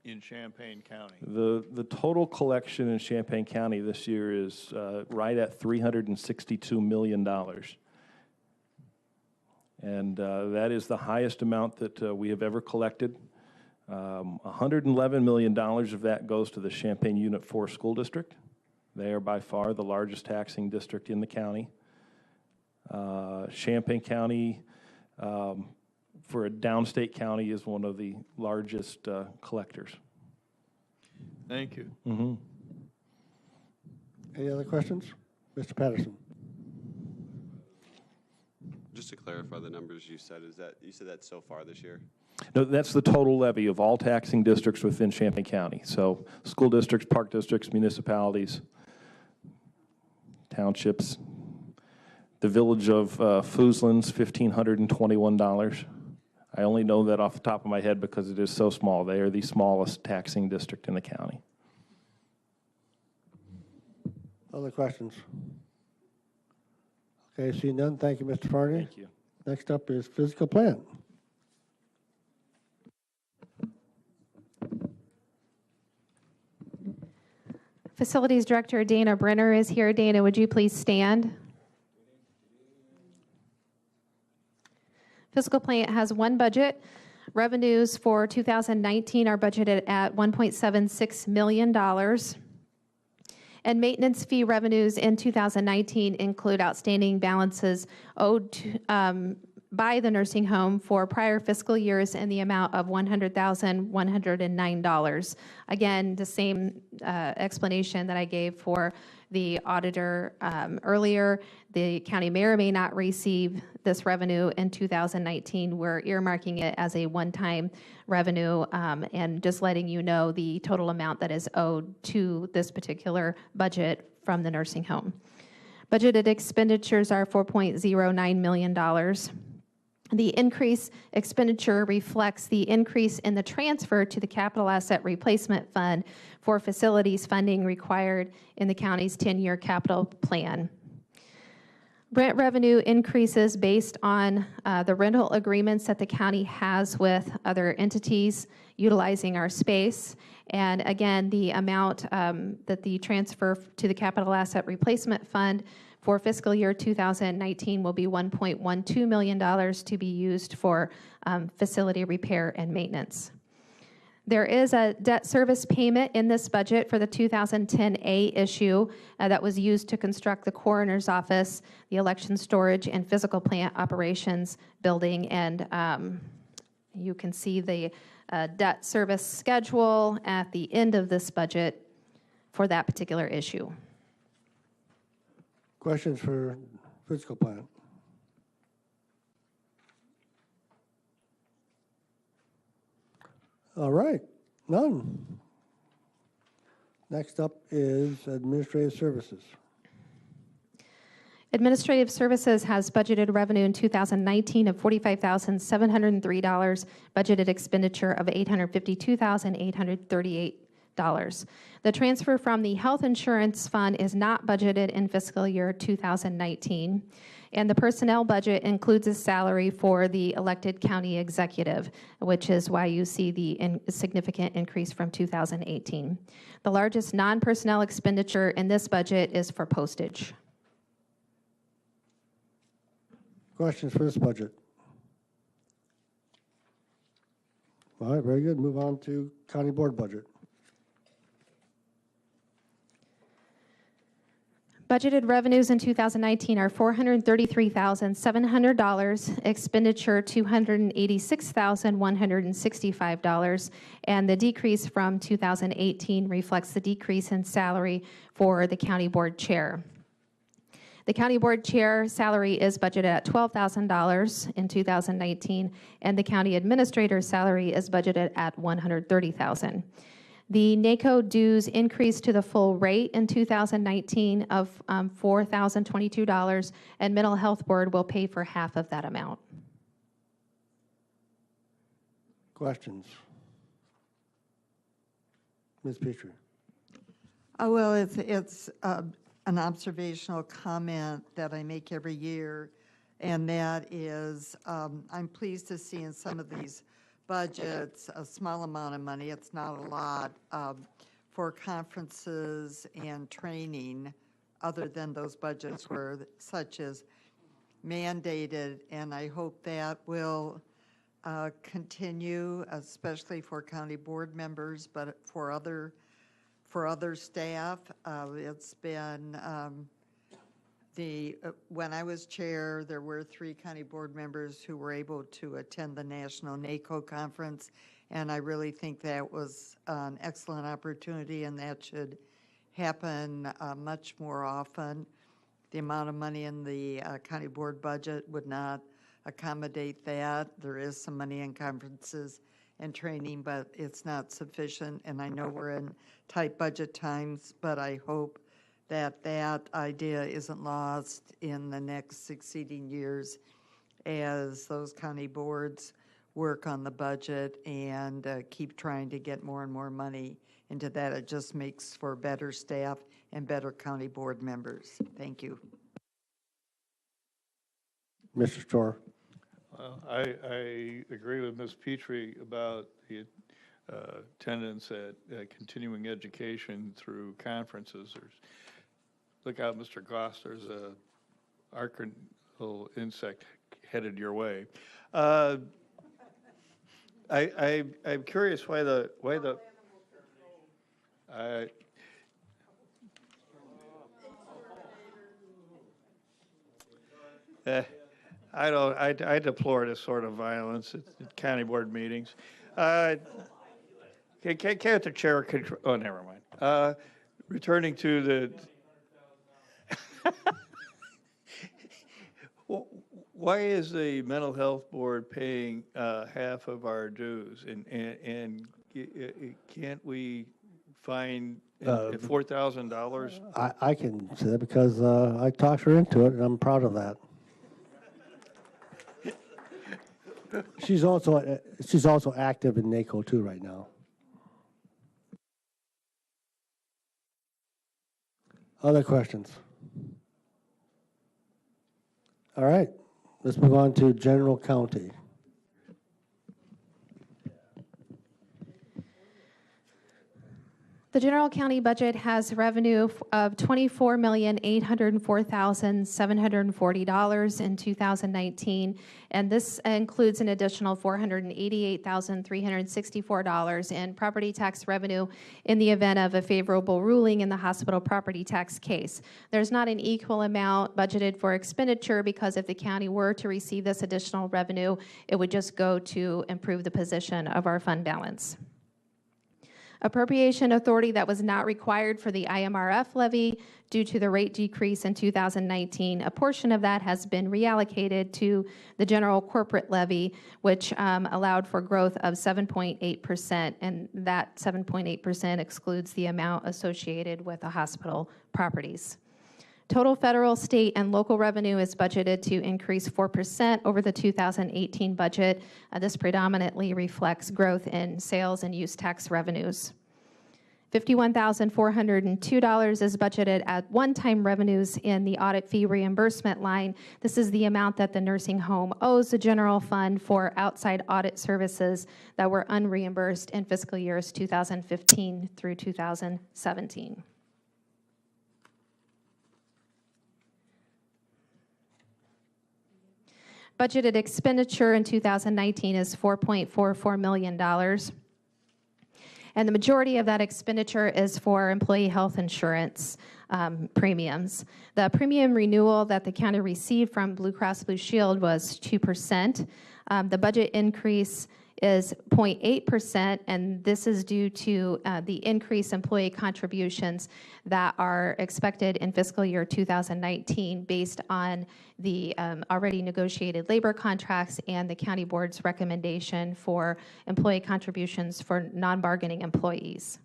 in Champaign County? The total collection in Champaign County this year is right at $362 million. And that is the highest amount that we have ever collected. $111 million of that goes to the Champaign Unit 4 School District. They are by far the largest taxing district in the county. Champaign County, for a downstate county, is one of the largest collectors. Thank you. Mm-hmm. Any other questions? Mr. Patterson? Just to clarify the numbers you said, you said that so far this year? No, that's the total levy of all taxing districts within Champaign County. So school districts, park districts, municipalities, townships. The village of Foosland's $1,521. I only know that off the top of my head because it is so small. They are the smallest taxing district in the county. Other questions? Okay, seeing none, thank you, Mr. Farney. Thank you. Next up is physical plant. Facilities Director Dana Brenner is here. Dana, would you please stand? Fiscal plant has one budget. Revenues for 2019 are budgeted at $1.76 million. And maintenance fee revenues in 2019 include outstanding balances owed by the nursing home for prior fiscal years in the amount of $100,109. Again, the same explanation that I gave for the auditor earlier. The county may or may not receive this revenue in 2019. We're earmarking it as a one-time revenue and just letting you know the total amount that is owed to this particular budget from the nursing home. Budgeted expenditures are $4.09 million. The increase expenditure reflects the increase in the transfer to the Capital Asset Replacement Fund for facilities funding required in the county's 10-year capital plan. Rent revenue increases based on the rental agreements that the county has with other entities utilizing our space. And again, the amount that the transfer to the Capital Asset Replacement Fund for fiscal year 2019 will be $1.12 million to be used for facility repair and maintenance. There is a debt service payment in this budget for the 2010A issue that was used to construct the coroner's office, the election storage, and physical plant operations building. And you can see the debt service schedule at the end of this budget for that particular issue. Questions for physical plant? All right, none. Next up is administrative services. Administrative Services has budgeted revenue in 2019 of $45,703, budgeted expenditure of $852,838. The transfer from the health insurance fund is not budgeted in fiscal year 2019, and the personnel budget includes a salary for the elected county executive, which is why you see the significant increase from 2018. The largest non-personnel expenditure in this budget is for postage. Questions for this budget? All right, very good. Move on to county board budget. Budgeted revenues in 2019 are $433,700, expenditure $286,165, and the decrease from 2018 reflects the decrease in salary for the county board chair. The county board chair salary is budgeted at $12,000 in 2019, and the county administrator's salary is budgeted at $130,000. The NACO dues increased to the full rate in 2019 of $4,022, and mental health board will pay for half of that amount. Questions? Ms. Petrie. Oh, well, it's an observational comment that I make every year, and that is I'm pleased to see in some of these budgets a small amount of money, it's not a lot, for conferences and training, other than those budgets where such is mandated, and I hope that will continue, especially for county board members, but for other staff. It's been when I was chair, there were 3 county board members who were able to attend the National NACO conference, and I really think that was an excellent opportunity, and that should happen much more often. The amount of money in the county board budget would not accommodate that. There is some money in conferences and training, but it's not sufficient, and I know we're in tight budget times, but I hope that that idea isn't lost in the next succeeding years as those county boards work on the budget and keep trying to get more and more money into that. It just makes for better staff and better county board members. Thank you. Mr. Storr. Well, I agree with Ms. Petrie about the attendance at continuing education through conferences. Look out, Mr. Goss, there's a little insect headed your way. I'm curious why the I deplore this sort of violence at county board meetings. Can't the chair control? Oh, never mind. Returning to the. Why is the mental health board paying half of our dues, and can't we find $4,000? I can say that because I talked her into it, and I'm proud of that. She's also active in NACO too right now. Other questions? All right, let's move on to general county. The general county budget has revenue of $24,804,740 in 2019, and this includes an additional $488,364 in property tax revenue in the event of a favorable ruling in the hospital property tax case. There's not an equal amount budgeted for expenditure because if the county were to receive this additional revenue, it would just go to improve the position of our fund balance. Appropriation authority that was not required for the IMRF levy due to the rate decrease in 2019. A portion of that has been reallocated to the general corporate levy, which allowed for growth of 7.8%, and that 7.8% excludes the amount associated with the hospital properties. Total federal, state, and local revenue is budgeted to increase 4% over the 2018 budget. This predominantly reflects growth in sales and use tax revenues. $51,402 is budgeted at one-time revenues in the audit fee reimbursement line. This is the amount that the nursing home owes the general fund for outside audit services that were unreimbursed in fiscal years 2015 through 2017. Budgeted expenditure in 2019 is $4.44 million. And the majority of that expenditure is for employee health insurance premiums. The premium renewal that the county received from Blue Cross Blue Shield was 2%. The budget increase is 0.8%, and this is due to the increased employee contributions that are expected in fiscal year 2019 based on the already negotiated labor contracts and the county board's recommendation for employee contributions for non-bargaining employees.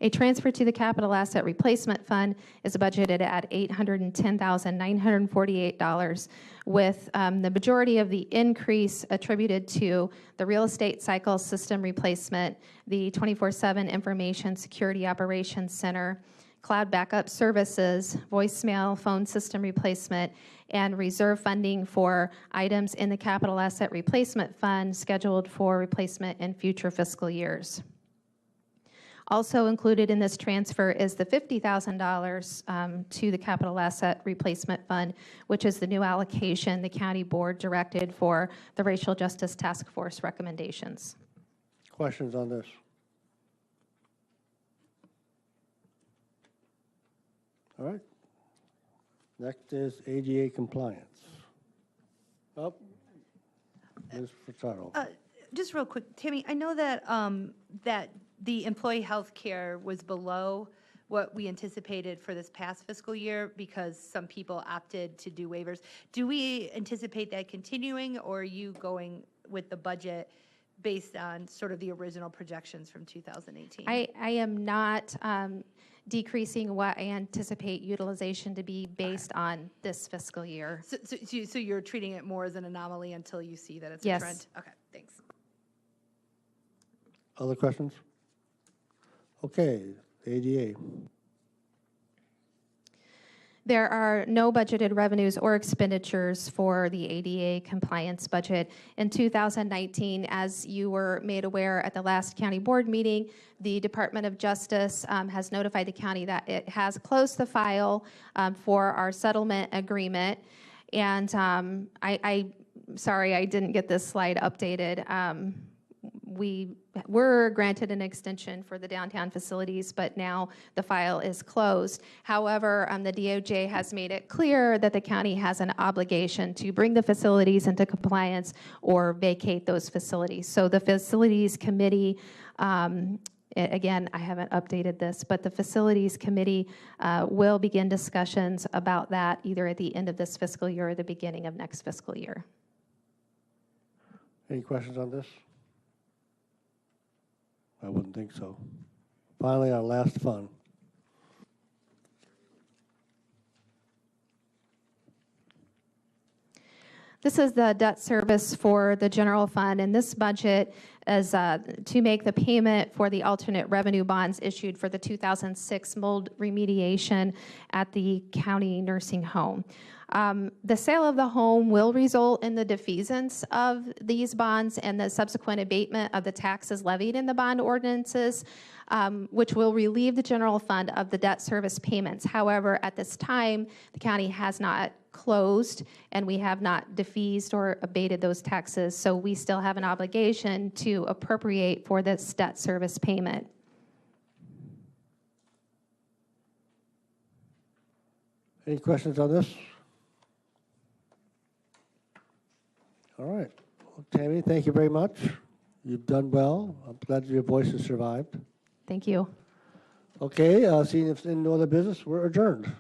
A transfer to the Capital Asset Replacement Fund is budgeted at $810,948, with the majority of the increase attributed to the real estate cycle system replacement, the 24/7 Information Security Operations Center, cloud backup services, voicemail phone system replacement, and reserve funding for items in the Capital Asset Replacement Fund scheduled for replacement in future fiscal years. Also included in this transfer is the $50,000 to the Capital Asset Replacement Fund, which is the new allocation the county board directed for the Racial Justice Task Force recommendations. Questions on this? All right. Next is ADA compliance. Oh, Ms. Furtado. Just real quick, Tammy, I know that that the employee health care was below what we anticipated for this past fiscal year because some people opted to do waivers. Do we anticipate that continuing, or are you going with the budget based on sort of the original projections from 2018? I am not decreasing what I anticipate utilization to be based on this fiscal year. So you're treating it more as an anomaly until you see that it's Yes. a trend? Okay, thanks. Other questions? Okay, ADA. There are no budgeted revenues or expenditures for the ADA compliance budget. In 2019, as you were made aware at the last county board meeting, the Department of Justice has notified the county that it has closed the file for our settlement agreement. And sorry, I didn't get this slide updated. We were granted an extension for the downtown facilities, but now the file is closed. However, the DOJ has made it clear that the county has an obligation to bring the facilities into compliance or vacate those facilities. So the facilities committee, again, I haven't updated this, but the facilities committee will begin discussions about that either at the end of this fiscal year or the beginning of next fiscal year. Any questions on this? I wouldn't think so. Finally, our last fund. This is the debt service for the general fund, and this budget is to make the payment for the alternate revenue bonds issued for the 2006 mold remediation at the county nursing home. The sale of the home will result in the defeasance of these bonds and the subsequent abatement of the taxes levied in the bond ordinances, which will relieve the general fund of the debt service payments. However, at this time, the county has not closed, and we have not defeased or abated those taxes, so we still have an obligation to appropriate for this debt service payment. Any questions on this? All right. Well, Tammy, thank you very much. You've done well. I'm glad your voice has survived. Thank you. Okay, seeing if there's no other business, we're adjourned.